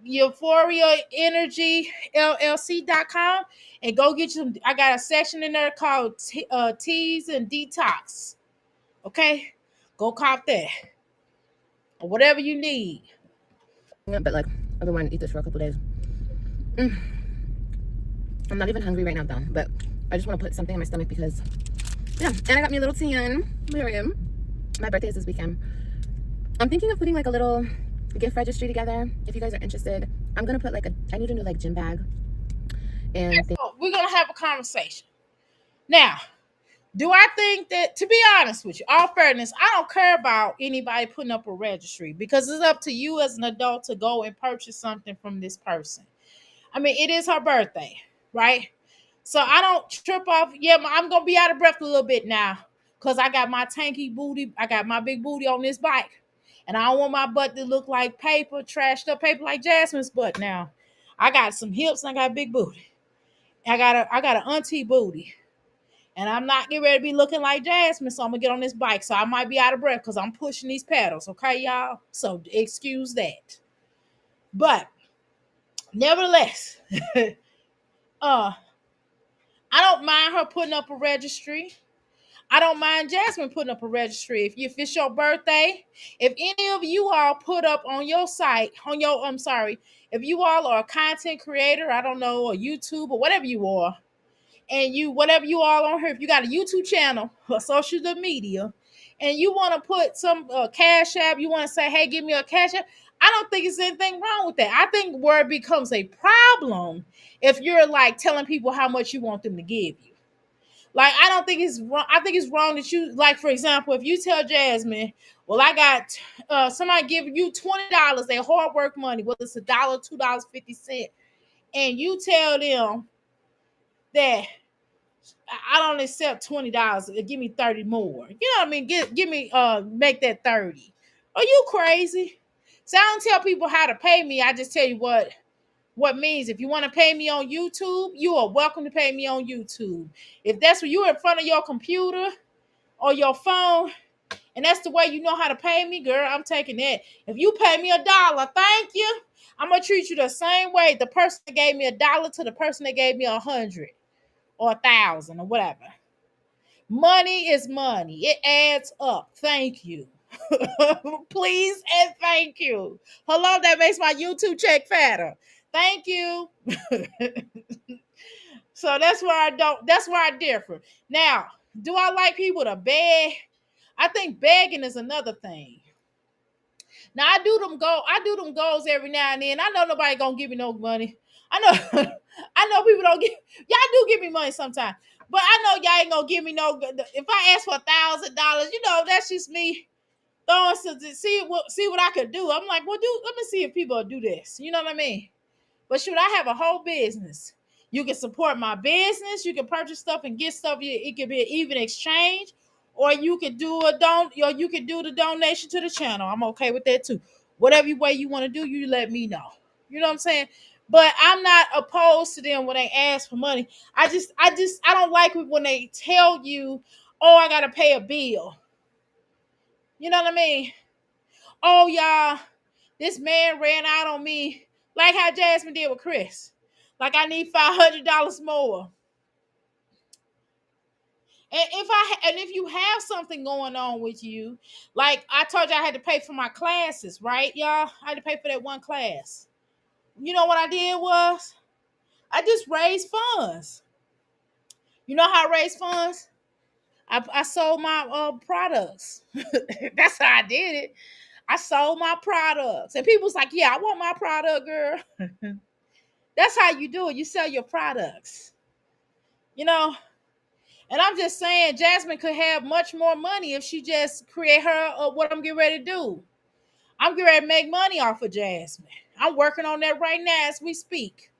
euphoriaenergyllc.com, and go get you some. I got a section in there called teas and detox. Okay, go cop that or whatever you need. But like, I've been wanting to eat this for a couple days. I'm not even hungry right now though, but I just want to put something in my stomach because, yeah. And I got me a little tan. There I am. My birthday is this weekend. I'm thinking of putting like a little gift registry together. If you guys are interested, I'm gonna put I need a new like gym bag. And we're gonna have a conversation. Now, do I think that, to be honest with you, all fairness, I don't care about anybody putting up a registry because it's up to you as an adult to go and purchase something from this person. I mean, it is her birthday, right? So I don't trip off. Yeah, I'm going to be out of breath a little bit now because I got my tanky booty. I got my big booty on this bike. And I don't want my butt to look like paper, trashed up paper like Jasmine's butt now. I got some hips and I got big booty. I got an auntie booty. And I'm not getting ready to be looking like Jasmine, so I'm going to get on this bike. So I might be out of breath because I'm pushing these pedals, okay, y'all? So excuse that. But nevertheless, I don't mind her putting up a registry. I don't mind Jasmine putting up a registry. If it's your birthday, if any of you all put up on your site, if you all are a content creator, I don't know, or YouTube or whatever you are, and whatever you all on here, if you got a YouTube channel or social media, and you want to put some cash app, you want to say, hey, give me a cash app, I don't think there's anything wrong with that. I think where it becomes a problem if you're like telling people how much you want them to give you. Like, I don't think it's wrong. I think it's wrong that you, like, for example, if you tell Jasmine, well, I got somebody giving you $20, their hard work money, whether it's $1, $2.50, and you tell them that I don't accept $20, give me 30 more. You know what I mean? Give me make that 30. Are you crazy? So I don't tell people how to pay me. I just tell you what means. If you want to pay me on YouTube, you are welcome to pay me on YouTube. If that's when you're in front of your computer or your phone, and that's the way you know how to pay me, girl, I'm taking that. If you pay me $1, thank you. I'm gonna treat you the same way the person that gave me $1 to the person that gave me 100 or 1,000 or whatever. Money is money. It adds up. Thank you. Please and thank you. Hello, that makes my YouTube check fatter. Thank you. So that's where I differ. Now, do I like people to beg? I think begging is another thing. Now I do them goals every now and then. I know nobody gonna give me no money. I know I know people don't give y'all do give me money sometimes. But I know y'all ain't gonna give me no. If I ask for $1,000, that's just me throwing to see what I could do. I'm like, well, let me see if people will do this. You know what I mean? But should I have a whole business? You can support my business. You can purchase stuff and get stuff. It could be an even exchange, or you could do you could do the donation to the channel. I'm okay with that too. Whatever way you want to do, you let me know. You know what I'm saying? But I'm not opposed to them when they ask for money. I don't like it when they tell you, "Oh, I gotta pay a bill." You know what I mean? Oh, y'all, this man ran out on me, like how Jasmine did with Chris. Like, I need $500 more. And if you have something going on with you, like I told you, I had to pay for my classes, right, y'all? I had to pay for that one class. You know what I did was I just raised funds. You know how I raised funds? I sold my products. That's how I did it. I sold my products. And people's like, yeah, I want my product, girl. That's how you do it. You sell your products. You know? And I'm just saying, Jasmine could have much more money if she just create her what I'm getting ready to do. I'm getting ready to make money off of Jasmine. I'm working on that right now as we speak.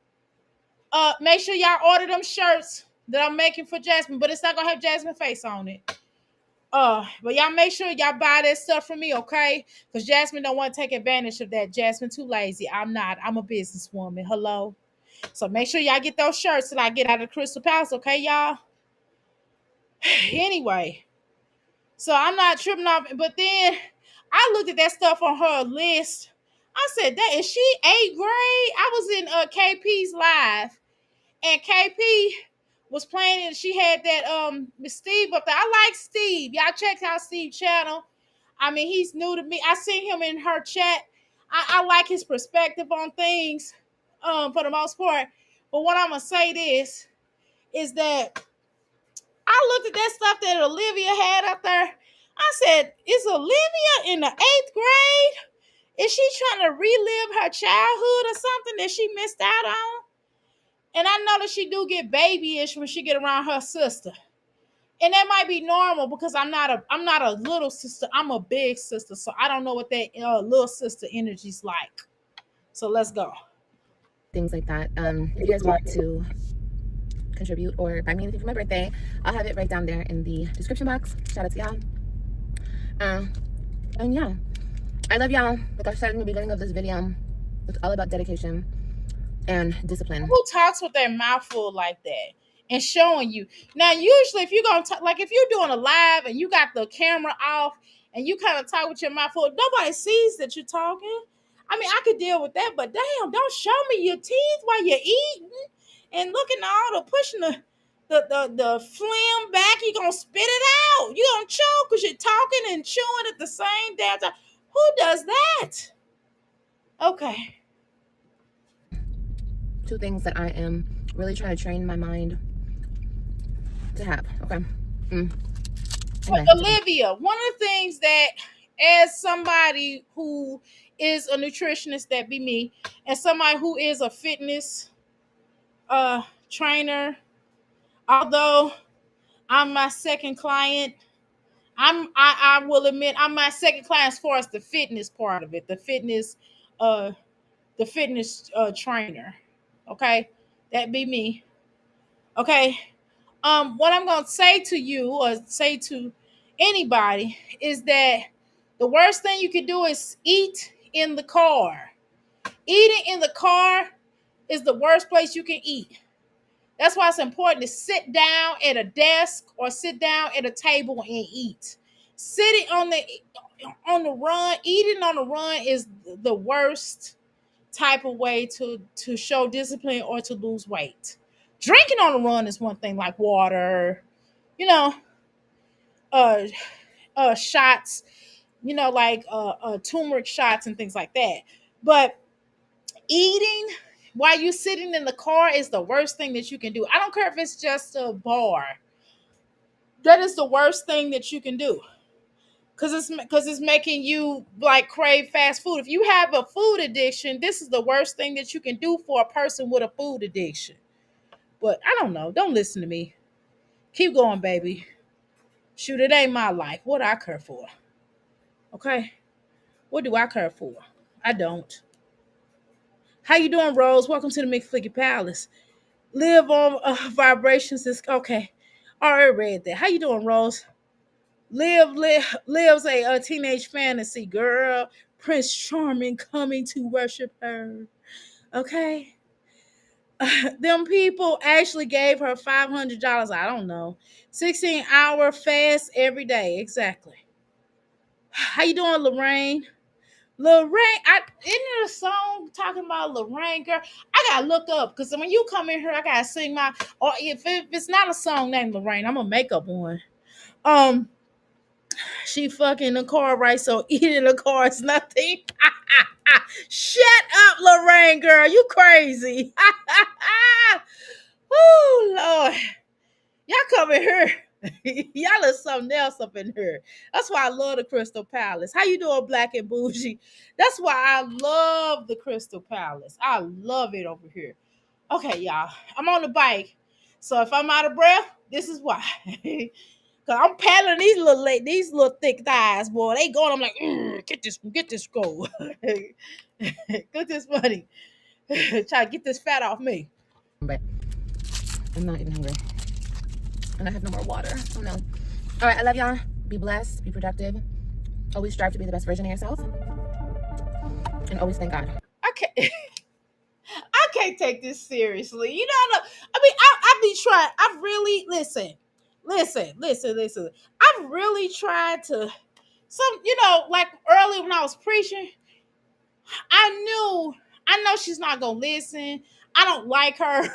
Make sure y'all order them shirts that I'm making for Jasmine, but it's not gonna have Jasmine face on it. But y'all make sure y'all buy that stuff from me, okay? Because Jasmine don't want to take advantage of that. Jasmine too lazy. I'm not. I'm a businesswoman. Hello. So make sure y'all get those shirts that I get out of Crystal Palace, okay, y'all? Anyway, so I'm not tripping off. But then I looked at that stuff on her list. I said, "That is she 8th grade?" I was in KP's live, and KP was playing, and she had that Steve up there. I like Steve. Y'all check out Steve's channel. I mean, he's new to me. I seen him in her chat. I like his perspective on things, for the most part. But what I'm gonna say this is that I looked at that stuff that Olivia had up there. I said, "Is Olivia in the 8th grade? Is she trying to relive her childhood or something that she missed out on?" And I know that she do get babyish when she get around her sister. And that might be normal because I'm not a little sister. I'm a big sister. So I don't know what that little sister energy's like. So let's go. Things like that. If you guys want to contribute or buy me anything for my birthday, I'll have it right down there in the description box. Shout out to y'all. And yeah, I love y'all. Like I said in the beginning of this video, it's all about dedication and discipline. Who talks with their mouth full like that and showing you? Now, usually if you're going to talk, like if you're doing a live and you got the camera off and you kind of talk with your mouth full, nobody sees that you're talking. I mean, I could deal with that, but damn, don't show me your teeth while you're eating and looking at all the pushing the phlegm back. You're going to spit it out. You're going to choke because you're talking and chewing at the same damn time. Who does that? Okay. 2 things that I am really trying to train my mind to have. Okay. Anyway. Olivia, one of the things that, as somebody who is a nutritionist, that be me, and somebody who is a fitness trainer, although I'm my second client, I will admit I'm my second client as far as the fitness part of it, the fitness trainer. Okay, that be me. Okay. What I'm going to say to you or say to anybody is that the worst thing you can do is eat in the car. Eating in the car is the worst place you can eat. That's why it's important to sit down at a desk or sit down at a table and eat. Sitting on the run, eating on the run is the worst type of way to show discipline or to lose weight. Drinking on the run is one thing, like water, shots. like turmeric shots and things like that. But eating while you're sitting in the car is the worst thing that you can do. I don't care if it's just a bar. That is the worst thing that you can do. Because it's making you like crave fast food. If you have a food addiction, this is the worst thing that you can do for a person with a food addiction. But I don't know. Don't listen to me. Keep going, baby. Shoot, it ain't my life. What do I care for? Okay? What do I care for? I don't. How you doing, Rose? Welcome to the McFlicky Palace. Live on vibrations is okay. I already read that. How you doing, Rose? Lives a teenage fantasy girl. Prince Charming coming to worship her. Okay. Them people actually gave her $500. I don't know. 16-hour fast every day. Exactly. How you doing, Lorraine? Lorraine, isn't there a song talking about Lorraine, girl? I gotta look up because when you come in here, I gotta sing my. Or if it's not a song named Lorraine, I'm gonna make up one. She fucking the car, right? So eating the car is nothing. Shut up, Lorraine, girl. You crazy. Oh Lord, y'all come in here. Y'all is something else up in here. That's why I love the Crystal Palace. How you doing, Black and Bougie? That's why I love the Crystal Palace. I love it over here. Okay, y'all. I'm on the bike. So if I'm out of breath, this is why. Cause I'm paddling these little thick thighs, boy. They going. I'm like, get this go. Get this money. Try to get this fat off me. But I'm not even hungry. And I have no more water. Oh no. All right, I love y'all. Be blessed, be productive. Always strive to be the best version of yourself. And always thank God. Okay. I can't take this seriously. I mean, I be trying. I really listen. I've really tried to like early when I was preaching, I know she's not gonna listen. I don't like her.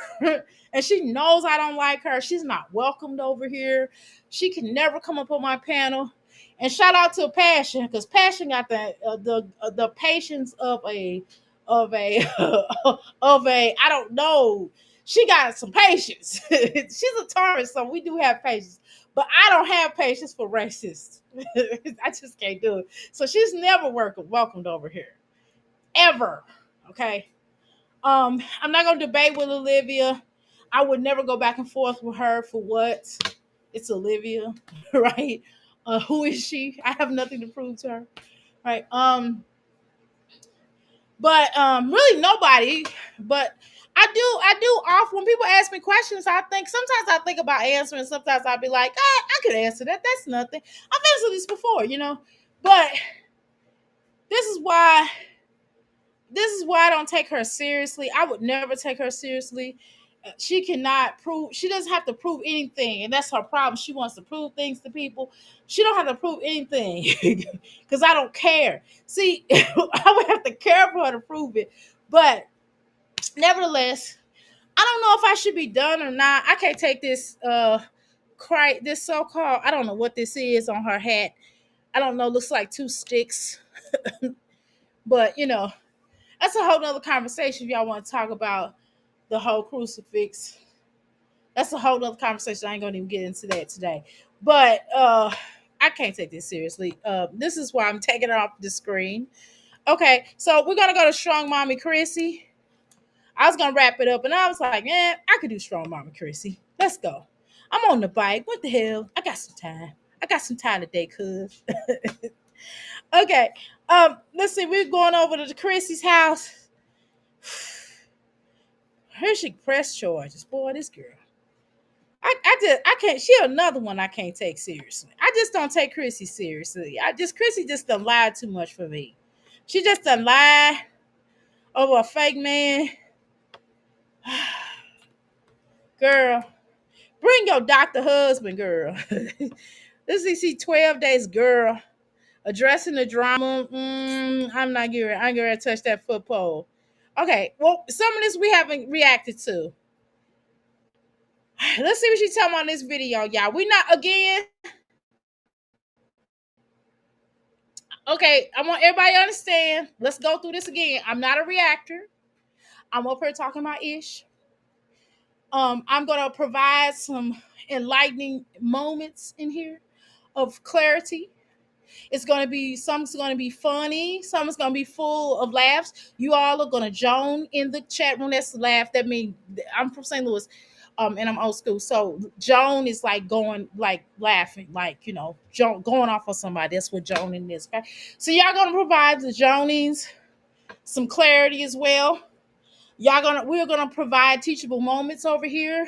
And she knows I don't like her. She's not welcomed over here. She can never come up on my panel. And shout out to Passion, because Passion got the patience of a of a I don't know. She got some patience. She's a Taurus, so we do have patience. But I don't have patience for racists. I just can't do it. So she's never welcomed over here. Ever. Okay. I'm not gonna debate with Olivia. I would never go back and forth with her for what? It's Olivia, right? Who is she? I have nothing to prove to her. Right. But really nobody. But I do often when people ask me questions, sometimes I think about answering, sometimes I'll be like, I could answer that. That's nothing. I've answered this before, But this is why I don't take her seriously. I would never take her seriously. She doesn't have to prove anything, and that's her problem. She wants to prove things to people. She don't have to prove anything because I don't care. See, I would have to care for her to prove it. But nevertheless, I don't know if I should be done or not. I can't take this this so-called, I don't know what this is on her hat. I don't know, looks like two sticks. But that's a whole nother conversation if y'all want to talk about the whole crucifix. That's a whole nother conversation. I ain't gonna even get into that today. But I can't take this seriously. This is why I'm taking it off the screen. Okay, so we're gonna go to Strong Mommy Chrissy. I was gonna wrap it up, and I was like, I could do Strong Mommy Chrissy. Let's go. I'm on the bike. What the hell? I got some time. I got some time today, cuz. Okay. Let's see. We're going over to Chrissy's house. Here she press charges. Boy, this girl. I can't. She another one I can't take seriously. I just don't take Chrissy seriously. Chrissy just done lied too much for me. She just done lie over a fake man. Girl, bring your doctor husband, girl. This is 12 days, girl. Addressing the drama. I'm not getting. I'm gonna touch that foot pole. Okay. Well, some of this we haven't reacted to. Let's see what she's talking about in this video, y'all. We not again. Okay, I want everybody to understand. Let's go through this again. I'm not a reactor. I'm up here talking about ish. I'm gonna provide some enlightening moments in here of clarity. It's gonna be some's gonna be funny, some's gonna be full of laughs. You all are gonna join in the chat room. That's laugh. That means I'm from St. Louis, and I'm old school. So Joan is like going like laughing, like going off on somebody. That's what Joaning is. Okay, so y'all gonna provide the Jonings some clarity as well. We're gonna provide teachable moments over here,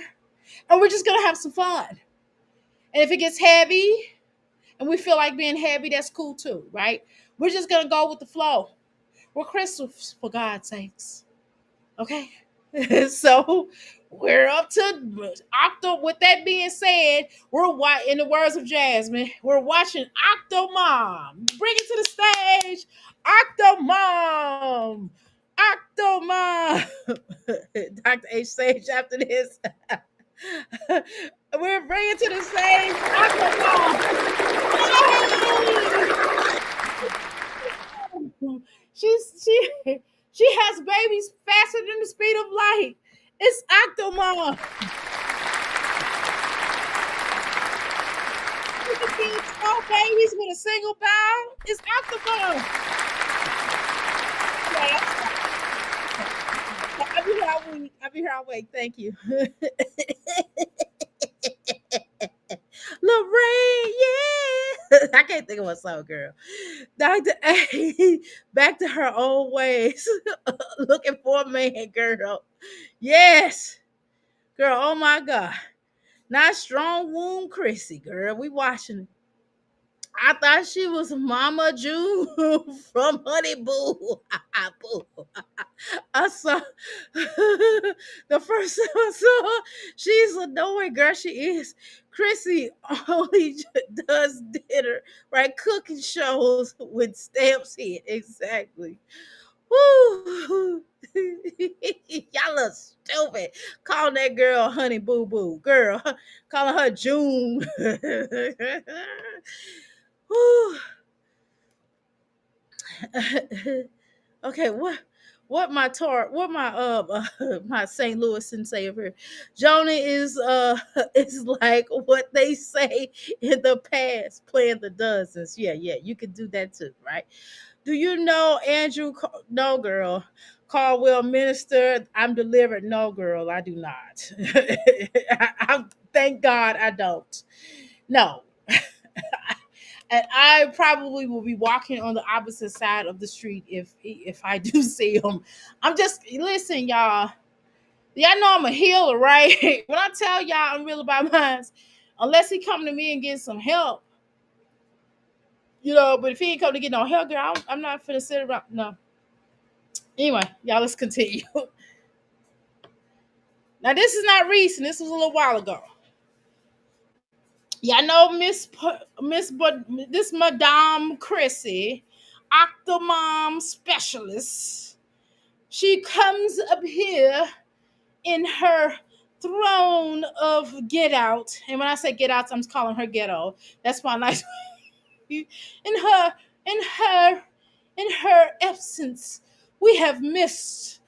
and we're just gonna have some fun. And if it gets heavy and we feel like being heavy, that's cool too, right? We're just gonna go with the flow. We're crystals, for God's sakes. Okay. So we're up to Octo. With that being said, in the words of Jasmine, we're watching Octomom. Bring it to the stage, Octomom. Octomom. Dr. H. Sage after this. We're bringing to the stage Octomom. She has babies faster than the speed of light. It's Octomom. You can kill 12 babies with a single bound. It's Octomom. I'll be here all week. Thank you. Lorraine, yeah. I can't think of what song, girl. Dr. A, back to her old ways. Looking for a man, girl. Yes. Girl, oh my God. Not strong womb Chrissy, girl. We watching. I thought she was Mama June from Honey Boo. Boo. I saw the first time I saw her, she's annoying, girl. She is. Chrissy only does dinner, right? Cooking shows with stamps here. Exactly. Woo. Y'all look stupid. Calling that girl Honey Boo Boo. Girl, calling her June. Woo. Okay, my St. Louis say over here. Jonah is like what they say in the past, playing the dozens. Yeah, you can do that too, right? Do you know Andrew? No, girl. Caldwell Minister, I'm delivered. No, girl, I do not. Thank God I don't. No. And I probably will be walking on the opposite side of the street if I do see him. I'm just listen, y'all. Y'all know I'm a healer, right? When I tell y'all I'm real about mine, unless he come to me and get some help, But if he ain't come to get no help, girl, I'm not finna sit around. No. Anyway, y'all, let's continue. Now, this is not recent. This was a little while ago. Y'all know this Madame Chrissy, Octomom specialist. She comes up here in her throne of get out. And when I say get out, I'm calling her ghetto. That's my nice in her absence, we have missed.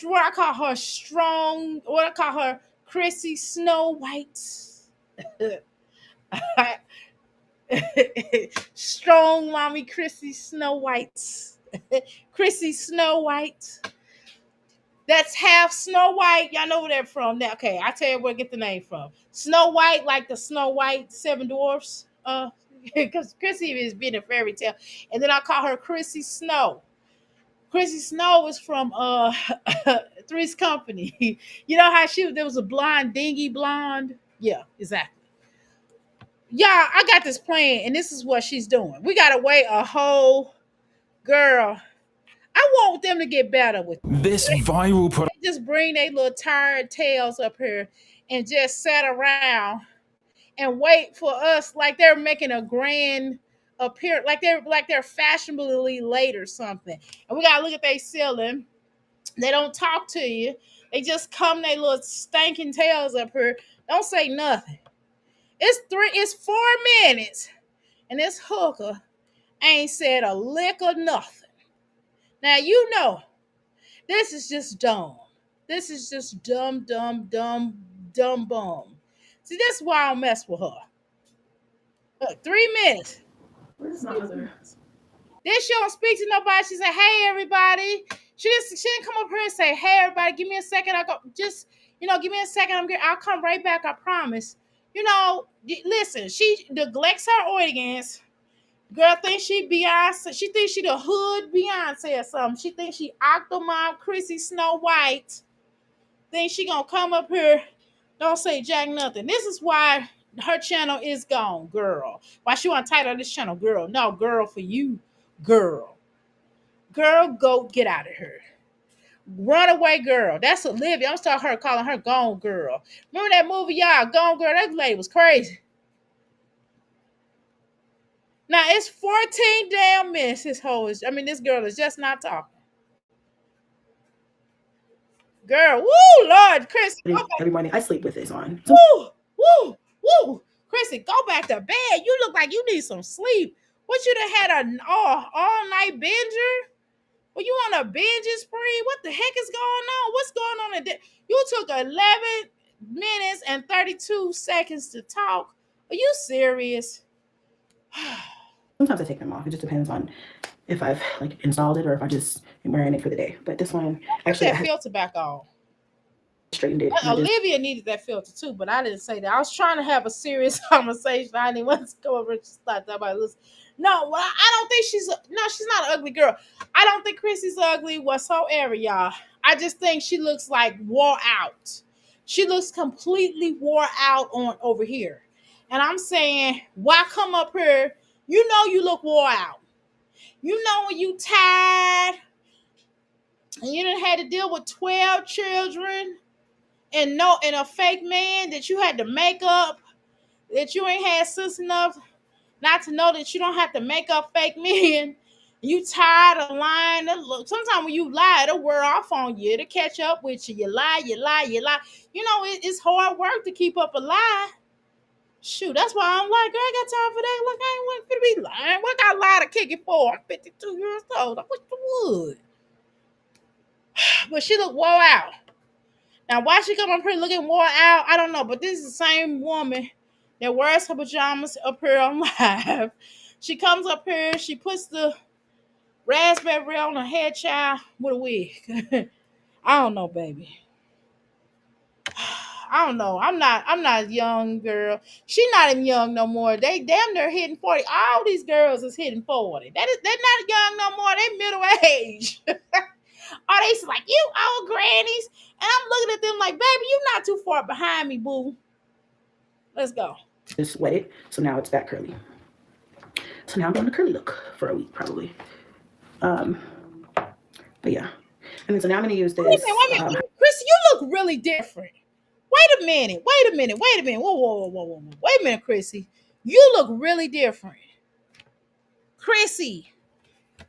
I call her strong, what I call her Chrissy Snow White. Strong mommy Chrissy Snow White. Chrissy Snow White. That's half Snow White. Y'all know where they're from. Now, okay, I tell you where I get the name from. Snow White, like the Snow White Seven Dwarfs. Because Chrissy is being a fairy tale. And then I call her Chrissy Snow. Chrissy Snow is from Three's Company. You know how there was a blonde, dingy blonde? Yeah, exactly. Yeah, I got this plan, and this is what she's doing. We gotta wait a whole girl. I want them to get better with this viral product. They just bring their little tired tails up here and just sit around and wait for us like they're making a grand appearance, like they're fashionably late or something. And we gotta look at their ceiling. They don't talk to you. They just come their little stinking tails up here. Don't say nothing. It's 4 minutes, and this hooker ain't said a lick or nothing. Now, you know, this is just dumb. This is just dumb bum. See, this is why I don't mess with her. Look, 3 minutes. Where's my other? Then she don't speak to nobody. She said, "Hey, everybody." She didn't come up here and say, "Hey, everybody, give me a second. I go just, give me a second. I'll come right back. I promise." Listen, she neglects her audience. Girl thinks she Beyonce. She thinks she the hood Beyonce or something. She thinks she Octomom Chrissy Snow White. Thinks she gonna come up here, don't say jack nothing. This is why her channel is gone, girl. Why she want to title this channel, girl? No, girl for you, girl. Girl, go get out of here. Run away, girl. That's Olivia. I'm starting her calling her Gone Girl. Remember that movie, y'all? Gone Girl. That lady was crazy. Now it's 14 damn minutes. This girl is just not talking. Girl, woo, Lord, Chris. Every morning I sleep with this on. Woo. Chrissy, go back to bed. You look like you need some sleep. What, you done had an all-night binger? Well, you on a binging spree? What the heck is going on? What's going on? You took 11 minutes and 32 seconds to talk. Are you serious? Sometimes I take them off. It just depends on if I've installed it or if I just am wearing it for the day. But this one actually, that filter back on. Straightened it. Olivia needed that filter too, but I didn't say that. I was trying to have a serious conversation. I didn't want to come over and just start talking about this. No, well, I don't think she's not an ugly girl. I don't think Chrissy's ugly whatsoever, y'all. I just think she looks like wore out. She looks completely wore out on over here. And I'm saying, why come up here? You know you look wore out. You know when you tired and you done had to deal with 12 children and a fake man that you had to make up, that you ain't had sense enough not to know that you don't have to make up fake men. You tired of lying. Sometimes when you lie, it'll wear off on you. It'll catch up with you. You lie. It's hard work to keep up a lie. Shoot, that's why I'm like, girl, I got time for that. Look, I ain't want to be lying. What got lie to kick it for? I'm 52 years old. I wish the wood. But she look wore out. Now, why she come up here looking wore out, I don't know. But this is the same woman that wears her pajamas up here on live. She comes up here, she puts the raspberry on her head, child, with a wig. I don't know, baby. I don't know. I'm not a young girl. She not even young no more. They damn near hitting 40. All these girls is hitting 40. They're not young no more. They middle age. Oh, they like, you old grannies. And I'm looking at them like, baby, you not too far behind me, boo. Let's go. Just wet it. So now it's back curly. So now I'm doing the curly look for a week, probably. But yeah. And then so now I'm going to use this. Wait a minute. Chris, you look really different. Wait a minute. Whoa. Wait a minute, Chrissy. You look really different. Chrissy,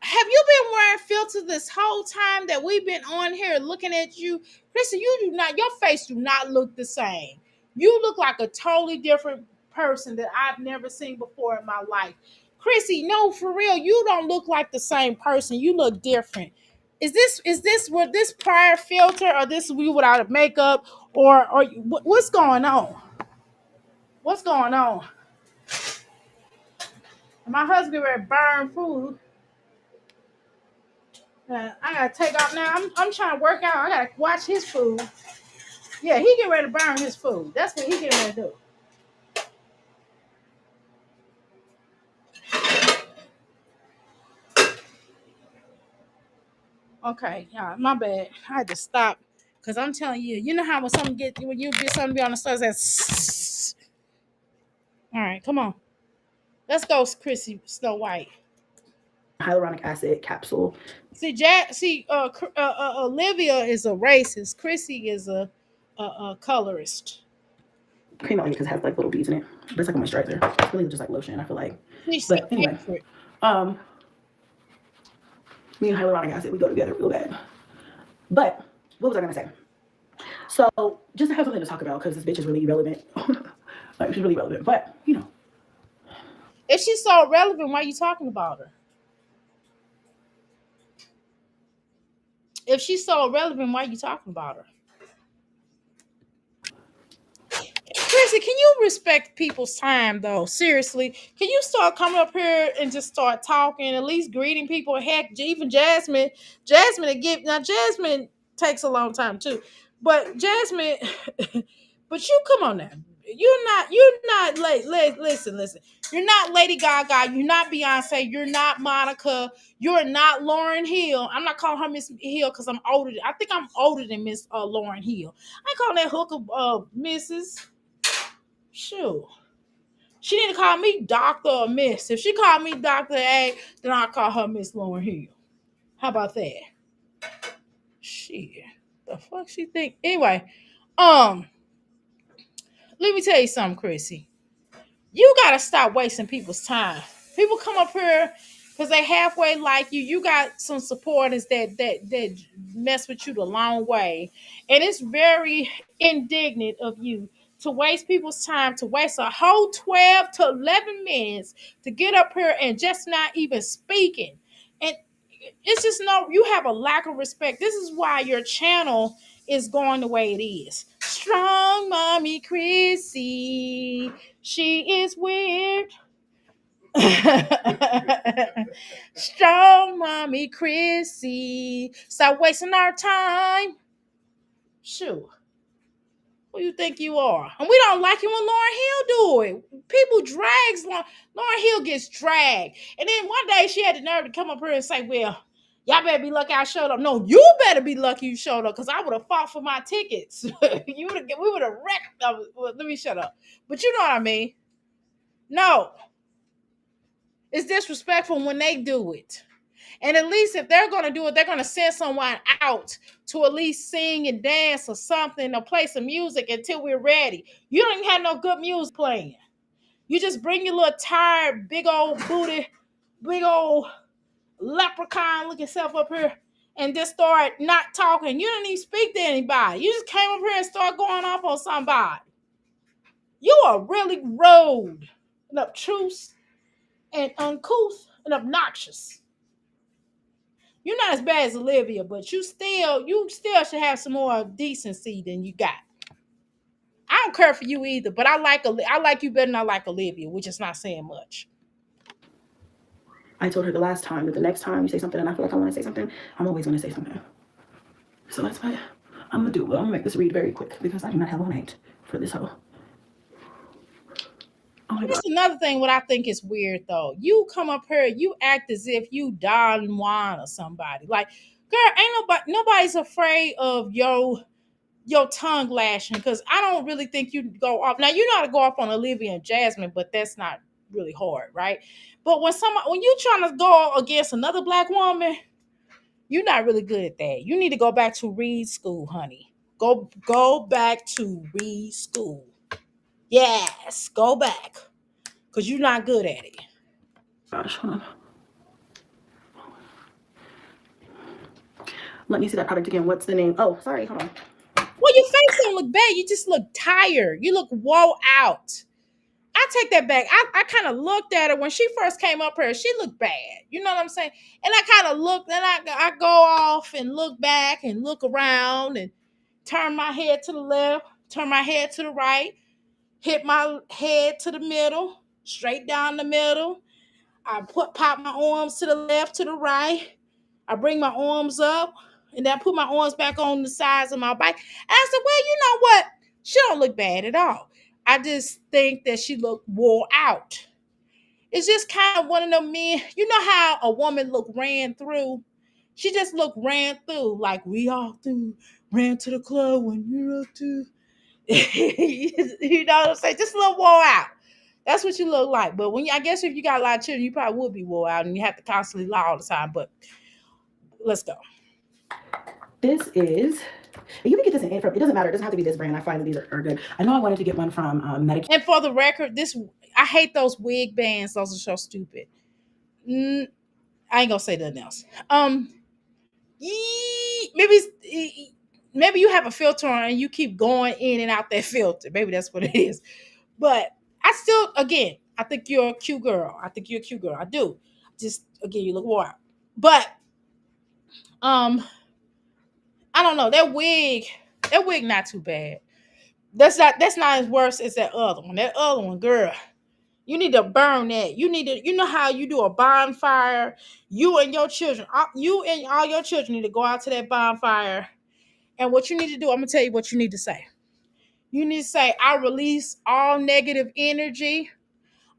have you been wearing filters this whole time that we've been on here looking at you? Chrissy, your face do not look the same. You look like a totally different person that I've never seen before in my life. Chrissy, no, for real, you don't look like the same person. You look different. Is this with this prior filter, or this we without a makeup, or what's going on? What's going on? My husband ready to burn food. I gotta take off now. I'm trying to work out. I gotta watch his food. Yeah, he getting ready to burn his food. That's what he getting ready to do. Okay, yeah, my bad. I had to stop because I'm telling you, you know how when you get something be on the stairs, that's all right. Come on, let's go, Chrissy Snow White. Hyaluronic acid capsule. Olivia is a racist. Chrissy is a colorist. Cream on me because it has like little beads in it, but it's like a moisturizer. It's really just like lotion, I feel like. But anyway, me and hyaluronic acid, we go together real bad. But what was I gonna say? So just to have something to talk about because this bitch is really relevant. Like she's really relevant, but if she's so relevant, why are you talking about her? If she's so irrelevant, why are you talking about her? Chrissy, can you respect people's time though? Seriously, can you start coming up here and just start talking, at least greeting people? Heck, even Jasmine again. Now Jasmine takes a long time too, but Jasmine, but you come on now. You're not listen. You're not Lady Gaga. You're not Beyonce. You're not Monica. You're not Lauryn Hill. I'm not calling her Miss Hill because I'm older. I think I'm older than Miss Lauryn Hill. I call that hooker Mrs. Shoot. She didn't call me Doctor or Miss. If she called me Dr. A, then I'll call her Miss Lauryn Hill. How about that? Shit. The fuck she think? Anyway, let me tell you something, Chrissy. You gotta stop wasting people's time. People come up here because they halfway like you. You got some supporters that mess with you the long way. And it's very indignant of you to waste people's time, to waste a whole 12 to 11 minutes to get up here and just not even speaking. And it's just no, you have a lack of respect. This is why your channel is going the way it is. Strong Mommy Chrissy. She is weird. Strong Mommy Chrissy. Stop wasting our time. Shoot. Who you think you are? And we don't like it when Lauryn Hill do it. People drags Lauryn Hill gets dragged. And then one day she had the nerve to come up here and say, well, y'all better be lucky I showed up. No, you better be lucky you showed up because I would have fought for my tickets. We would have wrecked them. Well, let me shut up. But you know what I mean. No. It's disrespectful when they do it. And at least if they're going to do it, they're going to send someone out to at least sing and dance or something or play some music until we're ready. You don't even have no good music playing. You just bring your little tired, big old booty, big old leprechaun looking self up here and just start not talking. You didn't even speak to anybody. You just came up here and start going off on somebody. You are really rude and obtuse and uncouth and obnoxious. You're not as bad as Olivia, but you still should have some more decency than you got. I don't care for you either, but I like you better than I like Olivia, which is not saying much. I told her the last time that the next time you say something and I feel like I want to say something, I'm always going to say something. So that's why I'm going to do it. I'm going to make this read very quick because I do not have a night for this hoe. Oh my God. That's another thing what I think is weird though. You come up here, you act as if you Don Juan or somebody. Like, girl, ain't nobody's afraid of your tongue lashing because I don't really think you go off. Now you know how to go off on Olivia and Jasmine, but that's not really hard, right? But when you trying to go against another black woman, you're not really good at that. You need to go back to read school, honey. Go back to read school. Yes, go back. Because you're not good at it. Gosh, hold on. Let me see that product again. What's the name? Oh, sorry, hold on. Well, your face don't look bad. You just look tired. You look wore out. I take that back. I kind of looked at her when she first came up here. She looked bad. You know what I'm saying? And I kind of looked, and I go off and look back and look around and turn my head to the left, turn my head to the right, hit my head to the middle, straight down the middle. I pop my arms to the left, to the right. I bring my arms up, and then I put my arms back on the sides of my bike. And I said, well, you know what? She don't look bad at all. I just think that she looked wore out. It's just kind of one of them men. You know how a woman ran through? She just ran through like we all ran to the club when you're up to. You know what I'm saying? Just a little wore out. That's what you look like. But I guess if you got a lot of children, you probably would be wore out and you have to constantly lie all the time. But let's go. This is, you can get this in it doesn't matter. It doesn't have to be this brand. I find that these are good. I know I wanted to get one from Medicare. And for the record, I hate those wig bands. Those are so stupid. I ain't gonna say nothing else. Maybe you have a filter on and you keep going in and out that filter. Maybe that's what it is. But I think you're a cute girl. I do. Just again, you look wild. But I don't know. That wig not too bad. That's not as worse as that other one. That other one, girl. You need to burn that. You know how you do a bonfire? You and your children, you and all your children need to go out to that bonfire. And what you need to do, I'm going to tell you what you need to say. You need to say, I release all negative energy.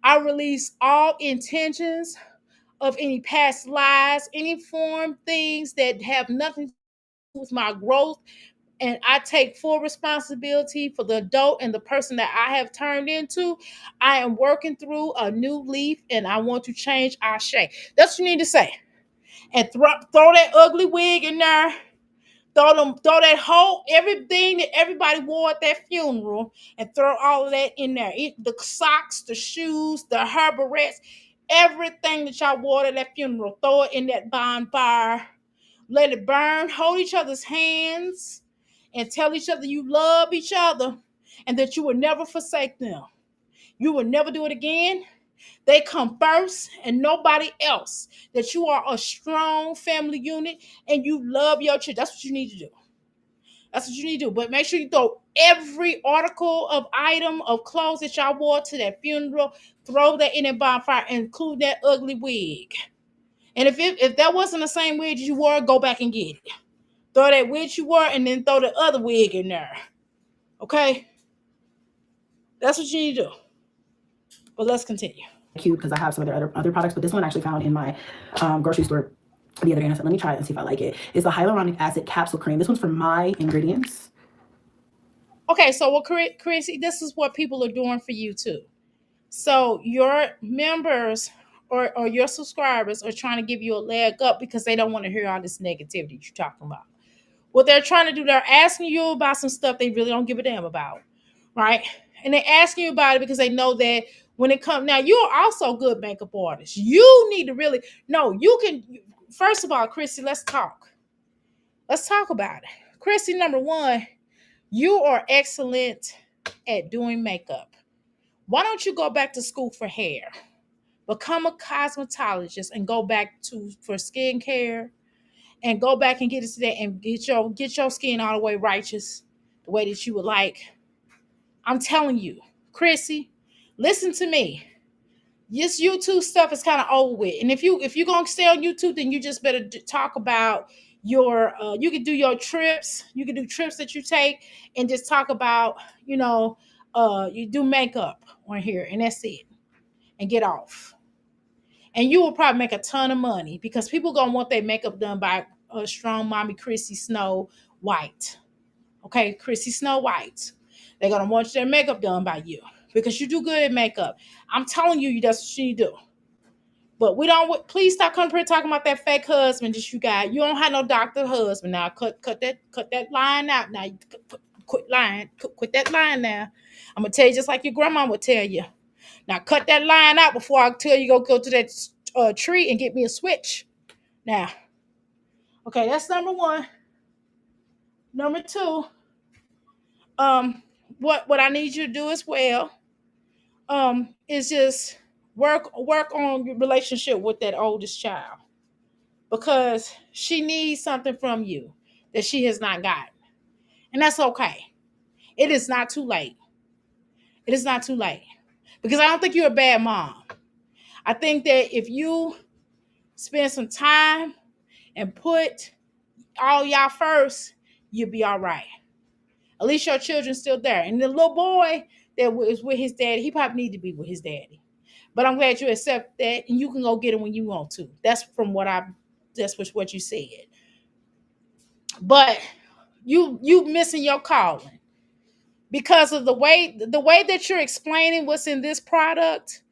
I release all intentions of any past lies, any form things that have nothing to do with my growth. And I take full responsibility for the adult and the person that I have turned into. I am working through a new leaf and I want to change our shape. That's what you need to say. And throw that ugly wig in there. Throw that whole everything that everybody wore at that funeral and throw all of that in there. The socks, the shoes, the hair barrettes, everything that y'all wore at that funeral. Throw it in that bonfire. Let it burn. Hold each other's hands and tell each other you love each other and that you will never forsake them. You will never do it again. They come first and nobody else. That you are a strong family unit and you love your children. That's what you need to do. That's what you need to do. But make sure you throw every article of item of clothes that y'all wore to that funeral, throw that in a bonfire, include that ugly wig. And if that wasn't the same wig you wore, go back and get it. Throw that wig you wore and then throw the other wig in there. Okay? That's what you need to do. But let's continue. Cute because I have some of their other products, but this one I actually found in my grocery store the other day. And I said, let me try it and see if I like it. It's a hyaluronic acid capsule cream. This one's from My Ingredients. Okay, so what, Chrissy, this is what people are doing for you too. So your members or your subscribers are trying to give you a leg up because they don't want to hear all this negativity you're talking about. What they're trying to do, they're asking you about some stuff they really don't give a damn about, right? And they're asking you about it because they know that when it comes, now you're also a good makeup artist. You need to really, no, you can, first of all, Chrissy, let's talk. Let's talk about it. Chrissy, number one, you are excellent at doing makeup. Why don't you go back to school for hair? Become a cosmetologist and go back for skincare and go back and get into that and get your skin all the way righteous the way that you would like. I'm telling you, Chrissy, listen to me. This YouTube stuff is kind of over with. And if you're gonna stay on YouTube, then you just better talk about your you can do your trips. You can do trips that you take and just talk about, you do makeup on here and that's it. And get off. And you will probably make a ton of money because people gonna want their makeup done by a strong mommy Chrissy Snow White. Okay, Chrissy Snow White. They're gonna want their makeup done by you because you do good at makeup. I'm telling you, that's what you do. But we don't. Please stop coming here talking about that fake husband that you got. You don't have no doctor husband now. Cut that line out now. Quit lying. Quit that line now. I'm gonna tell you just like your grandma would tell you. Now cut that line out before I tell you go to that tree and get me a switch. Now, okay, that's number one. Number two, what I need you to do as well, is just work on your relationship with that oldest child because she needs something from you that she has not gotten, and that's okay. It is not too late. It is not too late because I don't think you're a bad mom. I think that if you spend some time and put all y'all first, you'll be all right. At least your children's still there. And the little boy that was with his daddy, he probably need to be with his daddy. But I'm glad you accept that and you can go get him when you want to. That's what you said. But you missing your calling because of the way that you're explaining what's in this product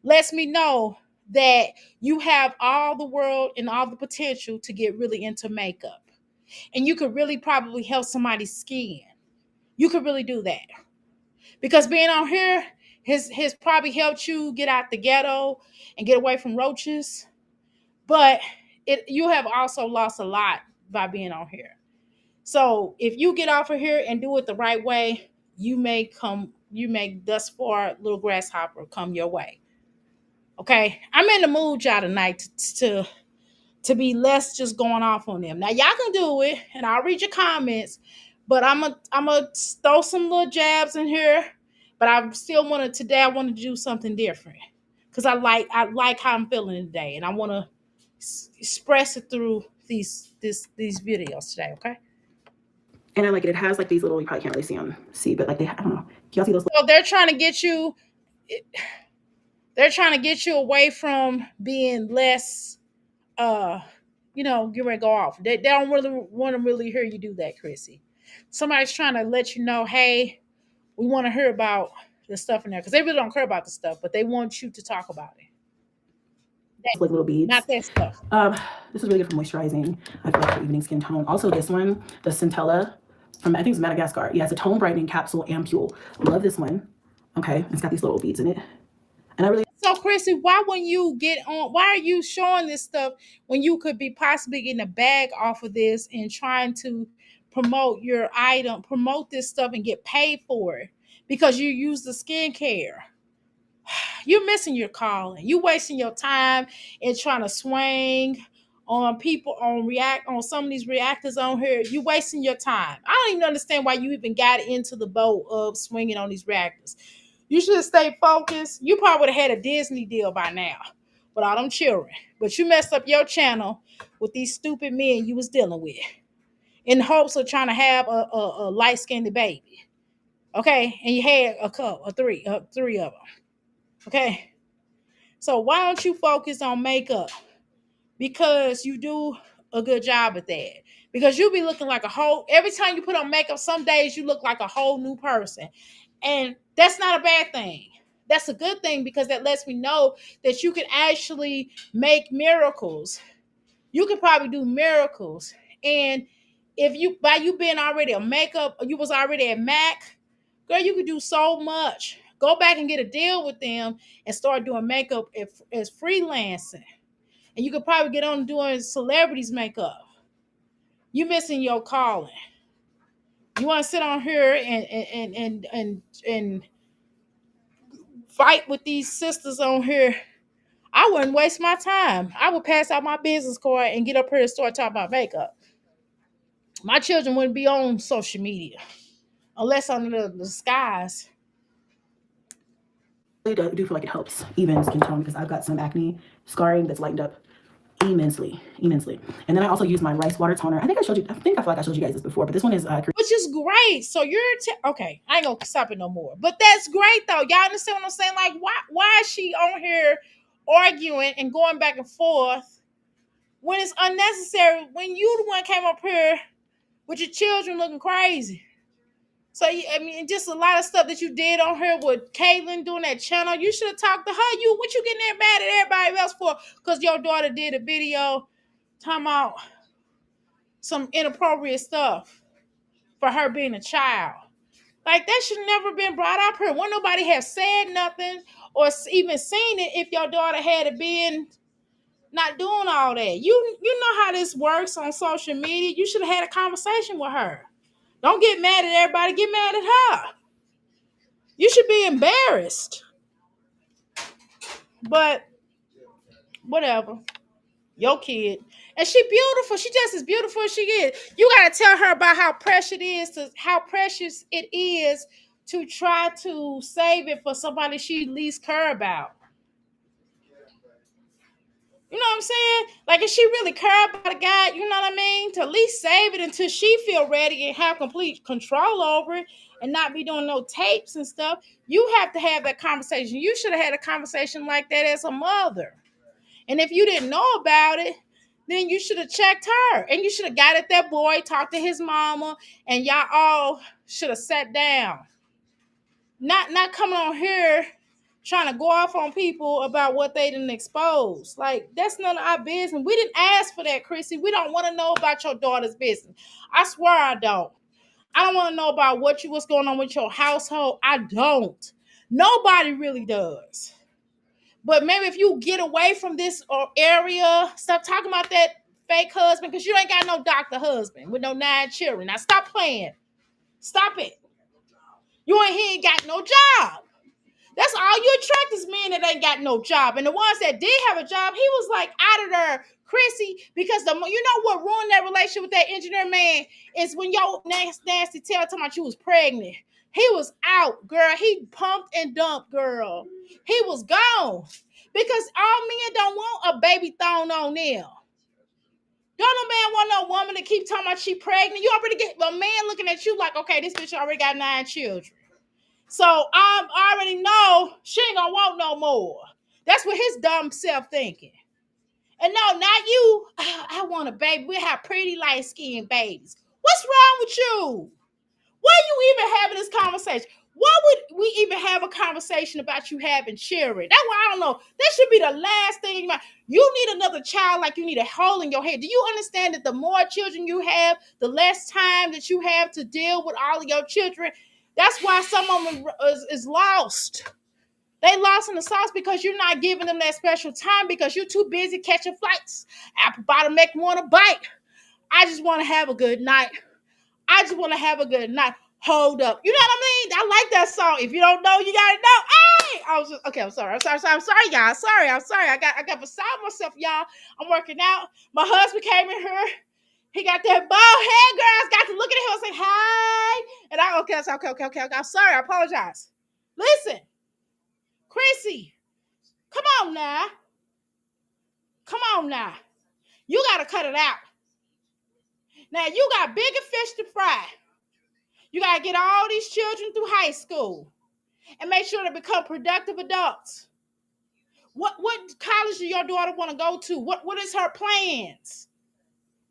lets me know that you have all the world and all the potential to get really into makeup. And you could really probably help somebody's skin. You could really do that. Because being on here has probably helped you get out the ghetto and get away from roaches. But you have also lost a lot by being on here. So if you get off of here and do it the right way, you may thus far little grasshopper come your way. Okay, I'm in the mood, y'all, tonight to to be less just going off on them. Now y'all can do it, and I'll read your comments, but I'm gonna throw some little jabs in here. But I still want to today. I want to do something different because I like how I'm feeling today, and I want to express it through these videos today. Okay. And I like it. It has like these little, you probably can't really see, but like I don't know. Can y'all see those? So they're trying to get you. They're trying to get you away from being less. Get ready to go off. They don't really want to really hear you do that, Chrissy. Somebody's trying to let you know, hey, we want to hear about the stuff in there because they really don't care about the stuff, but they want you to talk about it. Like little beads. Not that stuff. This is really good for moisturizing. I feel like for evening skin tone. Also, this one, the Centella from I think it's Madagascar. Yeah, it's a tone brightening capsule ampule. Love this one. Okay, it's got these little beads in it, and I really. So, Chrissy, why when you get on? Why are you showing this stuff when you could be possibly getting a bag off of this and trying to promote your item, promote this stuff, and get paid for it because you use the skincare? You're missing your calling. You wasting your time in trying to swing on people on some of these reactors on here. You wasting your time. I don't even understand why you even got into the boat of swinging on these reactors. You should have stayed focused. You probably would have had a Disney deal by now with all them children. But you messed up your channel with these stupid men you was dealing with in hopes of trying to have a light-skinned baby. Okay? And you had three of them. Okay? So why don't you focus on makeup? Because you do a good job at that. Because you'll be looking like every time you put on makeup, some days you look like a whole new person. And that's not a bad thing. That's a good thing because that lets me know that you can actually make miracles. You can probably do miracles. And if you, by you being already a makeup, you was already at MAC, girl, you could do so much. Go back and get a deal with them and start doing makeup as freelancing. And you could probably get on doing celebrities makeup. You missing your calling. You want to sit on here and fight with these sisters on here. I wouldn't waste my time. I would pass out my business card and get up here and start talking about makeup. My children wouldn't be on social media unless under the skies. I really do feel like it helps even skin tone because I've got some acne scarring that's lightened up immensely. And then I also use my rice water toner. I feel like I showed you guys this before, but this one is which is great. So you're okay. I ain't gonna stop it no more. But that's great though. Y'all understand what I'm saying? Like, why is she on here arguing and going back and forth when it's unnecessary? When you the one came up here with your children looking crazy. So just a lot of stuff that you did on her with Caitlyn doing that channel. You should have talked to her. What you getting there mad at everybody else for? Because your daughter did a video talking about some inappropriate stuff for her being a child. Like that should never been brought up here. Wouldn't nobody have said nothing or even seen it if your daughter had been not doing all that. You know how this works on social media. You should have had a conversation with her. Don't get mad at everybody. Get mad at her. You should be embarrassed. But whatever. Your kid. And she beautiful. She just as beautiful as she is. You gotta tell her about how precious it is to try to save it for somebody she least care about. You know what I'm saying? Like if she really care about a guy, you know what I mean? To at least save it until she feel ready and have complete control over it and not be doing no tapes and stuff. You have to have that conversation. You should have had a conversation like that as a mother. And if you didn't know about it, then you should have checked her. And you should have got at that boy, talked to his mama, and y'all all should have sat down. Not coming on here trying to go off on people about what they didn't expose. Like, that's none of our business. We didn't ask for that, Chrissy. We don't want to know about your daughter's business. I swear I don't. I don't want to know about what's going on with your household. I don't. Nobody really does. But maybe if you get away from this area, stop talking about that fake husband because you ain't got no doctor husband with no 9 children. Now stop playing. Stop it. He ain't got no job. That's all you attract is men that ain't got no job. And the ones that did have a job, he was like out of there, Chrissy, because you know what ruined that relationship with that engineer man is when your nasty tell talking about you was pregnant. He was out, girl. He pumped and dumped, girl. He was gone. Because all men don't want a baby thrown on them. Don't no man want no woman to keep talking about she pregnant. You already get a man looking at you like, okay, this bitch already got 9 children. So I already know she ain't gonna want no more. That's what his dumb self thinking. And no, not you. I want a baby. We have pretty light-skinned babies. What's wrong with you? Why are you even having this conversation? Why would we even have a conversation about you having children? That's why I don't know. That should be the last thing. You need another child like you need a hole in your head. Do you understand that the more children you have, the less time that you have to deal with all of your children? That's why some of them is lost. They lost in the sauce because you're not giving them that special time because you're too busy catching flights. Apple bottom make me want to bite. I just want to have a good night. I just want to have a good night. Hold up. You know what I mean? I like that song. If you don't know, you gotta know. Hey! I was just okay. I'm sorry, y'all. I'm sorry. I got beside myself, y'all. I'm working out. My husband came in here. He got that bald head, girls. Got to look at him and say hi. And okay. I'm sorry. I apologize. Listen, Chrissy, come on now. You gotta cut it out. Now you got bigger fish to fry. You got to get all these children through high school and make sure they become productive adults. What college do your daughter want to go to? What is her plans?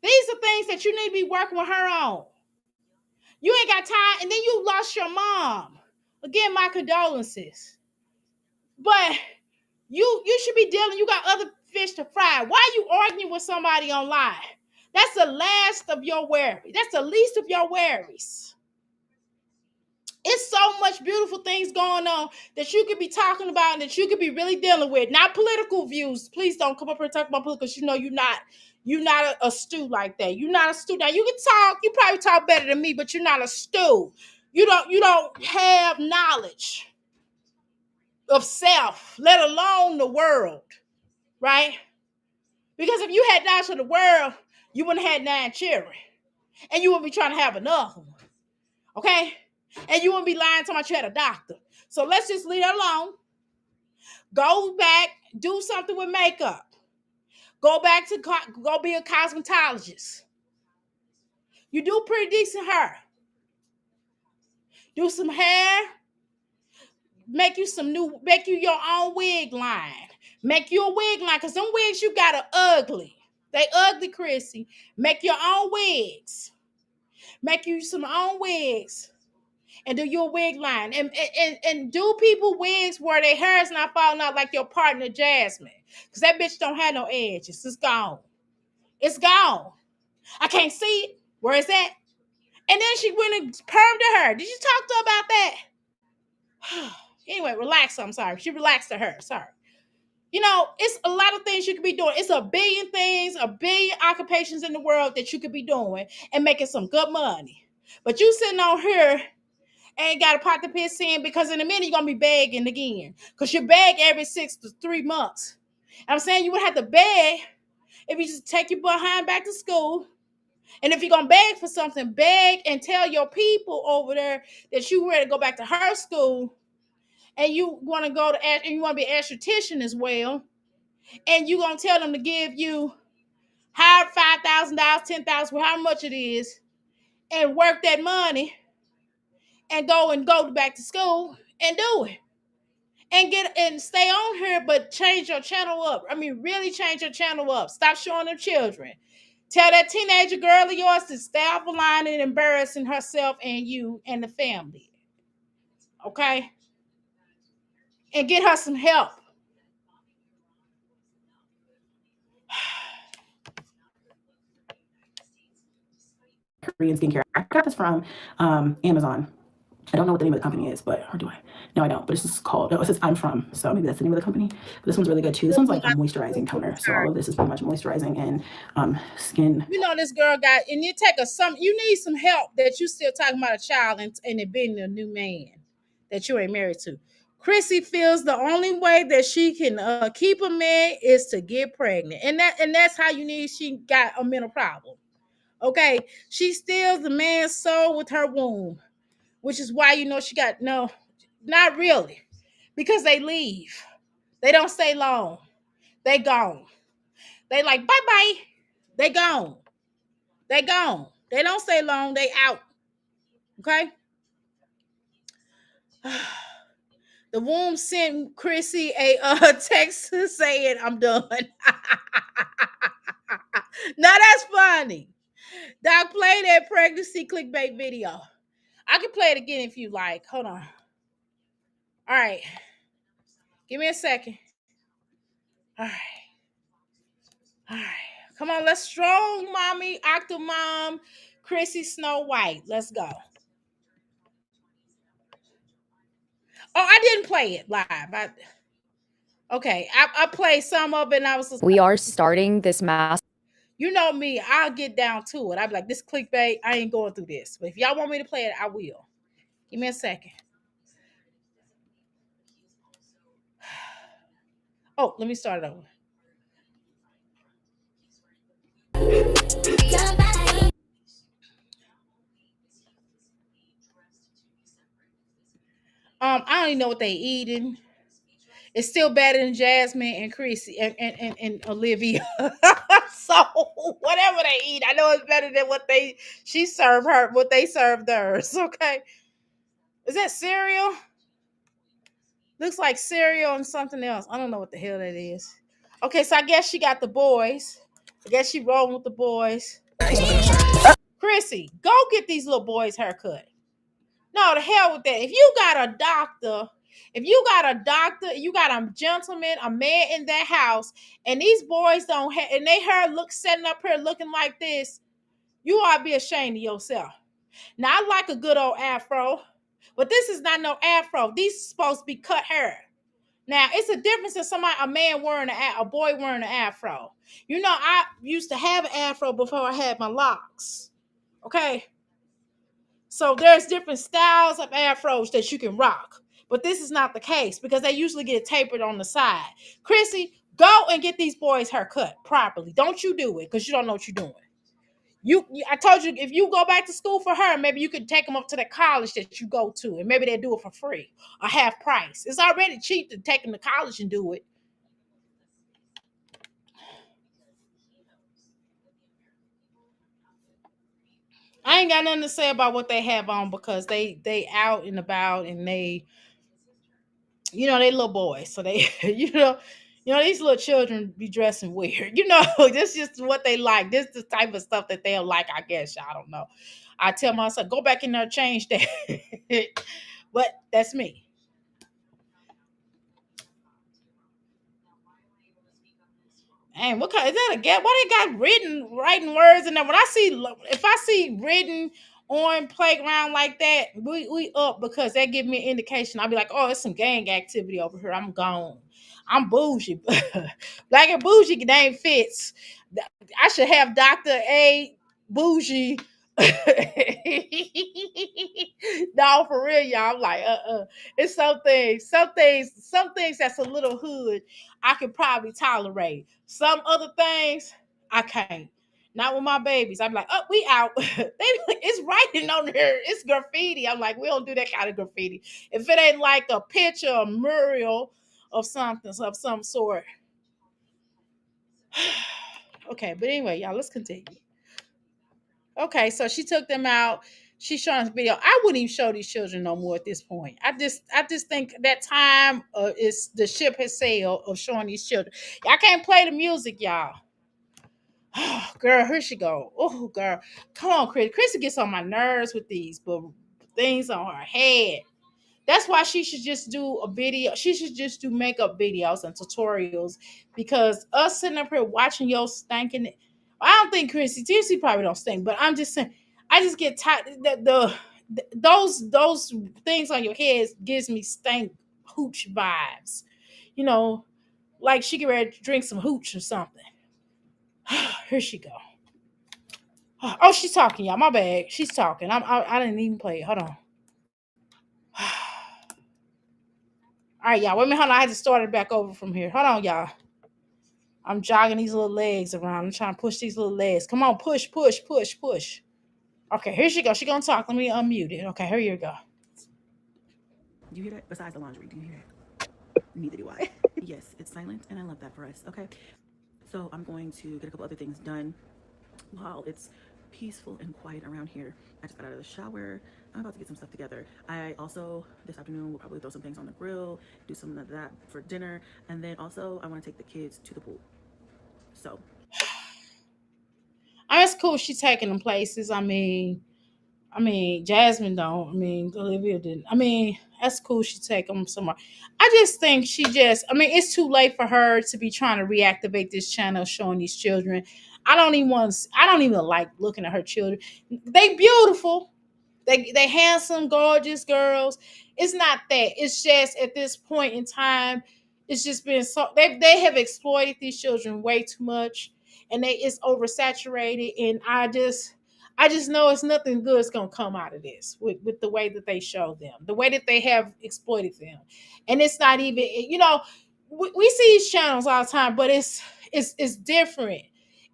These are things that you need to be working with her on. You ain't got time, and then you lost your mom. Again, my condolences. But you should be dealing, you got other fish to fry. Why are you arguing with somebody online? That's the last of your worries. That's the least of your worries. It's so much beautiful things going on that you could be talking about and that you could be really dealing with. Not political views. Please don't come up here and talk about political because you know you're not a stew like that. You're not a stew. Now you can talk, you probably talk better than me, but you're not a stew. You don't have knowledge of self, let alone the world, right? Because if you had knowledge of the world, you wouldn't have had 9 children. And you wouldn't be trying to have another one. Okay? And you wouldn't be lying talking about you had a doctor. So let's just leave it alone. Go back, do something with makeup. Go be a cosmetologist. You do pretty decent hair. Do some hair. Make you your own wig line. Make you a wig line, because them wigs you got are ugly. They ugly, Chrissy. Make your own wigs. Make you some own wigs. And do your wig line. And do people wigs where their hair is not falling out like your partner Jasmine. Because that bitch don't have no edges. It's gone. It's gone. I can't see it. Where is that? And then she went and permed to her. Did you talk to her about that? Anyway, relax. I'm sorry. She relaxed to her. Sorry. You know, it's a lot of things you could be doing. It's a billion things, a billion occupations in the world that you could be doing and making some good money. But you sitting on here ain't got a pot to piss in because in a minute you're going to be begging again. Because you beg every 6 to 3 months. And I'm saying you would have to beg if you just take your behind back to school. And if you're going to beg for something, beg and tell your people over there that you ready to go back to her school. And you want to and you want to be an esthetician as well. And you're going to tell them to give you $5,000, $10,000, how much it is, and work that money and go back to school and do it. And stay on here, but change your channel up. I mean, really change your channel up. Stop showing them children. Tell that teenager girl of yours to stay off the line and embarrassing herself and you and the family. Okay? And get her some help. Korean skincare. I got this from Amazon. I don't know what the name of the company is, but or do I? No, I don't. But this is called. Oh, it says I'm from. So maybe that's the name of the company. But this one's really good too. This one's like a moisturizing toner. So all of this is pretty much moisturizing and skin. You know this girl got, and you take you need some help that you still talking about a child and it being a new man that you ain't married to. Chrissy feels the only way that she can keep a man is to get pregnant, and that's how you need. She got a mental problem. Okay, she steals the man's soul with her womb, which is why she got no, not really, because they leave. They don't stay long. They gone. They like bye bye. They gone. They gone. They don't stay long. They out. Okay. The womb sent Chrissy a text saying, "I'm done." Now that's funny. Doc, play that pregnancy clickbait video. I can play it again if you like. Hold on. All right. Give me a second. All right. All right. Come on, let's strong mommy, Octomom, Chrissy Snow White. Let's go. Oh, I didn't play it live. I played some of it and I was just We are starting this mass. You know me, I'll get down to it. I'll be like, this clickbait, I ain't going through this. But if y'all want me to play it, I will. Give me a second. Oh, let me start it over. I don't even know what they eating. It's still better than Jasmine and Chrissy and Olivia. So whatever they eat, I know it's better than what they served theirs. Okay. Is that cereal? Looks like cereal and something else. I don't know what the hell that is. Okay, so I guess she got the boys. I guess she rolling with the boys. Chrissy, go get these little boys haircut. No, the hell with that. If you got a gentleman, a man in that house, and these boys don't have, and they hair setting up here looking like this, you ought to be ashamed of yourself. Now, I like a good old afro, but this is not no afro. These are supposed to be cut hair. Now, it's a difference in a man wearing a boy wearing an afro. I used to have an afro before I had my locks. Okay. So there's different styles of afros that you can rock. But this is not the case because they usually get tapered on the side. Chrissy, go and get these boys hair cut properly. Don't you do it because you don't know what you're doing. I told you, if you go back to school for her, maybe you could take them up to the college that you go to, and maybe they'll do it for free or half price. It's already cheap to take them to college and do it. I ain't got nothing to say about what they have on because they out and about and they they little boys. So they these little children be dressing weird. This is just what they like. This is the type of stuff that they'll like, I guess. I don't know. I tell myself, go back in there and change that. But that's me. And what kind is that a gap? Why they got writing words in there? If I see written on playground like that, we up because that give me an indication. I'll be like, oh, it's some gang activity over here. I'm gone. I'm bougie. Black and bougie name fits. I should have Dr. A bougie. No, for real, y'all. I'm like, It's some things that's a little hood I can probably tolerate. Some other things I can't. Not with my babies. I'm like, oh, we out. It's writing on there. It's graffiti. I'm like, we don't do that kind of graffiti. If it ain't like a picture, a mural of something of some sort. Okay, but anyway, y'all, let's continue. Okay, so she took them out. She's showing this video. I wouldn't even show these children no more at this point. I just think that time is the ship has sailed of showing these children. I can't play the music, y'all. Oh, girl, here she go. Oh, girl, come on, Chris. Chrissy gets on my nerves with these but things on her head. That's why she should just do a video. She should just do makeup videos and tutorials because us sitting up here watching your stinking. I don't think Chrissy probably don't stink, but I'm just saying. I just get tired. Those things on your head gives me stank hooch vibes. Like she get ready to drink some hooch or something. Here she go. Oh, she's talking, y'all. My bad. She's talking. I didn't even play it. Hold on. All right, y'all. Wait a minute. Hold on. I had to start it back over from here. Hold on, y'all. I'm jogging these little legs around. I'm trying to push these little legs. Come on, push, push, push, push. Okay, here she goes. She gonna talk. Let me unmute it. Okay, here you go. Do you hear that? Besides the laundry, do you hear it? Neither do I. Yes, it's silent, and I love that for us. Okay, so I'm going to get a couple other things done while it's peaceful and quiet around here. I just got out of the shower. I'm about to get some stuff together. I also, this afternoon, will probably throw some things on the grill, do some of that for dinner, and then also I want to take the kids to the pool. So, It's cool. She's taking them places. I mean, Jasmine don't. I mean, Olivia didn't. I mean, that's cool. She take them somewhere. I just think it's too late for her to be trying to reactivate this channel showing these children. I don't even like looking at her children. They beautiful. They handsome, gorgeous girls. It's not that. It's just at this point in time, it's just been so they have exploited these children way too much, and it's oversaturated. And I just know it's nothing good's gonna come out of this with the way that they show them, the way that they have exploited them. And it's not even, we see these channels all the time, but it's different.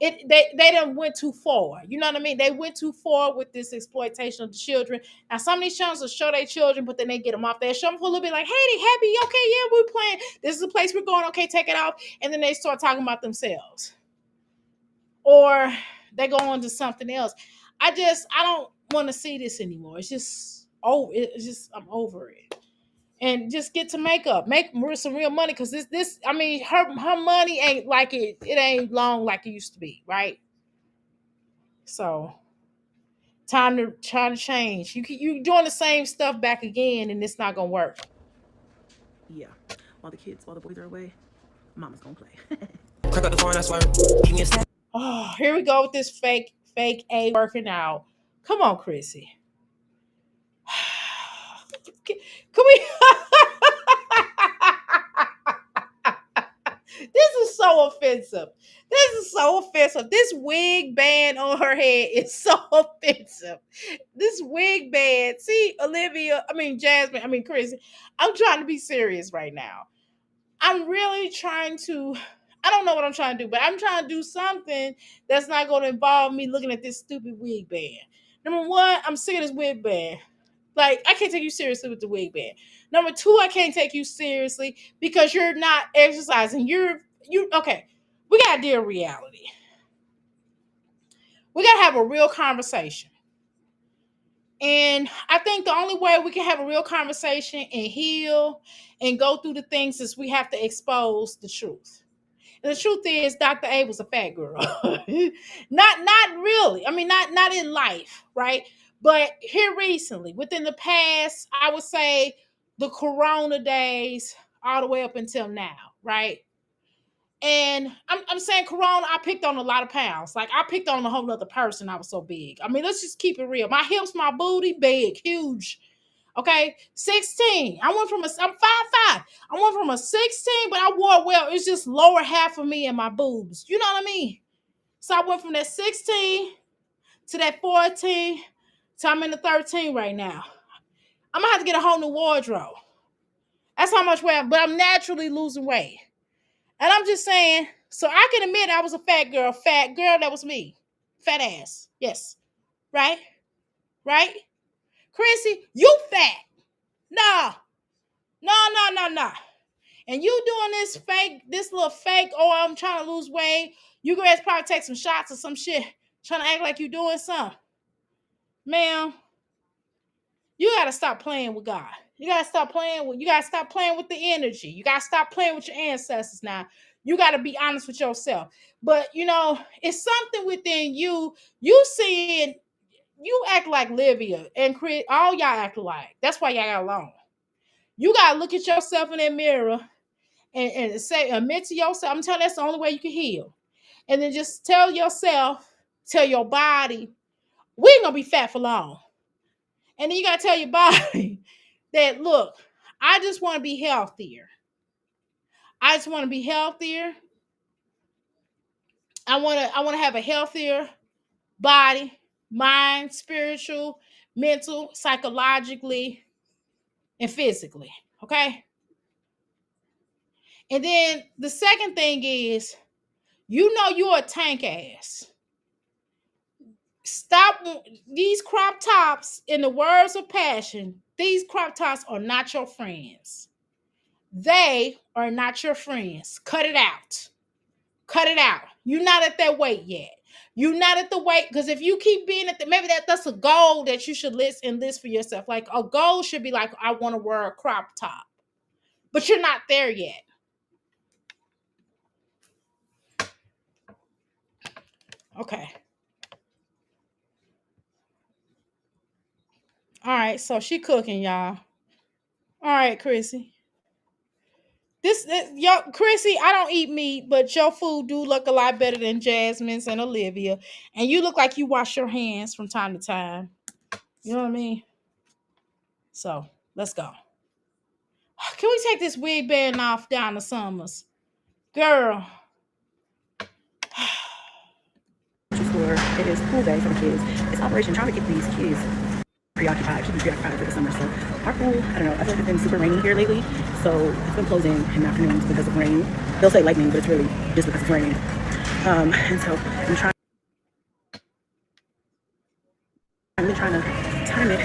They done went too far. You know what I mean? They went too far with this exploitation of the children. Now some of these channels will show their children, but then they get them off there, show them for a little bit, like, hey, they happy, okay, yeah, we're playing. This is the place we're going, okay, take it off. And then they start talking about themselves. Or they go on to something else. I don't want to see this anymore. It's just I'm over it. And just get to make some real money, because her money ain't like it ain't long like it used to be, right? So time to try to change. You doing the same stuff back again, and it's not gonna work. yeah, while the boys are away, mama's gonna play. Crack up the phone, I swear. Give me a snap. Oh, here we go with this fake A working out. Come on, Chrissy. Can we? This is so offensive. This wig band on her head is so offensive. This wig band. See, Jasmine, Chrissy. I'm trying to be serious right now. I'm really trying to. I don't know what I'm trying to do, but I'm trying to do something that's not going to involve me looking at this stupid wig band. Number one, I'm sick of this wig band. Like, I can't take you seriously with the wig band. Number two, I can't take you seriously because you're not exercising. Okay. We got to deal with reality. We got to have a real conversation. And I think the only way we can have a real conversation and heal and go through the things is we have to expose the truth. And the truth is, Dr. A was a fat girl. Not really. Not in life, right? But here recently, within the past, I would say the Corona days, all the way up until now, right? And I'm saying Corona, I picked on a lot of pounds. Like, I picked on a whole other person. I was so big. Let's just keep it real. My hips, my booty, big, huge. Okay, 16. I'm 5'5". I went from a 16, but I wore well. It's just lower half of me and my boobs. You know what I mean? So I went from that 16 to that 14 to I'm in the 13 right now. I'm gonna have to get a whole new wardrobe. That's how much weight, but I'm naturally losing weight. And I'm just saying, so I can admit I was a fat girl. Fat girl, that was me. Fat ass. Yes. Right? Right? Chrissy, you fat. No. And you doing this little fake, oh, I'm trying to lose weight. You guys probably take some shots or some shit, trying to act like you doing something. Ma'am, you gotta stop playing with God. You gotta stop playing with the energy. You gotta stop playing with your ancestors now. You gotta be honest with yourself. But it's something within you. You act like Livia and Chris, all y'all act alike. That's why y'all got along. You gotta look at yourself in that mirror and admit to yourself. I'm telling you, that's the only way you can heal. And then just tell your body, we ain't gonna be fat for long. And then you gotta tell your body that, look, I just want to be healthier. I want to have a healthier body, mind, spiritual, mental, psychologically, and physically. Okay? And then the second thing is, you know you're a tank ass. Stop these crop tops, in the words of Passion. These crop tops are not your friends. They are not your friends. Cut it out. Cut it out. You're not at that weight yet. You're not at the weight, because if you keep being at the, maybe that's a goal that you should list for yourself. Like a goal should be like, I want to wear a crop top, but you're not there yet. Okay. All right. So she cooking, y'all. All right, Chrissy. This yo, Chrissy, I don't eat meat, but your food do look a lot better than Jasmine's and Olivia. And you look like you wash your hands from time to time. You know what I mean? So let's go. Can we take this wig band off down the summers? Girl. It is pool day for the kids. It's Operation trying to keep these kids preoccupied, keep them preoccupied for the summer. So our pool, I don't know, I feel like it's been super rainy here lately. So it's been closing in the afternoons because of rain. They'll say lightning, but it's really just because it's raining. And so I'm really trying to time it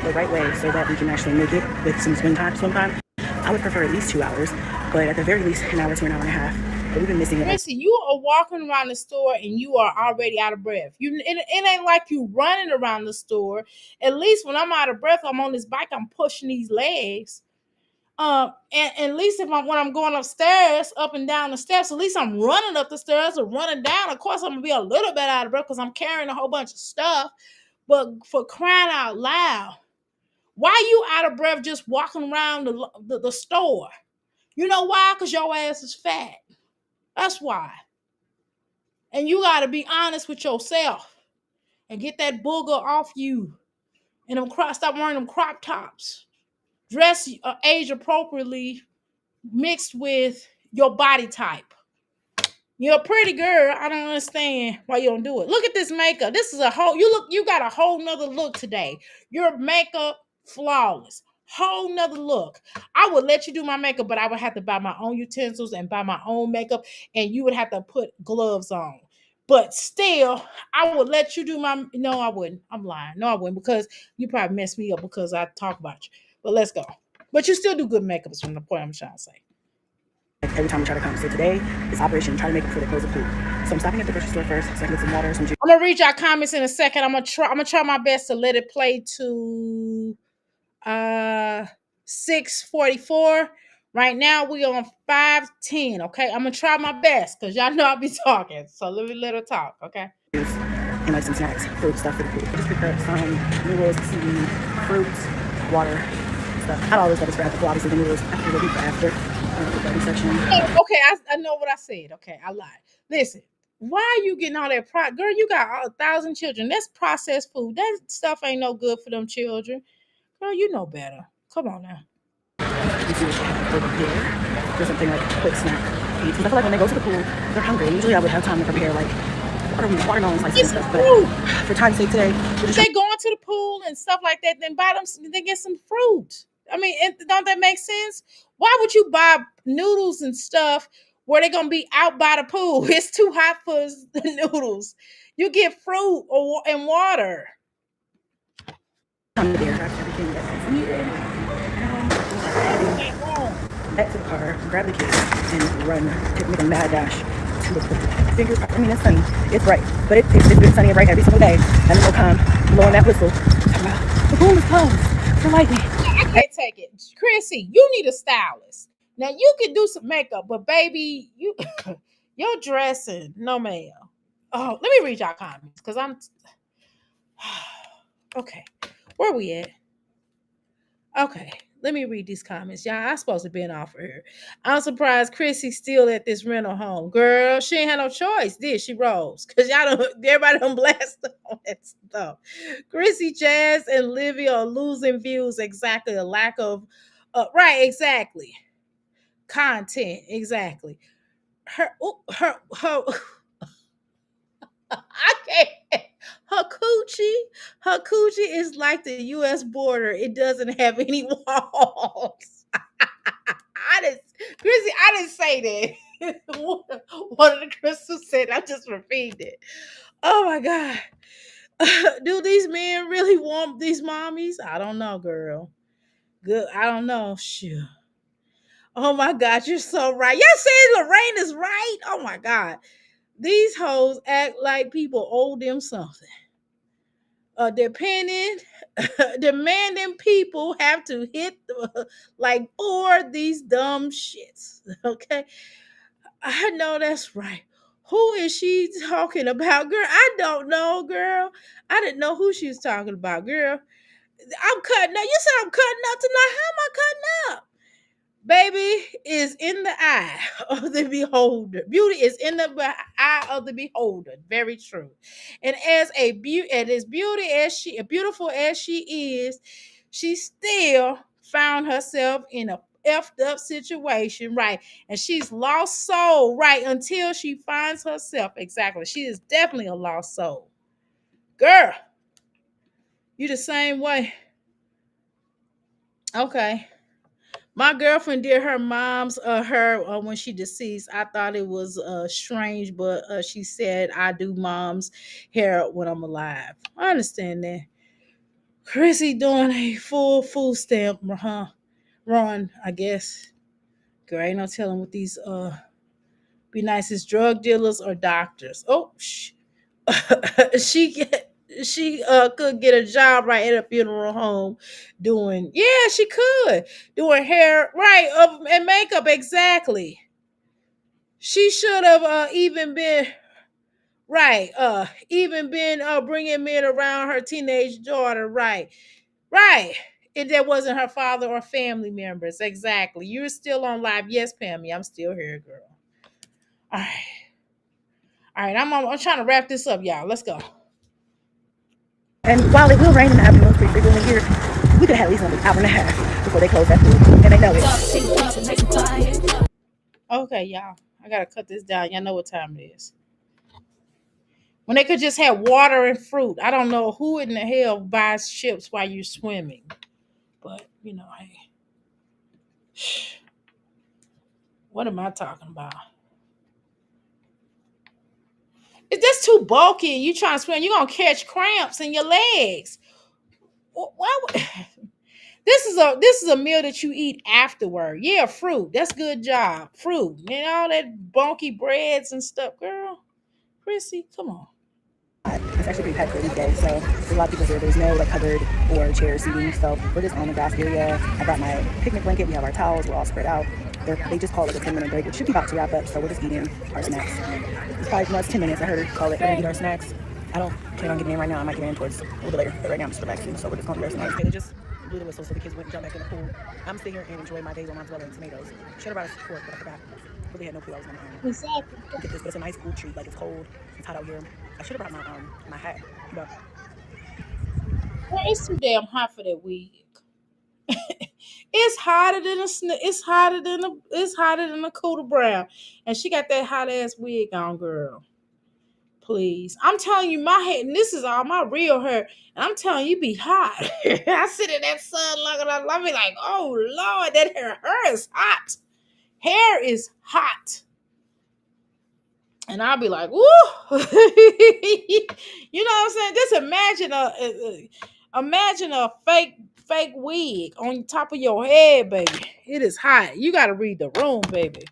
the right way so that we can actually make it with some swim time. I would prefer at least 2 hours, but at the very least an hour to an hour and a half. But we've been missing it. Listen, you are walking around the store and you are already out of breath. It ain't like you running around the store. At least when I'm out of breath, I'm on this bike, I'm pushing these legs. And at least when I'm going upstairs, up and down the steps, at least I'm running up the stairs or running down. Of course, I'm gonna be a little bit out of breath because I'm carrying a whole bunch of stuff. But for crying out loud, why you out of breath just walking around the store? You know why? Because your ass is fat. That's why. And you got to be honest with yourself and get that booger off you. And stop wearing them crop tops. Dress age appropriately mixed with your body type. You're a pretty girl. I don't understand why you don't do it. Look at this makeup. This is you got a whole nother look today. Your makeup flawless. Whole nother look. I would let you do my makeup, but I would have to buy my own utensils and buy my own makeup, and you would have to put gloves on. But still, I would let you do no, I wouldn't. I'm lying. No, I wouldn't, because you probably mess me up because I talk about you. But let's go. But you still do good makeup is from the point I'm trying to say. Every time we try to come. So today is Operation try to make it before they close the pool. So I'm stopping at the grocery store first so I can get some water, some juice. I'm gonna read your comments in a second. I'm gonna try my best to let it play to 6:44. Right now we on 5:10. Okay, I'm gonna try my best because y'all know I'll be talking. So let her talk. Okay. And like some snacks, fruit stuff for the pool. I just picked up some noodles, seaweed, fruits, water, stuff. Not all this stuff is for after. Obviously the noodles after will be for after. The section. Okay, I know what I said. Okay, I lied. Listen, why are you getting all that girl? You got 1,000 children. That's processed food. That stuff ain't no good for them children. Girl, you know better. Come on now. You see what you have to prepare for something like quick snack. I feel like when they go to the pool, they're hungry. Usually I would have time to prepare like watermelon slices and stuff. But for time's sake today, if they going to the pool and stuff like that, then buy them. They get some fruit. I mean, don't that make sense? Why would you buy noodles and stuff where they're gonna be out by the pool? It's too hot for the noodles. You get fruit and water. I'm there. That's everything that's needed. Back to the car, grab the kids, and run. Make a mad dash to the pool. Fingers, I mean, it's sunny. It's bright, but it's been sunny and bright every single day. And then they'll come blowing that whistle. The pool is closed for lightning. I can't take it. Chrissy, you need a stylist. Now you can do some makeup, but baby, your dressing, no ma'am. Oh, let me read y'all comments because I'm okay. Where we at? Okay, let me read these comments. Y'all, I'm supposed to be an offer here. I'm surprised Chrissy's still at this rental home. Girl, she ain't had no choice, did she, Rose? Because everybody done blasted on that stuff. Chrissy, Jazz, and Livia are losing views. Exactly. A lack of, right, exactly. Content, exactly. Her I can't. Her coochie is like the U.S. border. It doesn't have any walls. Chrissy, I didn't say that. One of the crystals said, I just repeated it. Oh my God. Do these men really want these mommies? I don't know, girl. Good. I don't know. Sure. Oh my God, you're so right. Y'all say Lorraine is right. Oh my God. These hoes act like people owe them something. Depending, demanding people have to hit like for these dumb shits. Okay. I know that's right. Who is she talking about, girl? I don't know, girl. I didn't know who she was talking about, girl. I'm cutting up. You said I'm cutting up tonight. How am I cutting up? Baby is in the eye of the beholder. Beauty is in the eye of the beholder. Very true. And as as beautiful as she is, she still found herself in a effed up situation, right? And she's lost soul, right? Until she finds herself. Exactly. She is definitely a lost soul. Girl, you the same way. Okay. My girlfriend did her mom's her when she deceased. I thought it was strange, but she said I do mom's hair when I'm alive. I understand that. Chrissy doing a full food stamp run, I guess. Girl, ain't no telling what these be nicest drug dealers or doctors. Oh, she could get a job right at a funeral home doing, yeah, she could, doing hair, right, and makeup. Exactly. She should have even been right, even been bringing men around her teenage daughter, right, if that wasn't her father or family members. Exactly. You're still on live. Yes, Pammy, I'm still here, girl. All right, I'm trying to wrap this up, y'all. Let's go. And while it will rain in the afternoons pretty frequently here, we could have at least another hour and a half before they close that food. And they know it. Okay, y'all. I gotta cut this down. Y'all know what time it is. When they could just have water and fruit. I don't know who in the hell buys chips while you're swimming. But, hey. What am I talking about? If that's too bulky and you trying to swim, you're gonna catch cramps in your legs. Why would this is a meal that you eat afterward. Yeah, fruit. That's good job. Fruit. And all that bulky breads and stuff, girl. Chrissy, come on. It's actually pretty packed for these days, so there's a lot of people here. There's no cupboard or chair seating, so we're just on the grass area. I brought my picnic blanket. We have our towels. We're all spread out. They just call it a 10-minute break, which should be about to wrap up, so we're just eating our snacks. It's probably, it's 10 minutes. I heard her call it. We're gonna eat our snacks. I don't plan on getting in right now. I might get in towards a little bit later, but right now I'm just relaxing, so we're just gonna eat our snacks. Okay, they just blew the whistle, so the kids went and jumped back in the pool. I'm sitting here and enjoying my days on mozzarella and tomatoes. Should have brought a fork, but I forgot. Really had no clue I was gonna Exactly. get this, but it's a nice cool treat. Like, it's cold, it's hot out here. I should have brought my hat, but Well, it's too damn hot for that wig. It's hotter than it's hotter than a cooler brown, and she got that hot ass wig on, girl. Please, I'm telling you, my head, and this is all my real hair, and I'm telling you, be hot. I sit in that sun looking up, I be like, oh Lord, that hair is hot. Hair is hot. And I'll be like, woo. You know what I'm saying? Just imagine a fake wig on top of your head, baby. It is hot. You got to read the room, baby.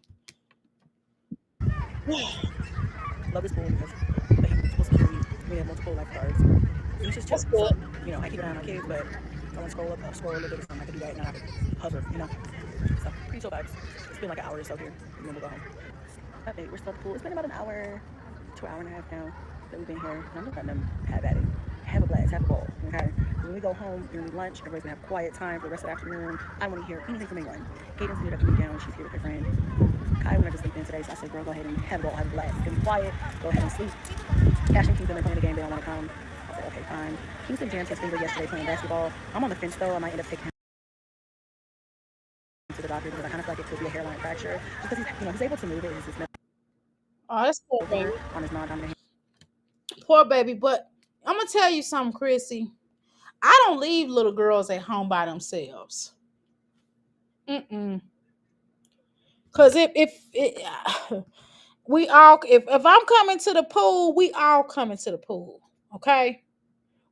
love this pool because they have multiple security. We have multiple lifeguards. It's just chill. That's So, good. I keep an eye on our kids, but if I want to scroll a little bit or something, I can do that and I can hover. So, pretty chill vibes. It's been like an hour or so here, and then we'll go home. Update, we're still at the pool. It's been about an hour to an hour and a half now that we've been here. And I'm just letting them have at it. Have a blast, have a ball, okay? When we go home during lunch, everybody's gonna have a quiet time for the rest of the afternoon. I don't want to hear anything from anyone. Hayden's here to come down. She's here with her friend. Kai wanted to sleep in today, so I said, girl, go ahead and have a ball, have a blast. It's gonna be quiet, go ahead and sleep. Cash and Keith, they're playing the game, they don't want to come. I said, okay, fine. Kingston jammed his finger yesterday playing basketball. I'm on the fence though, I might end up taking him to the doctor because I kind of feel like it could be a hairline fracture. Just because he's able to move it, it's just Oh, that's poor baby. on his non-dominant. Poor baby. But I'm going to tell you something, Chrissy. I don't leave little girls at home by themselves. Mm-mm. Because we all, if I'm coming to the pool, we all coming to the pool. Okay.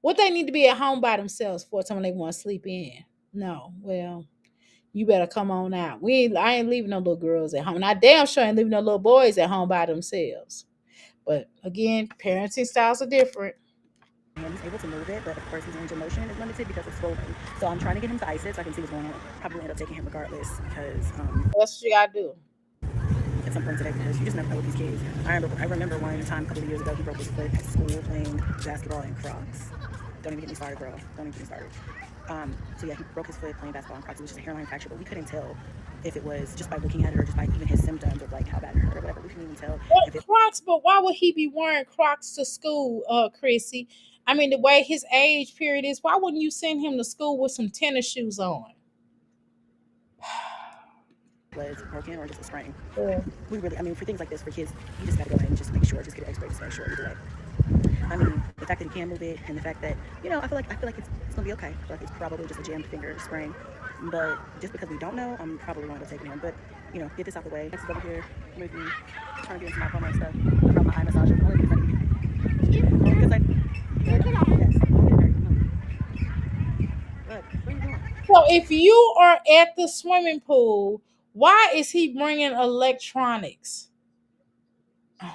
What they need to be at home by themselves for someone they want to sleep in. No. Well, you better come on out. I ain't leaving no little girls at home. And I damn sure ain't leaving no little boys at home by themselves. But again, parenting styles are different. And he's able to move it, but of course his range of motion is limited because it's swollen. So I'm trying to get him to ice it so I can see what's going on. Probably end up taking him regardless because That's what you gotta do. at some point today, because you just never know with these kids. I remember one time a couple of years ago he broke his foot at school playing basketball in Crocs. Don't even get me started, bro. Don't even get me started. So yeah, he broke his foot playing basketball in Crocs. It was just a hairline fracture, but we couldn't tell if it was just by looking at it or just by even his symptoms of like how bad it hurt or whatever. We couldn't even tell if it Crocs, but why would he be wearing Crocs to school, Chrissy? I mean, the way his age period is, why wouldn't you send him to school with some tennis shoes on? was broken or just a sprain. Yeah. We really, I mean, for things like this, for kids, you just gotta go ahead and just make sure, just get an x-ray, just make sure either way. I mean, the fact that he can move it and the fact that, you know, I feel like it's gonna be okay. I feel like it's probably just a jammed finger sprain. But just because we don't know, I'm probably going to take him. But, you know, get this out the way. This is over here with me, trying to get into my phone and stuff. I brought my eye massager. Only because I So if you are at the swimming pool, why is he bringing electronics? I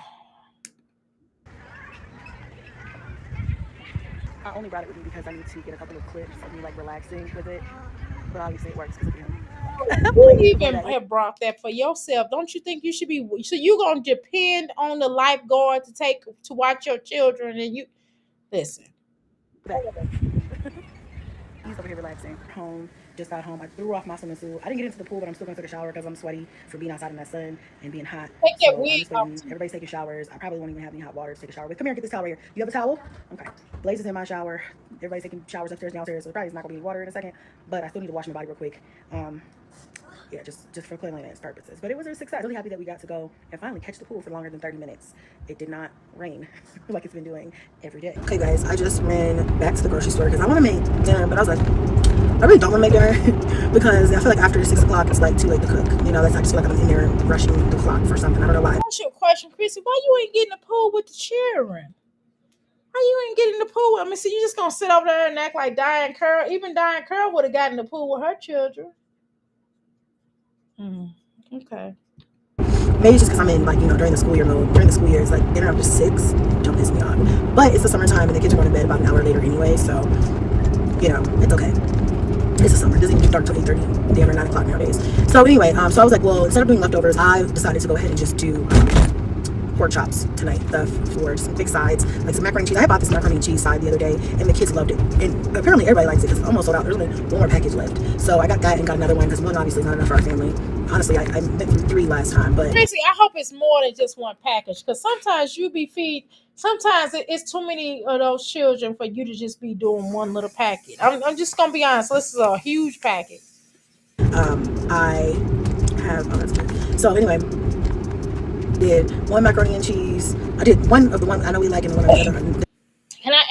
only brought it with me because I need to get a couple of clips of me like relaxing with it. But obviously it works because of him. You even have brought that for yourself. Don't you think you should be? So you gonna depend on the lifeguard to watch your children, and you listen. He's over here relaxing. Home, just got home. I threw off my swimming suit. I didn't get into the pool, but I'm still gonna take a shower because I'm sweaty for being outside in that sun and being hot. Take that So wig off. everybody's taking showers. I probably won't even have any hot water to take a shower with. Come here, get this towel right here. You have a towel? Okay. Blaze is in my shower. Everybody's taking showers upstairs, downstairs. So there probably is not gonna be any water in a second, but I still need to wash my body real quick. Yeah, just for cleanliness purposes. But it was a success. Really happy that we got to go and finally catch the pool for longer than 30 minutes. It did not rain like it's been doing every day. Okay, guys, I just ran back to the grocery store because I want to make dinner, but I was like, I really don't want to make dinner because I feel like after 6 o'clock, it's like too late to cook. You know, I just feel like I'm in there rushing the clock for something. I don't know why. Ask you a question, Chrissy. Why you ain't getting the pool with the children? Why you ain't getting the pool? I mean, see, you just gonna sit over there and act like Diane Curl. Even Diane Curl would have gotten the pool with her children. Okay. Maybe just because I'm in, like, you know, during the school year mode. During the school year, it's like dinner after 6. Don't piss me off. But it's the summertime and the kids are going to bed about an hour later anyway, so, you know, it's okay. It's the summer. It doesn't even get dark till 8:30, damn near 9 o'clock nowadays. So anyway, so I was like, well, instead of doing leftovers, I decided to go ahead and just do pork chops tonight for some quick sides, like some macaroni and cheese. I bought this macaroni and cheese side the other day, and the kids loved it. And apparently everybody likes it because it's almost sold out. There's only one more package left. So I got that and got another one because one obviously is not enough for our family. Honestly, I went through 3 last time, but Tracy, I hope it's more than just one package because sometimes sometimes it's too many of those children for you to just be doing one little packet. I'm just gonna be honest. This is a huge packet. I have, oh, that's good. So anyway, did one macaroni and cheese. I did one of the one I know we like and one of the other. Can I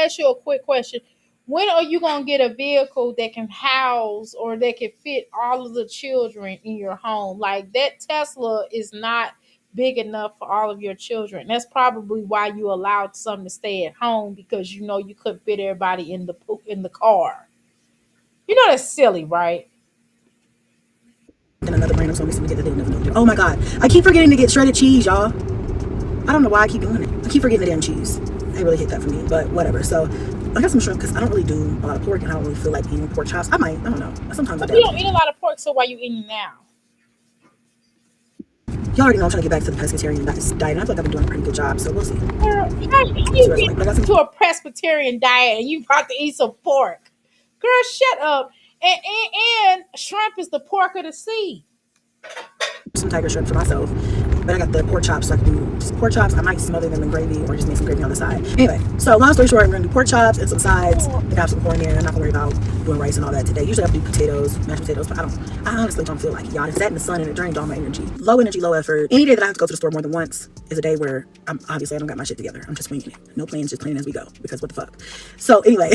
ask you a quick question? When are you gonna get a vehicle that can house or that can fit all of the children in your home? Like that Tesla is not big enough for all of your children. That's probably why you allowed some to stay at home because you know you couldn't fit everybody in the car. You know that's silly, right? And another brand, I'm so to get the thing. Oh my god, I keep forgetting to get shredded cheese, y'all. I don't know why I keep doing it. I keep forgetting the damn cheese. They really hit that for me, but whatever. So I got some shrimp because I don't really do a lot of pork and I don't really feel like eating pork chops. I don't know. Sometimes But I you do. don't eat a lot of pork, so why you eating now? Y'all already know I'm trying to get back to the pescatarian diet, and I feel like I've been doing a pretty good job, so we'll see. Girl, how you get to a Presbyterian diet and you about to eat some pork? Girl, shut up. And shrimp is the pork of the sea. Some tiger shrimp for myself, but I got the pork chops so I can do pork chops. I might smother them in gravy or just make some gravy on the side. Anyway, so long story short, we're gonna do pork chops and some sides. I got some corn there. I'm not gonna worry about doing rice and all that today. Usually I do potatoes, mashed potatoes, but I honestly don't feel like it. Y'all, it's sat in the sun and it drained all my energy. Low energy, low effort. Any day that I have to go to the store more than once is a day where I don't got my shit together. I'm just winging it. No plans, just playing as we go, because what the fuck. So anyway,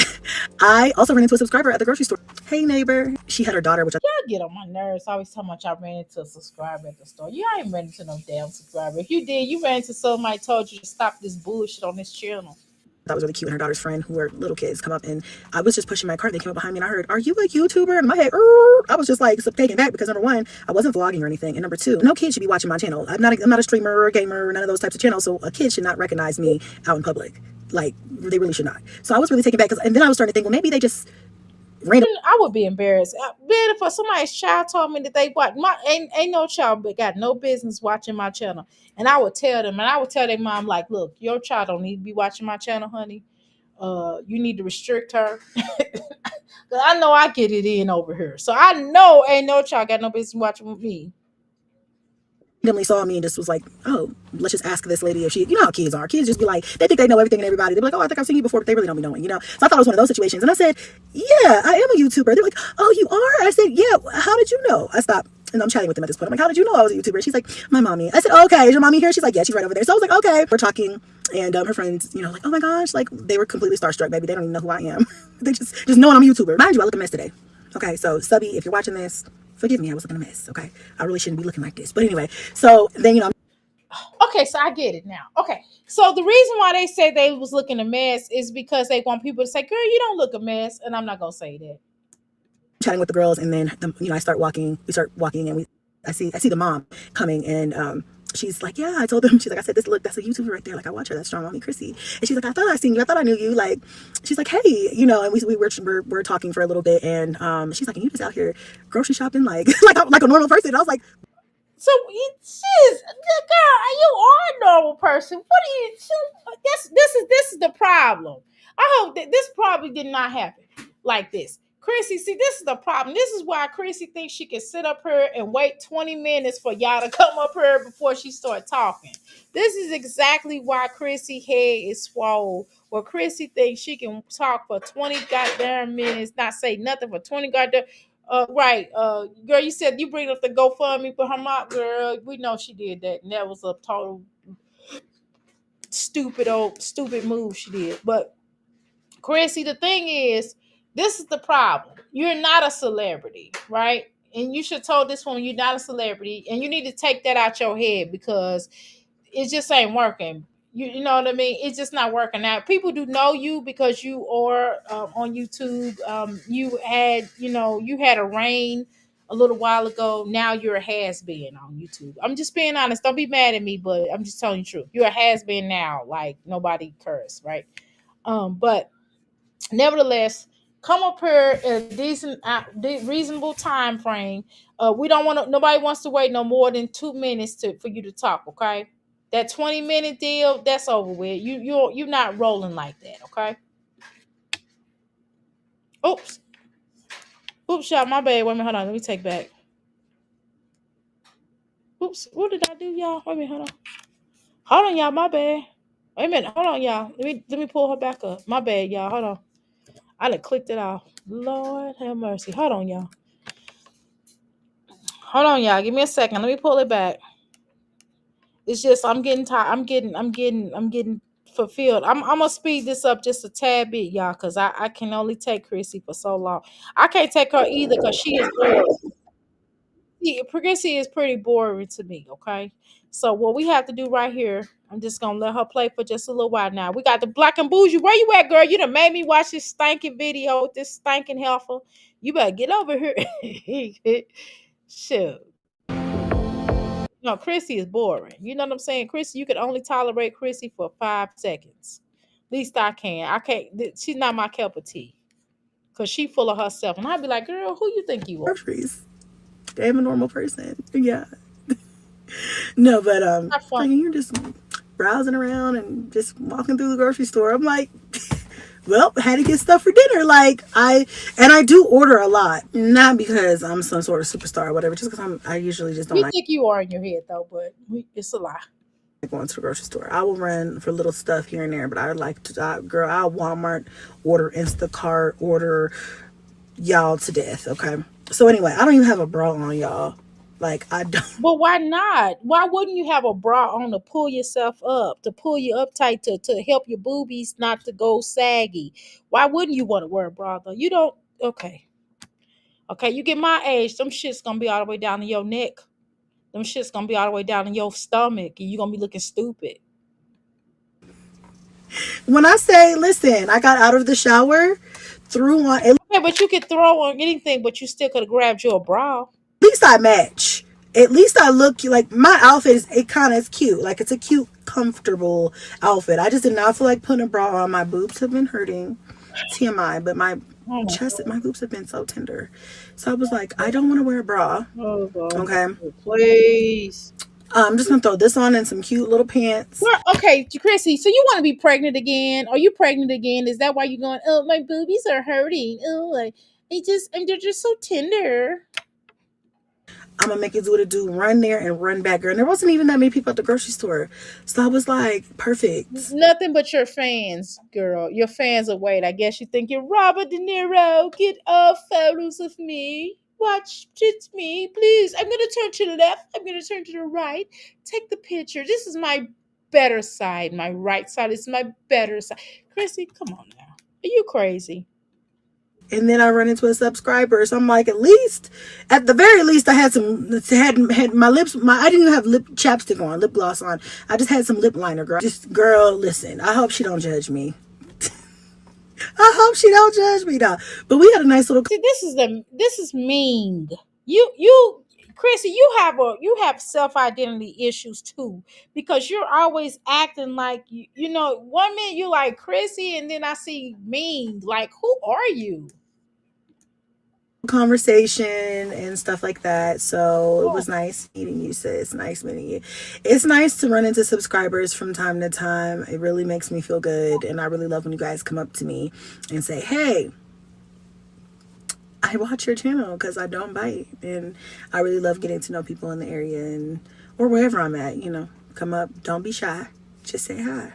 I also ran into a subscriber at the grocery store. Hey neighbor. She had her daughter, which Y'all get on my nerves. I always talking about y'all ran into a subscriber at the store. You ain't ran into no damn subscriber. If you did, you ran into somebody told you to stop this bullshit on this channel. That was really cute, and her daughter's friend, who were little kids, come up, and I was just pushing my cart. They came up behind me, and I heard, "Are you a YouTuber?" And my head, I was just like taken back, because number one, I wasn't vlogging or anything, and number two, no kid should be watching my channel. I'm not a streamer or a gamer or none of those types of channels, so a kid should not recognize me out in public. Like, they really should not. So I was really taken back, and then I was starting to think, well, maybe they just random. I would be embarrassed. Better for somebody's child told me that they watch ain't no child but got no business watching my channel, and I would tell them, and I would tell their mom, like, look, your child don't need to be watching my channel, honey. You need to restrict her. Cause I know I get it in over here, so I know ain't no child got no business watching with me. Randomly saw me and just was like, oh, let's just ask this lady if she, you know how kids are. Kids just be like, they think they know everything and everybody. They're like, oh, I think I've seen you before, but they really don't be knowing, you know? So I thought it was one of those situations. And I said, yeah, I am a YouTuber. They're like, oh, you are? I said, yeah, how did you know? I stopped. And I'm chatting with them at this point. I'm like, how did you know I was a YouTuber? She's like, my mommy. I said, oh, okay, is your mommy here? She's like, yeah, she's right over there. So I was like, okay. We're talking, and her friends, you know, like, oh my gosh, like, they were completely starstruck, baby. They don't even know who I am. They just knowing I'm a YouTuber. Mind you, I look a mess today. Okay, so Subby, if you're watching this, forgive me, I was looking a mess. Okay, I really shouldn't be looking like this. But anyway, so then, you know. Okay, so I get it now. Okay, so the reason why they say they was looking a mess is because they want people to say, girl, you don't look a mess. And I'm not going to say that. Chatting with the girls, and then, you know, we start walking, and I see the mom coming, and she's like, yeah, I told them, she's like, I said, this, look, that's a YouTuber right there. Like, I watch her, that's Strong Mommy Chrissy. And she's like, I thought I seen you. I thought I knew you. Like, she's like, hey, you know, and we're talking for a little bit, and she's like, and you just out here grocery shopping like a normal person. And I was like, so sis, girl, you are a normal person. What are you? This is the problem. I hope that this probably did not happen like this. Chrissy, see, this is the problem. This is why Chrissy thinks she can sit up here and wait 20 minutes for y'all to come up here before she start talking. This is exactly why Chrissy head is swole. Where Chrissy thinks she can talk for 20 goddamn minutes, not say nothing for 20 goddamn. Right, girl, you said you bring up the GoFundMe for her mom, girl. We know she did that, and that was a total stupid move she did. But Chrissy, the thing is, this is the problem. You're not a celebrity, right? And you should told this woman you're not a celebrity, and you need to take that out your head, because it just ain't working. You know what I mean? It's just not working out. People do know you because you are on YouTube. You had a reign a little while ago. Now you're a has-been on YouTube. I'm just being honest. Don't be mad at me, but I'm just telling you the truth. You're a has-been now. Like, nobody cares, right? But nevertheless, come up here at a decent, reasonable time frame. We don't want to. Nobody wants to wait no more than 2 minutes for you to talk. Okay, that 20-minute deal, that's over with. You're not rolling like that. Okay. Oops, y'all. My bad. Wait a minute. Hold on. Let me take back. Oops. What did I do, y'all? Wait a minute. Hold on, y'all. My bad. Wait a minute. Hold on, y'all. Let me pull her back up. My bad, y'all. Hold on. I done clicked it off. Lord have mercy. Hold on, y'all. Give me a second. Let me pull it back. It's just I'm getting tired. I'm getting fulfilled. I'm gonna speed this up just a tad bit, y'all, because I can only take Chrissy for so long. I can't take her either because she is boring. Chrissy is pretty boring to me. Okay, so what we have to do right here, I'm just gonna let her play for just a little while now. We got the Black and Bougie. Where you at, girl? You done made me watch this stinking video with this stinking heifer. You better get over here. Shoot. No, Chrissy is boring. You know what I'm saying? Chrissy, you can only tolerate Chrissy for 5 seconds. At least I can. I can't. She's not my cup of tea. Because she full of herself. And I'd be like, girl, who you think you are? Groceries. I'm a normal person. Yeah. No, but like, you're just browsing around and just walking through the grocery store. I'm like, well, had to get stuff for dinner. Like, I do order a lot, not because I'm some sort of superstar or whatever, just because I usually just don't. You think you are in your head though, but it's a lie. going to the grocery store. I will run for little stuff here and there, but I like to, girl, I'll Walmart, order Instacart, order y'all to death. Okay. So anyway, I don't even have a bra on, y'all. Like, I don't. But why not? Why wouldn't you have a bra on to pull yourself up, to pull you up tight, to help your boobies not to go saggy? Why wouldn't you want to wear a bra though? You don't. Okay. Okay, you get my age, them shit's gonna be all the way down to your neck. Them shit's gonna be all the way down in your stomach, and you're gonna be looking stupid. When I say, listen, I got out of the shower, threw on, at Okay, but you could throw on anything, but you still could have grabbed you a bra. least I match. At least I look like my outfit is, it kind of is cute. Like, it's a cute, comfortable outfit. I just did not feel like putting a bra on. My boobs have been hurting. TMI, but my chest, my boobs have been so tender. So I was like, I don't want to wear a bra. Oh God. Okay. Please. I'm just gonna throw this on and some cute little pants. Well, okay, Chrissy, so you want to be pregnant again? Are you pregnant again? Is that why you're going, oh, my boobies are hurting? Oh, and they're just so tender. I'm gonna make it do what it do, run there and run back, girl. And there wasn't even that many people at the grocery store. So I was like, perfect. Nothing but your fans, girl. Your fans are waiting. I guess you think you're Robert De Niro. Get off photos of me. Watch, it's me. Please, I'm going to turn to the left. I'm going to turn to the right. Take the picture. This is my better side. My right side is my better side. Chrissy, come on now. Are you crazy? And then I run into a subscriber. So I'm like, at the very least, I had my lips. I didn't even have lip chapstick on, lip gloss on. I just had some lip liner, girl. Girl, listen. I hope she don't judge me. I hope she don't judge me, though. But we had a nice little. See, this is mean. Chrissy, you have self-identity issues too, because you're always acting like you know, one minute you like Chrissy and then I see mean. Like, who are you? Conversation and stuff like that. So it was nice meeting you, sis. Nice meeting you. It's nice to run into subscribers from time to time. It really makes me feel good. And I really love when you guys come up to me and say, hey, I watch your channel because I don't bite. And I really love getting to know people in the area and or wherever I'm at, you know. Come up, don't be shy. Just say hi.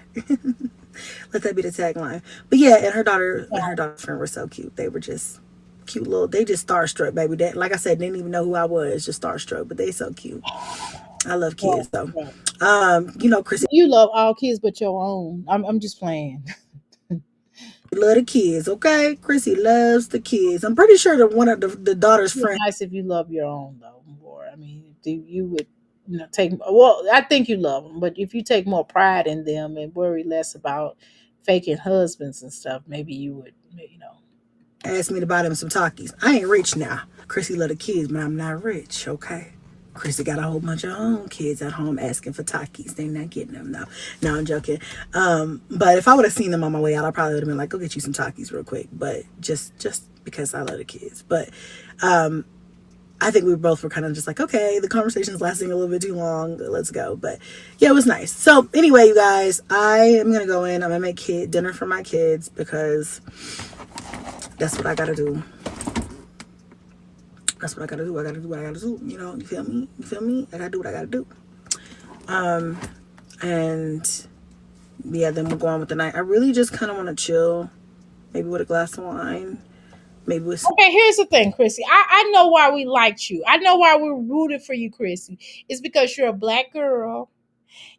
Let that be the tagline. But yeah, and her daughter and her daughter's friend were so cute. They were just cute little, they just starstruck, baby. That, like I said, didn't even know who I was, just starstruck, but they so cute. I love kids though. You know, Chrissy, you love all kids but your own. I'm just playing. Love the kids, okay? Chrissy loves the kids. I'm pretty sure that one of the daughter's It's friends. nice if you love your own though more. I mean, you would take, well, I think you love them, but if you take more pride in them and worry less about faking husbands and stuff, maybe you would, you know. Asked me to buy them some Takis. I ain't rich now. Chrissy love the kids, but I'm not rich, okay? Chrissy got a whole bunch of her own kids at home asking for Takis. They not getting them though. No, I'm joking. But if I would have seen them on my way out, I probably would have been like, go get you some Takis real quick. But just because I love the kids. But I think we both were kind of just like, okay, the conversation's lasting a little bit too long. Let's go. But yeah, it was nice. So anyway, you guys, I am going to go in. I'm going to make dinner for my kids because that's what I got to do. That's what I got to do. I got to do what I got to do. You know, you feel me? You feel me? I got to do what I got to do. And yeah, then we'll go on with the night. I really just kind of want to chill. Maybe with a glass of wine. Maybe with some. Okay, here's the thing, Chrissy. I know why we liked you. I know why we're rooted for you, Chrissy. It's because you're a black girl.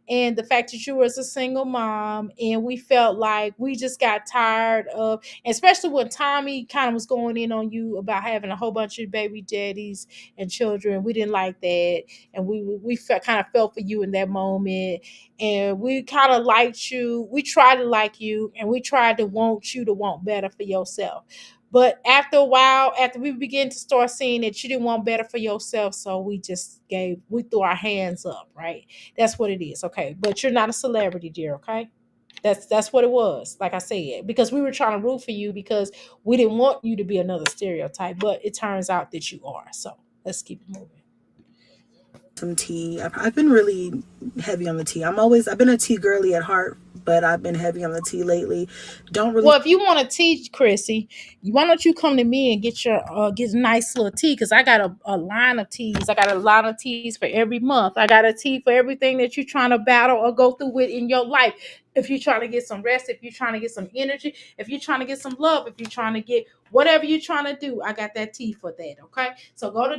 And the fact that you were a single mom, and we felt like we just got tired of, especially when Tommy kind of was going in on you about having a whole bunch of baby daddies and children. We didn't like that, and we felt, kind of felt for you in that moment, and we kind of liked you. We tried to like you, and we tried to want you to want better for yourself. But after a while, after we began to start seeing that you didn't want better for yourself, so we threw our hands up, right? That's what it is, okay? But you're not a celebrity, dear, okay? That's what it was, like I said, because we were trying to root for you because we didn't want you to be another stereotype, but it turns out that you are. So let's keep it moving. Some tea. I've been really heavy on the tea. I've been a tea girly at heart but I've been heavy on the tea lately. Don't really. Well, if you want to teach, Chrissy, why don't you come to me and get your get a nice little tea? Because I got a line of teas. I got a line of teas for every month. I got a tea for everything that you're trying to battle or go through with in your life. If you're trying to get some rest, if you're trying to get some energy, if you're trying to get some love, if you're trying to get whatever you're trying to do, I got that tea for that. Okay, so go to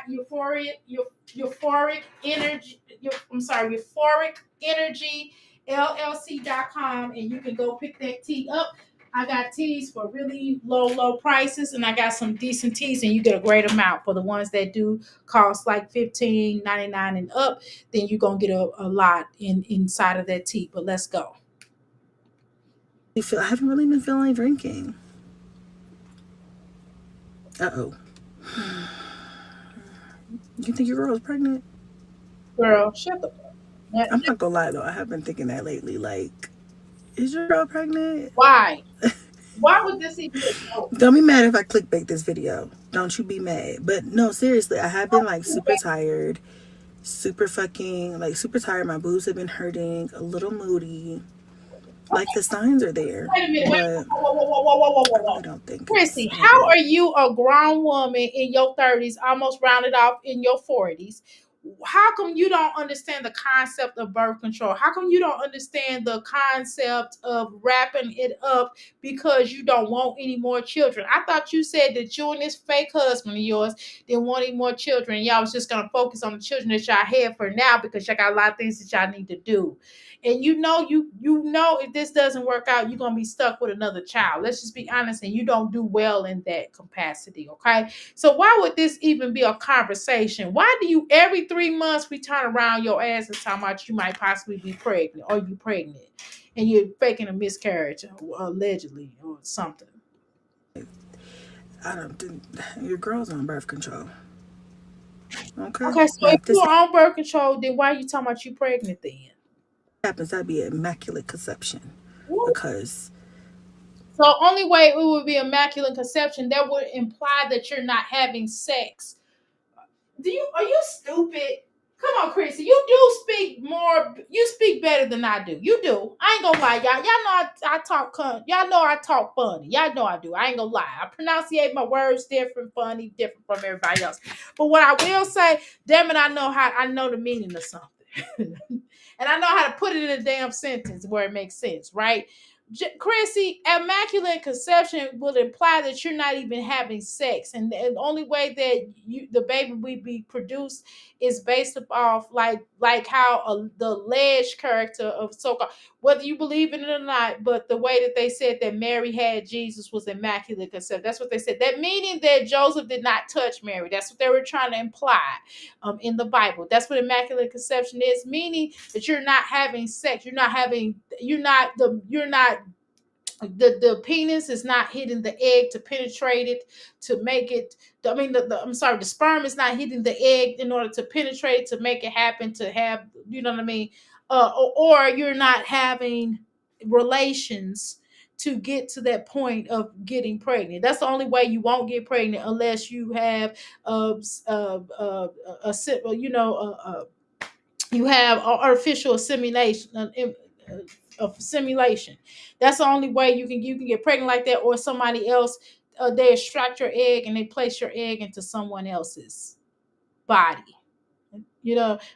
euphoric energy. Euphoric energy llc.com, and you can go pick that tea up. I got teas for really low prices, and I got some decent teas, and you get a great amount. For the ones that do cost like $15.99 and up, then you're gonna get a lot inside of that tea. But let's go. I haven't really been feeling like drinking. Uh-oh. You think your girl is pregnant? Girl, shut the fuck up. I'm not gonna lie though, I have been thinking that lately. Like, is your girl pregnant? Why? Why would this even Don't be mad if I clickbait this video. Don't you be mad. But no, seriously, I have been like super tired. Super tired. My boobs have been hurting, a little moody. Like the signs are there. Wait a minute. But Whoa. I don't think Chrissy, how are you a grown woman in your 30s, almost rounded off in your 40s? How come you don't understand the concept of birth control? How come you don't understand the concept of wrapping it up because you don't want any more children? I thought you said that you and this fake husband of yours didn't want any more children. Y'all was just going to focus on the children that y'all have for now because y'all got a lot of things that y'all need to do. And you know if this doesn't work out, you're gonna be stuck with another child. Let's just be honest, and you don't do well in that capacity, okay? So why would this even be a conversation? Why do you every 3 months we turn around your ass and talk about you might possibly be pregnant or you pregnant and you're faking a miscarriage allegedly or something? I don't think your girl's on birth control. Okay. Okay, so if you're on birth control, then why are you talking about you pregnant then? Happens, that'd be immaculate conception. Because so only way it would be immaculate conception, that would imply that you're not having sex. Are you stupid? Come on, Chrissy. You speak better than I do. You do. I ain't gonna lie, y'all. Y'all know I talk y'all know I talk funny. Y'all know I do. I ain't gonna lie. I pronunciate my words different, funny, different from everybody else. But what I will say, damn it, I know the meaning of something. And I know how to put it in a damn sentence where it makes sense, right? Chrissy, immaculate conception would imply that you're not even having sex, and the only way that the baby will be produced is based off like how the alleged character of so-called, whether you believe in it or not, but the way that they said that Mary had Jesus was immaculate conception. That's what they said. That meaning that Joseph did not touch Mary. That's what they were trying to imply in the Bible. That's what immaculate conception is, meaning that you're not having sex. The penis is not hitting the egg to penetrate it to make it. The sperm is not hitting the egg in order to penetrate to make it happen to have. You know what I mean? Or you're not having relations to get to that point of getting pregnant. That's the only way you won't get pregnant unless you have you have artificial assimilation. Of simulation. That's the only way you can get pregnant like that, or somebody else. They extract your egg and they place your egg into someone else's body.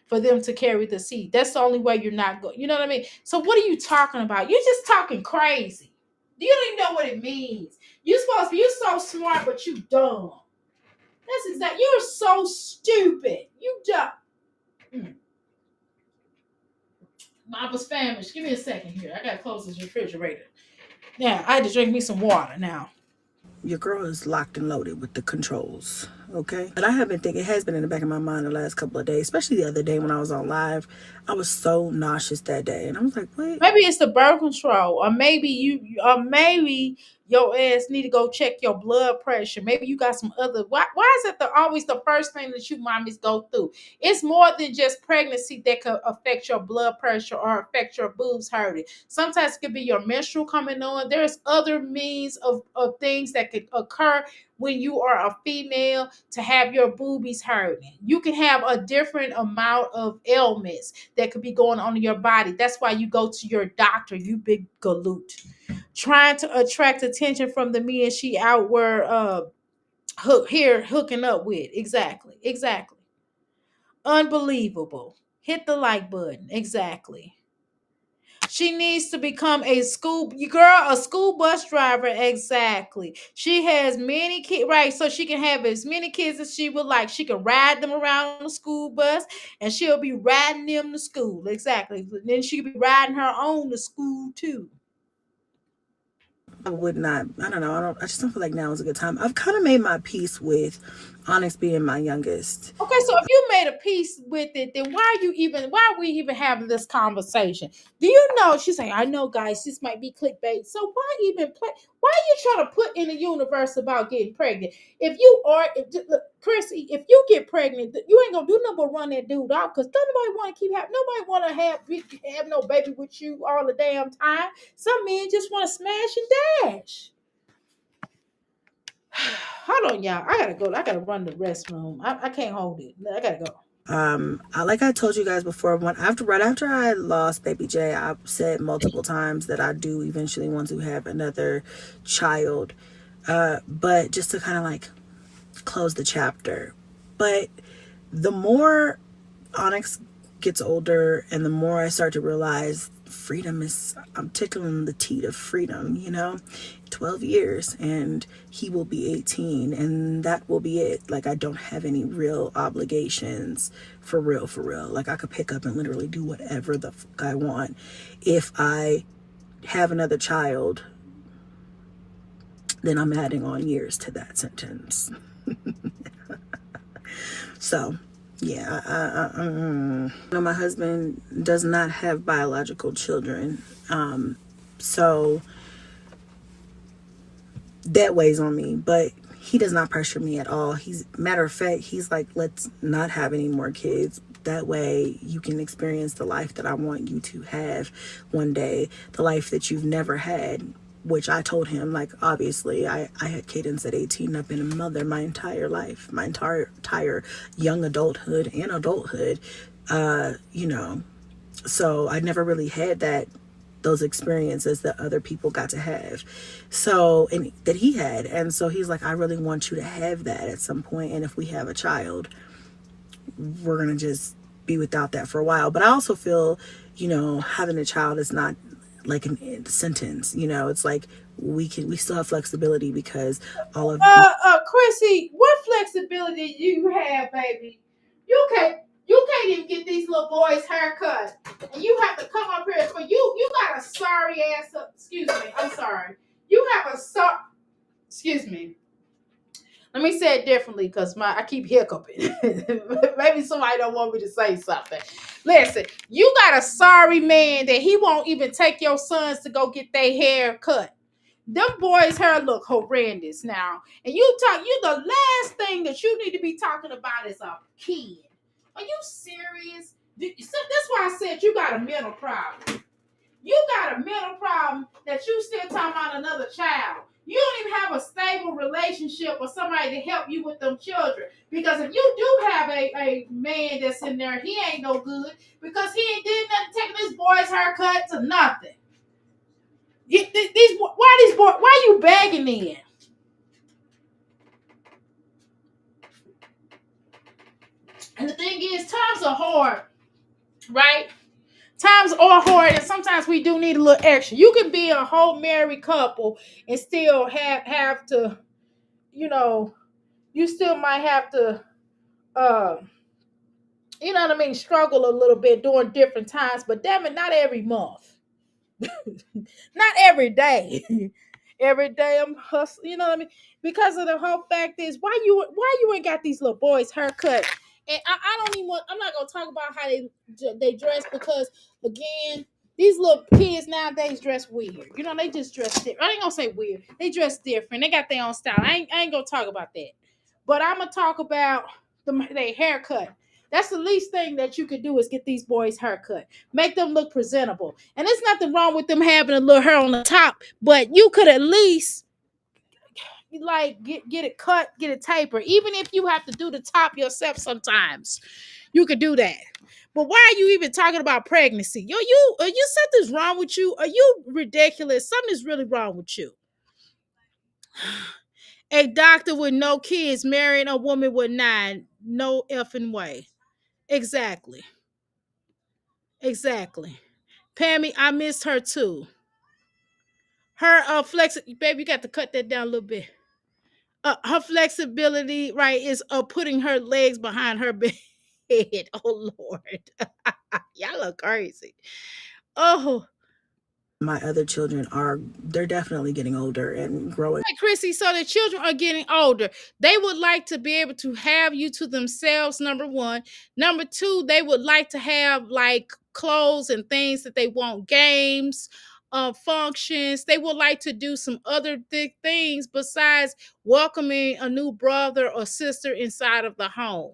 For them to carry the seed. That's the only way you're not going. You know what I mean? So what are you talking about? You're just talking crazy. You don't even know what it means. You're so smart, but you dumb. That's exactly. You're so stupid. You dumb. I was famished. Give me a second here. I gotta close this refrigerator. Now I had to drink me some water now. Your girl is locked and loaded with the controls, okay? But I have been thinking, it has been in the back of my mind the last couple of days, especially the other day when I was on live. I was so nauseous that day, and I was like, "What?" Maybe it's the birth control, or maybe maybe your ass need to go check your blood pressure. Maybe you got some other. Why is it always the first thing that you mommies go through? It's more than just pregnancy that could affect your blood pressure or affect your boobs hurting. Sometimes it could be your menstrual coming on. There's other means of things that could occur when you are a female to have your boobies hurting. You can have a different amount of ailments that could be going on in your body. That's why you go to your doctor, you big galoot. Trying to attract attention from the men she out were hooking up with. Exactly. Unbelievable. Hit the like button. Exactly. She needs to become a school bus driver. Exactly. She has many kids, right? So she can have as many kids as she would like. She can ride them around the school bus, and she'll be riding them to school. Exactly. Then she'll be riding her own to school too. I would not. I don't know. I just don't feel like now is a good time. I've kind of made my peace with Onyx being my youngest. Okay, so if you made a peace with it, then why are we even having this conversation? Do you know? She's like, I know, guys, this might be clickbait. So why even play? Why are you trying to put in the universe about getting pregnant? If you are, look, Chrissy, if you get pregnant, you ain't gonna do nothing but run that dude off because nobody want to nobody want to have no baby with you all the damn time. Some men just want to smash and dash. Hold on, y'all. I gotta go. I gotta run the restroom. I can't hold it. I gotta go. Like I told you guys before, right after I lost baby J, I said multiple times that I do eventually want to have another child. But just to kind of like close the chapter. But the more Onyx gets older and the more I start to realize I'm tickling the teat of freedom, 12 years and he will be 18 and that will be it. Like, I don't have any real obligations for real. Like, I could pick up and literally do whatever the fuck I want. If I have another child, then I'm adding on years to that sentence. So yeah, my husband does not have biological children, so that weighs on me, but he does not pressure me at all. Matter of fact, he's like, let's not have any more kids. That way you can experience the life that I want you to have one day, the life that you've never had. Which I told him, like, obviously, I had cadence at 18. I've been a mother my entire life, my entire young adulthood and adulthood, So I never really had those experiences that other people got to have. So, and that he had. And so he's like, I really want you to have that at some point. And if we have a child, we're going to just be without that for a while. But I also feel, having a child is not like a sentence, it's like we still have flexibility because all of Chrissy, what flexibility do you have, baby? You can't even get these little boys haircut, and you have to come up here for you got a sorry ass up. Excuse me, I'm sorry. You have a excuse me. Let me say it differently because I keep hiccuping. Maybe somebody don't want me to say something. Listen, you got a sorry man that he won't even take your sons to go get their hair cut. Them boys' hair look horrendous now. And you the last thing that you need to be talking about is a kid. Are you serious? That's why I said you got a mental problem. You got a mental problem that you still talking about another child. You don't even have a stable relationship with somebody to help you with them children. Because if you do have a man that's in there, he ain't no good because he ain't did nothing taking this boy's haircut to nothing. Why you begging in? And the thing is, times are hard, right? Times are hard, and sometimes we do need a little extra. You can be a whole married couple and still have to, you still might have to, struggle a little bit during different times. But damn it, not every month, not every day. Every day I'm hustling, you know what I mean? Because of the whole fact is, why you ain't got these little boys haircut? And I'm not gonna talk about how they dress because again, these little kids nowadays dress weird. They just dress different. I ain't gonna say weird. They dress different. They got their own style. I ain't gonna talk about that. But I'm gonna talk about their haircut. That's the least thing that you could do is get these boys haircut. Make them look presentable. And there's nothing wrong with them having a little hair on the top, but you could at least, like get it cut, get it tapered. Even if you have to do the top yourself sometimes, you could do that. But why are you even talking about pregnancy? You something's wrong with you. Are you ridiculous? Something's really wrong with you. A doctor with no kids marrying a woman with 9. No effing way. Exactly. Exactly. Pammy, I missed her too. Her baby, you got to cut that down a little bit. Her flexibility, right, is putting her legs behind her bed. Oh Lord. Y'all look crazy. Oh, My other children they're definitely getting older and growing. right, Chrissy, so the children are getting older. They would like to be able to have you to themselves, number one. Number two, they would like to have like clothes and things that they want, games, functions. They would like to do some other things besides welcoming a new brother or sister inside of the home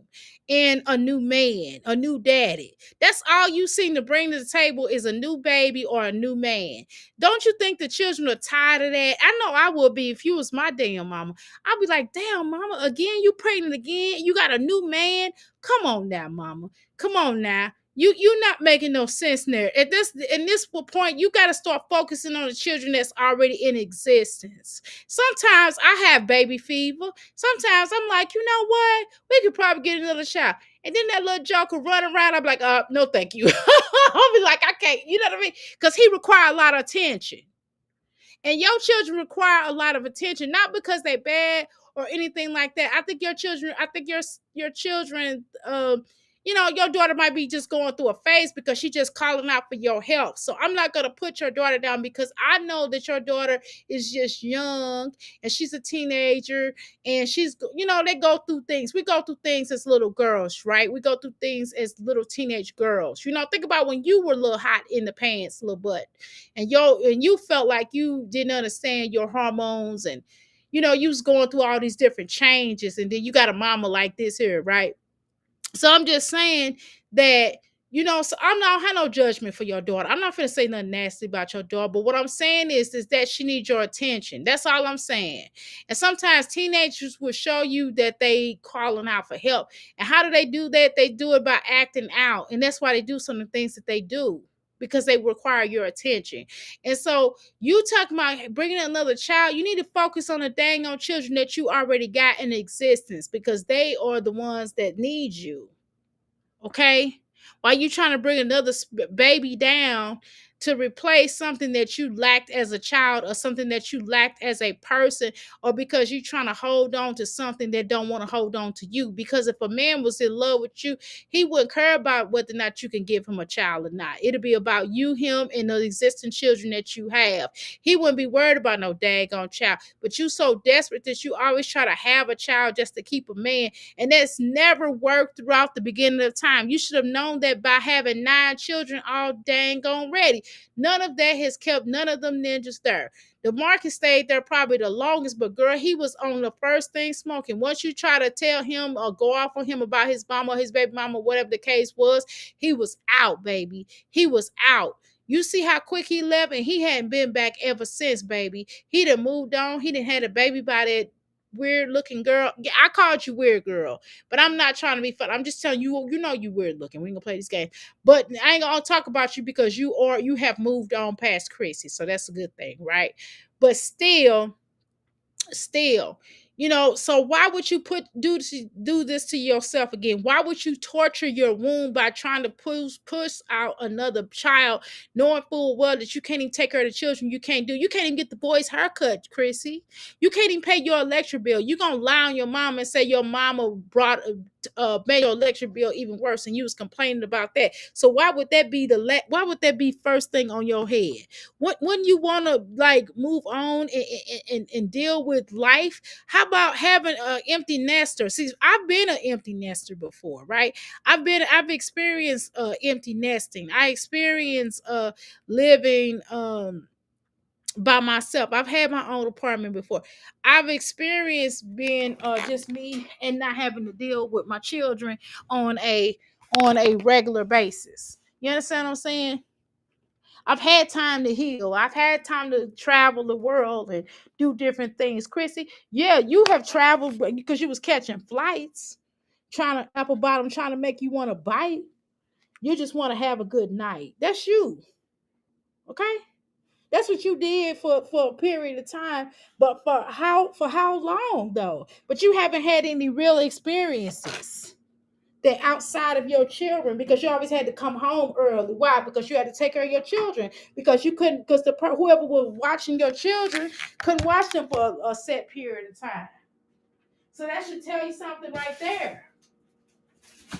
and a new man, a new daddy. That's all you seem to bring to the table is a new baby or a new man. Don't you think the children are tired of that? I know I would be if you was my damn mama. I'd be like, damn, mama, again, you pregnant again? You got a new man? Come on now, mama. Come on now. You're not making no sense there. At this point, you got to start focusing on the children that's already in existence. Sometimes I have baby fever. Sometimes I'm like, you know what? We could probably get another child. And then that little joker run around. I'm like, no, thank you. I'll be like, I can't, you know what I mean? Because he require a lot of attention. And your children require a lot of attention, not because they're bad or anything like that. I think your children, your daughter might be just going through a phase because she's just calling out for your help. So I'm not going to put your daughter down because I know that your daughter is just young and she's a teenager and they go through things. We go through things as little girls, right? We go through things as little teenage girls. Think about when you were a little hot in the pants, little butt, and you felt like you didn't understand your hormones and you was going through all these different changes, and then you got a mama like this here, right? So I'm just saying that, so I'm not have no judgment for your daughter. I'm not going to say nothing nasty about your daughter, but what I'm saying is that she needs your attention. That's all I'm saying. And sometimes teenagers will show you that they calling out for help. And how do they do that? They do it by acting out. And that's why they do some of the things that they do, because they require your attention. And so you talking about bringing another child, you need to focus on the dang on children that you already got in existence, because they are the ones that need you. Okay? Why you trying to bring another baby down to replace something that you lacked as a child or something that you lacked as a person, or because you're trying to hold on to something that don't want to hold on to you? Because if a man was in love with you, he wouldn't care about whether or not you can give him a child or not. It'll be about you, him, and the existing children that you have. He wouldn't be worried about no daggone child. But you so desperate that you always try to have a child just to keep a man, and that's never worked throughout the beginning of time. You should have known that by having 9 children all dang on ready. None of that has kept none of them ninjas there. The Marcus stayed there probably the longest, but girl, he was on the first thing smoking. Once you try to tell him or go off on him about his mama or his baby mama, whatever the case was, he was out, baby. He was out. You see how quick he left, and he hadn't been back ever since, baby. He done moved on. He done had a baby by that weird looking girl. Yeah, I called you weird girl, but I'm not trying to be fun. I'm just telling you, you weird looking. We ain't gonna play this game. But I ain't gonna talk about you because you have moved on past Chrissy. So that's a good thing, right? But still, so why would you do this to yourself again? Why would you torture your womb by trying to push out another child, knowing full well that you can't even take care of the children? You can't even get the boy's haircut, Chrissy. You can't even pay your electric bill. You gonna lie on your mom and say your mama made your electric bill even worse, and you was complaining about that. So why would that be first thing on your head? Wouldn't you want to like move on and deal with life? How about having an empty nester? See, I've been an empty nester before, right? I've experienced empty nesting. I experienced living by myself. I've had my own apartment before. I've experienced being just me and not having to deal with my children on a regular basis. You understand what I'm saying? I've had time to heal. I've had time to travel the world and do different things. Chrissy, yeah, you have traveled because you was catching flights, trying to apple bottom, trying to make you want to bite. You just want to have a good night. That's you. Okay? That's what you did for a period of time. But for how long though? But you haven't had any real experiences that outside of your children because you always had to come home early. Why? Because you had to take care of your children. Because you couldn't, because whoever was watching your children couldn't watch them for a set period of time. So that should tell you something right there.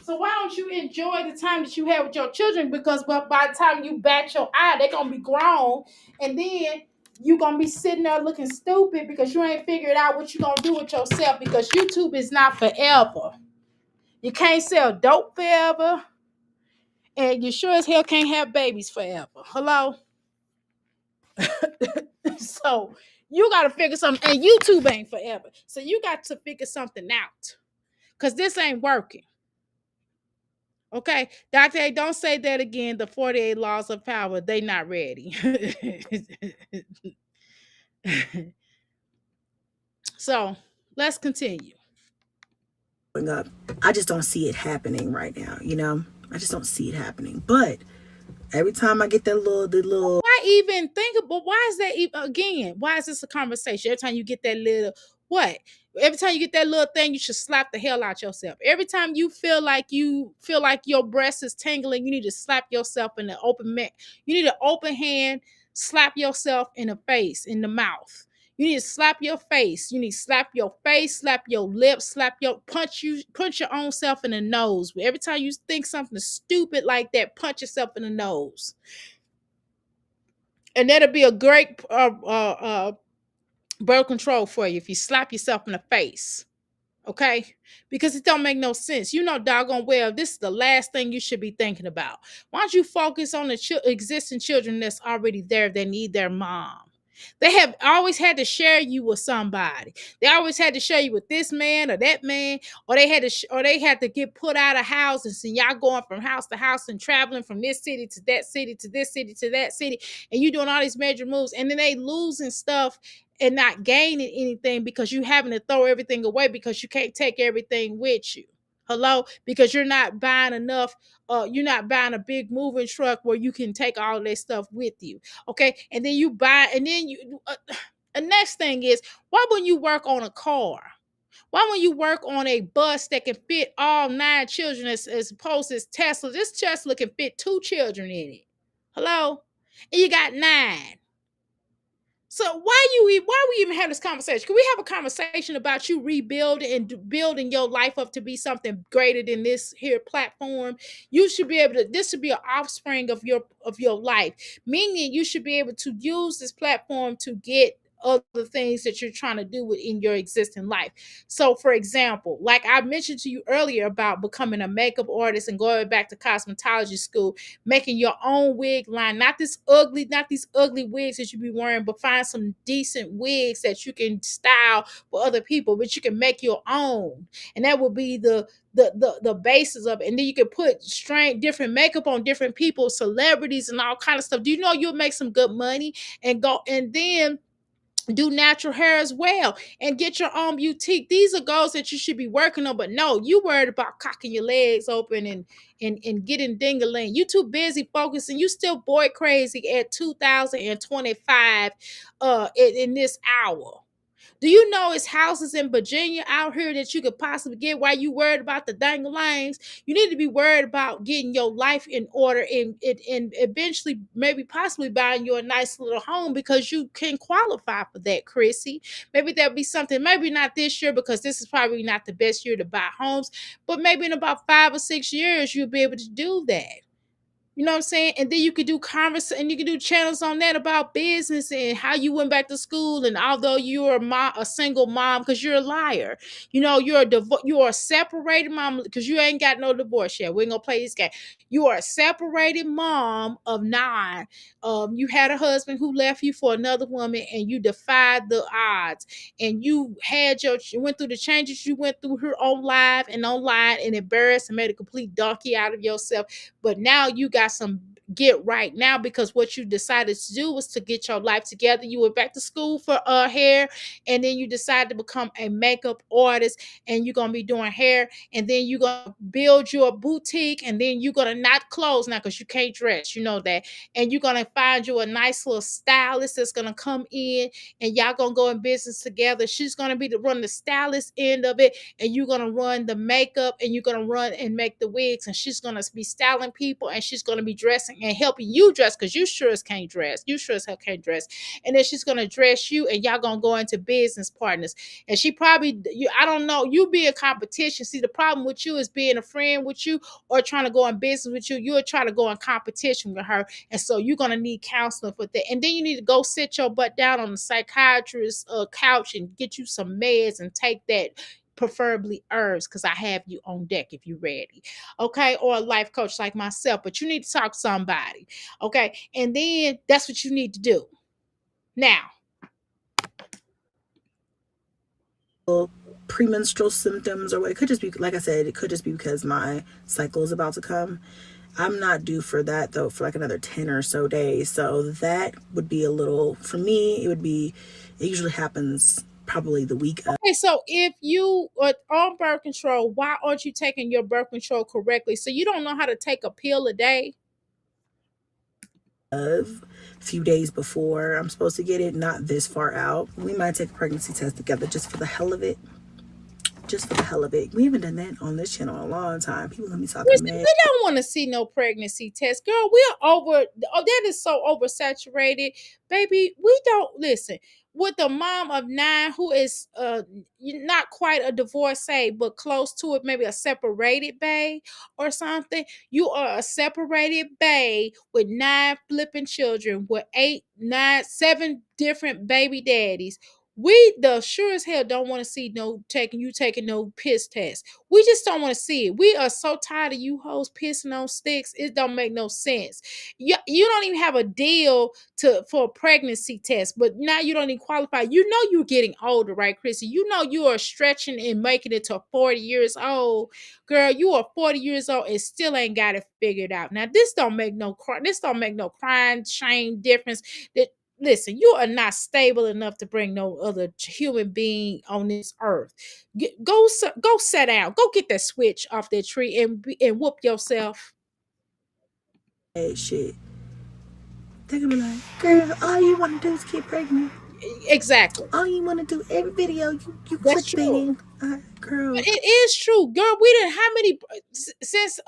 So why don't you enjoy the time that you have with your children? Because by the time you bat your eye, they're gonna be grown, and then you're gonna be sitting there looking stupid because you ain't figured out what you're gonna do with yourself. Because YouTube is not forever. You can't sell dope forever, and you sure as hell can't have babies forever. Hello. So you got to figure something, and YouTube ain't forever. So you got to figure something out, because this ain't working. Okay, Dr. A, don't say that again. The 48 laws of power, they not ready. So let's continue. Up, I just don't see it happening right now, I just don't see it happening. But every time I get the little Why even think about, why is that even, again, why is this a conversation? Every time you get that little, what? Every time you get that little thing, you should slap the hell out yourself. Every time you feel like your breast is tingling, you need to slap yourself in the you need an open hand, slap yourself in the face, in the mouth. You need to slap your face. You need to slap your face, slap your lips, punch your own self in the nose. Every time you think something stupid like that, punch yourself in the nose. And that'll be a great birth control for you if you slap yourself in the face. Okay? Because it don't make no sense. You know doggone well this is the last thing you should be thinking about. Why don't you focus on the existing children that's already there that need their mom? They have always had to share you with somebody. They always had to share you with this man or that man, or they had to get put out of houses, and y'all going from house to house and traveling from this city to that city to this city to that city, and you doing all these major moves, and then they losing stuff and not gaining anything because you having to throw everything away because you can't take everything with you. Hello? Because you're not buying enough. You're not buying a big moving truck where you can take all of that stuff with you. Okay. And then the next thing is, why wouldn't you work on a car? Why wouldn't you work on a bus that can fit all 9 children as opposed to Tesla? This Tesla can fit 2 children in it. Hello? And you got 9. So why we even have this conversation? Can we have a conversation about you rebuilding and building your life up to be something greater than this here platform? You should be able to, this should be an offspring of your life, meaning you should be able to use this platform to get other things that you're trying to do within your existing life. So for example, like I mentioned to you earlier about becoming a makeup artist and going back to cosmetology school, making your own wig line, not these ugly wigs that you be wearing, but find some decent wigs that you can style for other people, but you can make your own. And that will be the basis of it. And then you can put different makeup on different people, celebrities and all kind of stuff. Do you know you'll make some good money and then do natural hair as well and get your own boutique? These are goals that you should be working on, but no, you worried about cocking your legs open and getting ding-a-ling. You too busy focusing. You still boy crazy at 2025 in this hour. Do you know it's houses in Virginia out here that you could possibly get while you worried about the dang-a-langs? You need to be worried about getting your life in order and eventually maybe possibly buying you a nice little home because you can qualify for that, Chrissy. Maybe that'll be something, maybe not this year because this is probably not the best year to buy homes, but maybe in about 5 or 6 years you'll be able to do that. You know what I'm saying? And then you could do and you could do channels on that about business and how you went back to school. And although you're a single mom, because you're a liar, you're a separated mom because you ain't got no divorce yet. We ain't gonna play this game. You are a separated mom of 9. You had a husband who left you for another woman, and you defied the odds. And you went through the changes you went through her on live and online and embarrassed and made a complete donkey out of yourself. But now you got some get right now, because what you decided to do was to get your life together. You went back to school for hair, and then you decided to become a makeup artist, and you're gonna be doing hair, and then you're gonna build you a boutique, and then you're gonna not close now because you can't dress, you know that, and you're gonna find you a nice little stylist that's gonna come in, and y'all gonna go in business together. She's gonna be the run the stylist end of it, and you're gonna run the makeup, and you're gonna run and make the wigs, and she's gonna be styling people, and she's gonna be dressing and helping you dress because you sure as can't dress. You sure as hell can't dress. And then she's gonna dress you, and y'all gonna go into business partners. And she probably, I don't know, you be a competition. See, the problem with you is being a friend with you or trying to go in business with you. You'll try to go in competition with her. And so you're gonna need counseling for that. And then you need to go sit your butt down on the psychiatrist's couch and get you some meds and take that, preferably herbs, because I have you on deck if you're ready. Okay, or a life coach like myself, but you need to talk to somebody. Okay, and then that's what you need to do. Now, premenstrual symptoms, or it could just be, like I said, it could just be because my cycle is about to come. I'm not due for that though for like another 10 or so days, so that would be a little, for me it usually happens probably the week of. Okay, so if you are on birth control, why aren't you taking your birth control correctly? So you don't know how to take a pill a day? Of a few days before I'm supposed to get it, not this far out. We might take a pregnancy test together just for the hell of it. Just for the hell of it. We haven't done that on this channel in a long time. People gonna be talking We mad. don't want to see no pregnancy test, girl. We're over. Oh, that is so oversaturated, baby. We don't listen. With a mom of 9 who is not quite a divorcee, but close to it, maybe a separated bae or something. You are a separated bae with 9 flipping children with 8, 9, 7 different baby daddies. We the sure as hell don't want to see no taking no piss test. We just don't want to see it. We are so tired of you hoes pissing on sticks. It don't make no sense. You don't even have a deal for a pregnancy test, but now you don't even qualify. You know you're getting older, right, Chrissy? You know you are stretching and making it to 40 years old. Girl, you are 40 years old and still ain't got it figured out. Now, this don't make no crying shame difference. That listen, you are not stable enough to bring no other human being on this earth. Go sit down. Go get that switch off that tree and whoop yourself. Hey, shit. They're gonna be like, girl, all you want to do is get pregnant. Exactly. All you want to do every video, you clickbaiting. Girl. But it is true, girl. We didn't how many since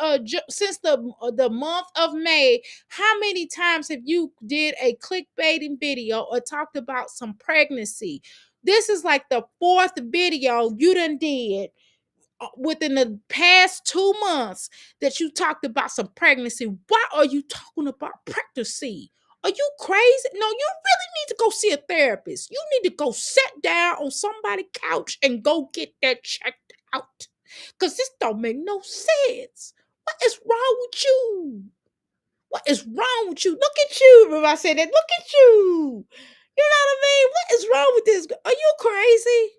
the month of May. How many times have you did a clickbaiting video or talked about some pregnancy? This is like the 4th video you done did within the past 2 months that you talked about some pregnancy. Why are you talking about pregnancy? Are you crazy? No, you really need to go see a therapist. You need to go sit down on somebody's couch and go get that checked out. Because this don't make no sense. What is wrong with you? What is wrong with you? Look at you. Remember I said that? Look at you. You know what I mean? What is wrong with this? Are you crazy?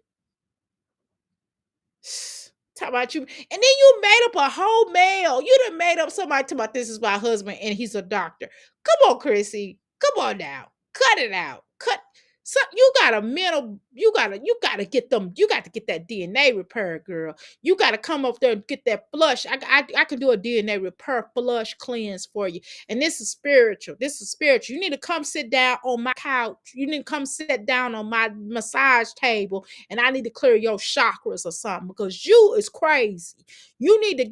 Talk about you. And then you made up a whole mail. You done made up somebody talking about this is my husband and he's a doctor. Come on, Chrissy. Come on now. Cut it out. So you got a mental, you gotta get them, you got to get that DNA repair, girl. You gotta come up there and get that flush. I can do a DNA repair flush cleanse for you. And this is spiritual. This is spiritual. You need to come sit down on my couch. You need to come sit down on my massage table, and I need to clear your chakras or something because you is crazy. You need to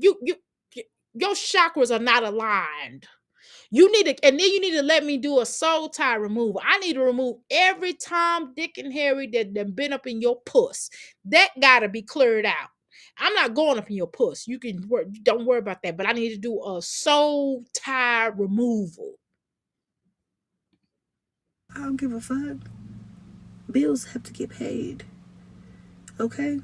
your chakras are not aligned. You need to, and then you need to let me do a soul tie removal. I need to remove every Tom, Dick, and Harry that been up in your puss. That gotta be cleared out. I'm not going up in your puss. You can work, don't worry about that. But I need to do a soul tie removal. I don't give a fuck. Bills have to get paid. Okay?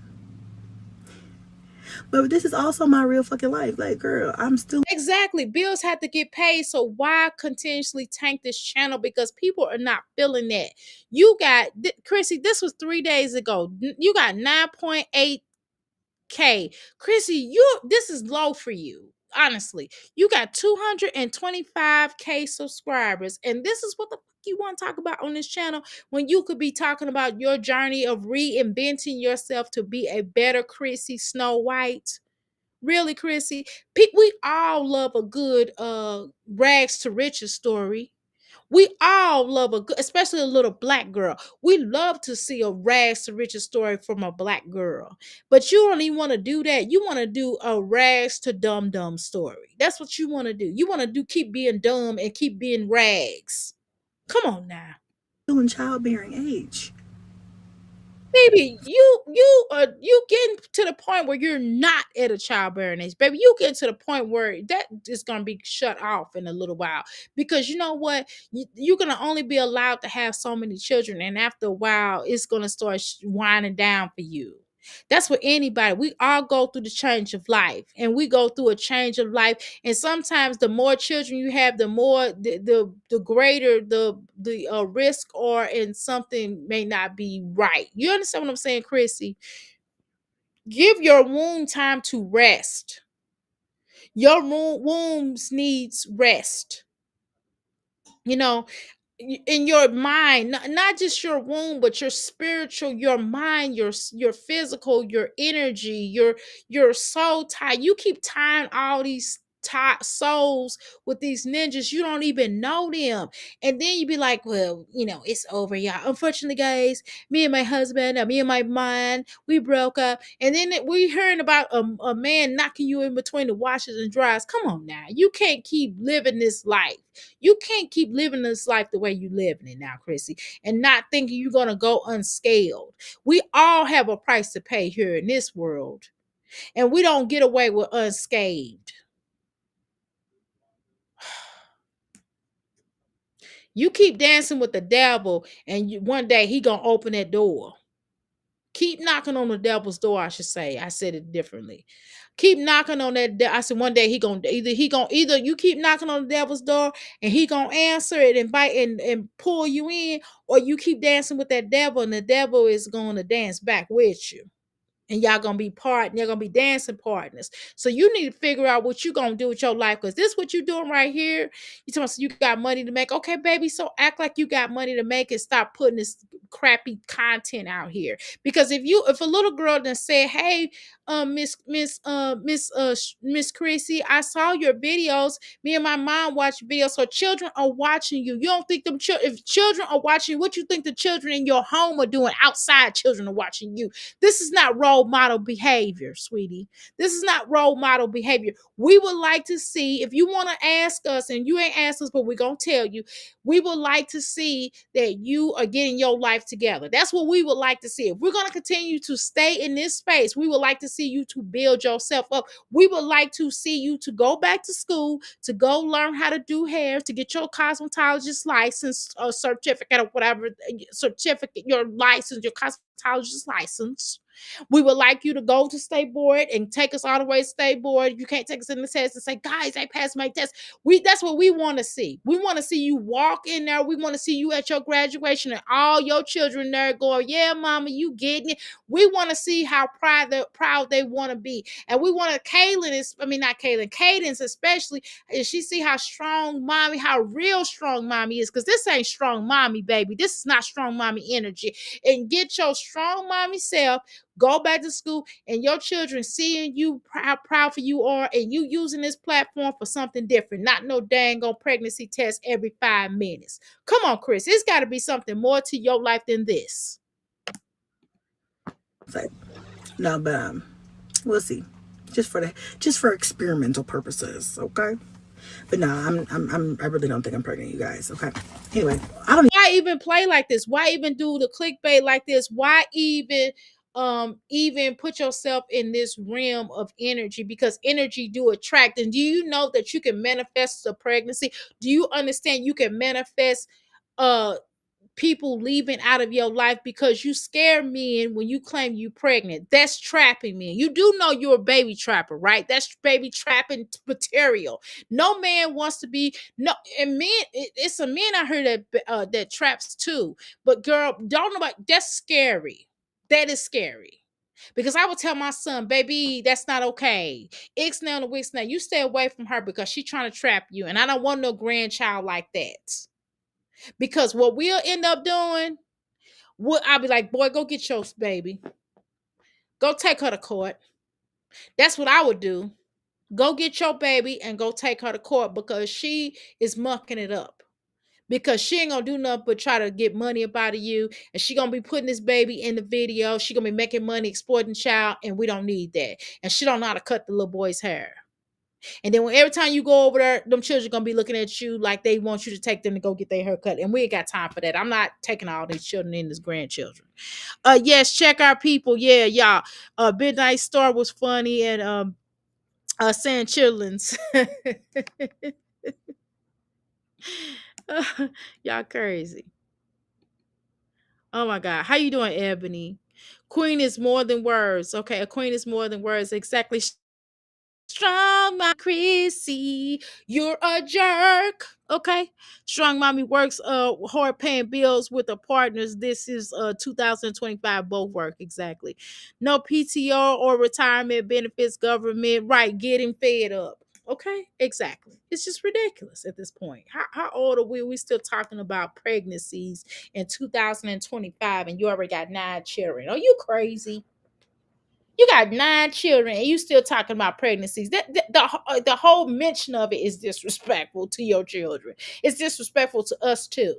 But this is also my real fucking life. Like, girl, I'm still... Exactly. Bills have to get paid. So why continuously tank this channel? Because people are not feeling that. You got, Chrissy, this was 3 days ago. You got 9.8K. Chrissy, this is low for you. honestly, you got 225K subscribers, and this is what the fuck you want to talk about on this channel when you could be talking about your journey of reinventing yourself to be a better Chrissy Snow White. Really, Chrissy? We all love a good rags to riches story. We all love a good, especially a little black girl. We love to see a rags to riches story from a black girl. But you don't even want to do that. You want to do a rags to dumb dumb story. That's what you want to do. You want to do keep being dumb and keep being rags. Come on now. Still in childbearing age. Baby, you getting to the point where you're not at a childbearing age. Baby, you get to the point where that is gonna be shut off in a little while. Because you know what? You're gonna only be allowed to have so many children, and after a while, it's gonna start winding down for you. That's what anybody, we all go through the change of life, and we go through a change of life. And sometimes the more children you have, the more the greater the risk, or and something may not be right. You understand what I'm saying, Chrissy? Give your womb time to rest. Your wombs needs rest. You know, in your mind, not just your womb, but your spiritual, your mind, your physical, your energy, your soul tie. You keep tying all these souls with these ninjas. You don't even know them, and then you be like, well, it's over, y'all. Unfortunately, guys, me and my husband, or me and my man, we broke up, and then we hearing about a man knocking you in between the washers and dryers. Come on now, you can't keep living this life. You can't keep living this life the way you living it now, Chrissy, and not thinking you're going to go unscaled. We all have a price to pay here in this world, and we don't get away with unscathed. You keep dancing with the devil, and one day he going to open that door. Keep knocking on the devil's door, I should say. I said it differently. Keep knocking on that. I said one day either you keep knocking on the devil's door and he gonna answer it, invite and pull you in, or you keep dancing with that devil and the devil is gonna dance back with you. And y'all gonna be you're gonna be dancing partners. So you need to figure out what you gonna do with your life, because this what you doing right here. You talking about you got money to make. Okay, baby, so act like you got money to make and stop putting this crappy content out here. Because if a little girl then say, hey, Miss Chrissy, I saw your videos. Me and my mom watch videos. So children are watching you. You don't think if children are watching you, what you think the children in your home are doing outside? Children are watching you. This is not role model behavior, sweetie. This is not role model behavior. We would like to see, if you want to ask us, and you ain't asked us, but we're going to tell you, we would like to see that you are getting your life together. That's what we would like to see. If we're going to continue to stay in this space, we would like to see you to build yourself up. We would like to see you to go back to school, to go learn how to do hair, to get your cosmetologist license or certificate or whatever, certificate, your license, your cosmetologist license. We would like you to go to state board and take us all the way to state board. You can't take us in the test and say, guys, I passed my test. That's what we want to see. We want to see you walk in there. We want to see you at your graduation and all your children there going, yeah, mama, you getting it. We want to see how proud they want to be. And we want to, Cadence especially, and she see how strong mommy, how real strong mommy is, because this ain't strong mommy, baby. This is not strong mommy energy. And get your strong mommy self, go back to school, and your children seeing you how proud for you are, and you using this platform for something different, not no dang on pregnancy test every 5 minutes. Come on, Chris. It's got to be something more to your life than this. No, but we'll see. Just for experimental purposes, okay? But no, I really don't think I'm pregnant, you guys. Okay. Anyway, why even play like this? Why even do the clickbait like this? Why even put yourself in this realm of energy? Because energy do attract. And do you know that you can manifest a pregnancy? Do you understand you can manifest people leaving out of your life because you scare men when you claim you pregnant? That's trapping men. You do know you're a baby trapper, right? That's baby trapping material. No man wants to be and men. It's some men out here that traps too. But girl, don't know about that's scary. That is scary. Because I would tell my son, baby, that's not okay. Ixnay and Wixnay, you stay away from her because she's trying to trap you. And I don't want no grandchild like that. Because what we'll end up doing, I'll be like, boy, go get your baby. Go take her to court. That's what I would do. Go get your baby and go take her to court because she is mucking it up. Because she ain't gonna do nothing but try to get money up out of you, and she gonna be putting this baby in the video. She gonna be making money exploiting the child, and we don't need that. And she don't know how to cut the little boy's hair. And then every time you go over there, them children gonna be looking at you like they want you to take them to go get their hair cut. And we ain't got time for that. I'm not taking all these children in as grandchildren. Yes, check our people. Yeah, y'all. Midnight Star was funny, and Sand Chillins. Y'all crazy. Oh my God. How you doing, Ebony? Queen is more than words. Okay, a queen is more than words. Exactly. Strong Mommy Chrissy, you're a jerk. Okay. Strong Mommy works hard paying bills with her partners. This is 2025, both work. Exactly. No PTO or retirement benefits, government, right, getting fed up. Okay, exactly. It's just ridiculous at this point. How old are we? We still talking about pregnancies in 2025 and you already got 9 children. Are you crazy? You got 9 children and you still talking about pregnancies. The whole mention of it is disrespectful to your children. It's disrespectful to us too.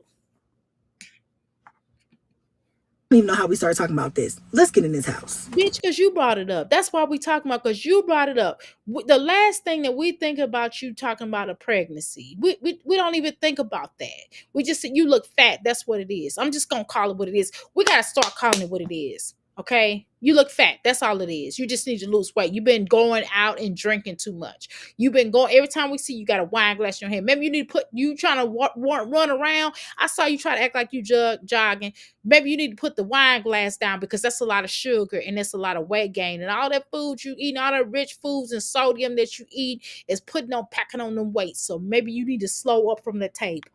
I don't even know how we started talking about this. Let's get in this house. Bitch, because you brought it up. That's why we talking about, because you brought it up. The last thing that we think about you talking about a pregnancy. We don't even think about that. We just say you look fat. That's what it is. I'm just going to call it what it is. We got to start calling it what it is. Okay, you look fat. That's all it is. You just need to lose weight. You've been going out and drinking too much. You've been going every time we see you got a wine glass in your hand. Maybe you need to put you trying to run around. I saw you try to act like you jogging. Maybe you need to put the wine glass down because that's a lot of sugar and that's a lot of weight gain. And all that food you eat, all the rich foods and sodium that you eat is packing on them weights. So maybe you need to slow up from the table.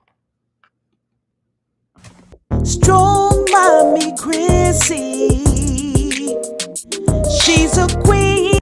Strong Mommy Chrissy. She's a queen.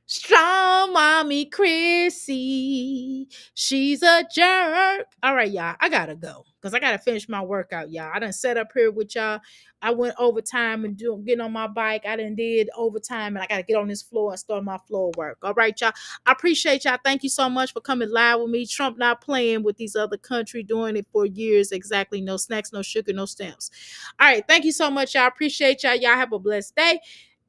Strong Mommy Chrissy. She's a jerk. All right, y'all. I gotta go because I gotta finish my workout, y'all. I done set up here with y'all. I went overtime and getting on my bike. I done did overtime and I gotta get on this floor and start my floor work. All right, y'all. I appreciate y'all. Thank you so much for coming live with me. Trump not playing with these other country, doing it for years. Exactly. No snacks, no sugar, no stamps. All right. Thank you so much, y'all. Appreciate y'all. Y'all have a blessed day.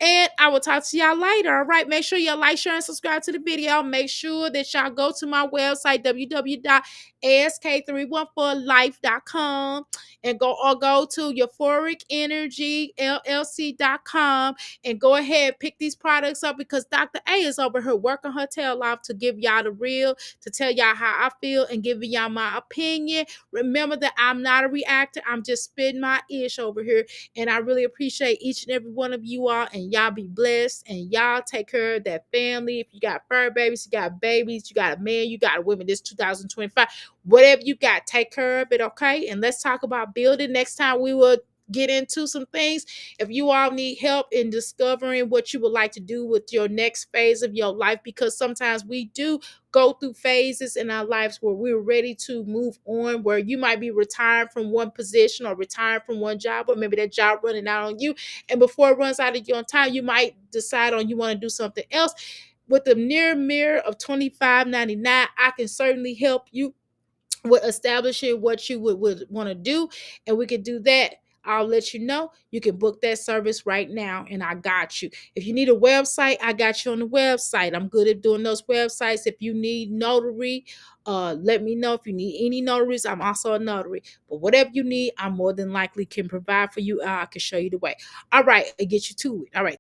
And I will talk to y'all later. All right. Make sure you like, share, and subscribe to the video. Make sure that y'all go to my website, www.ask314life.com, and go to Euphoric Energy LLC.com and go ahead, pick these products up because Dr. A is over here working her tail off to give y'all the real, to tell y'all how I feel and giving y'all my opinion. Remember that I'm not a reactor. I'm just spitting my ish over here. And I really appreciate each and every one of you all. And y'all be blessed. And y'all take care of that family. If you got fur babies, you got babies, you got a man, you got a woman. This 2025. Whatever you got, take care of it, okay? And let's talk about building. Next time we will get into some things. If you all need help in discovering what you would like to do with your next phase of your life, because sometimes we do go through phases in our lives where we're ready to move on, where you might be retired from one position or retired from one job, or maybe that job running out on you. And before it runs out of your time, you might decide on you want to do something else. With the near mirror of $25.99, I can certainly help you with establishing what you would want to do. And we can do that. I'll let you know. You can book that service right now, and I got you. If you need a website, I got you on the website. I'm good at doing those websites. If you need notary, let me know. If you need any notaries, I'm also a notary. But whatever you need, I more than likely can provide for you. I can show you the way. All right, I get you to it. All right.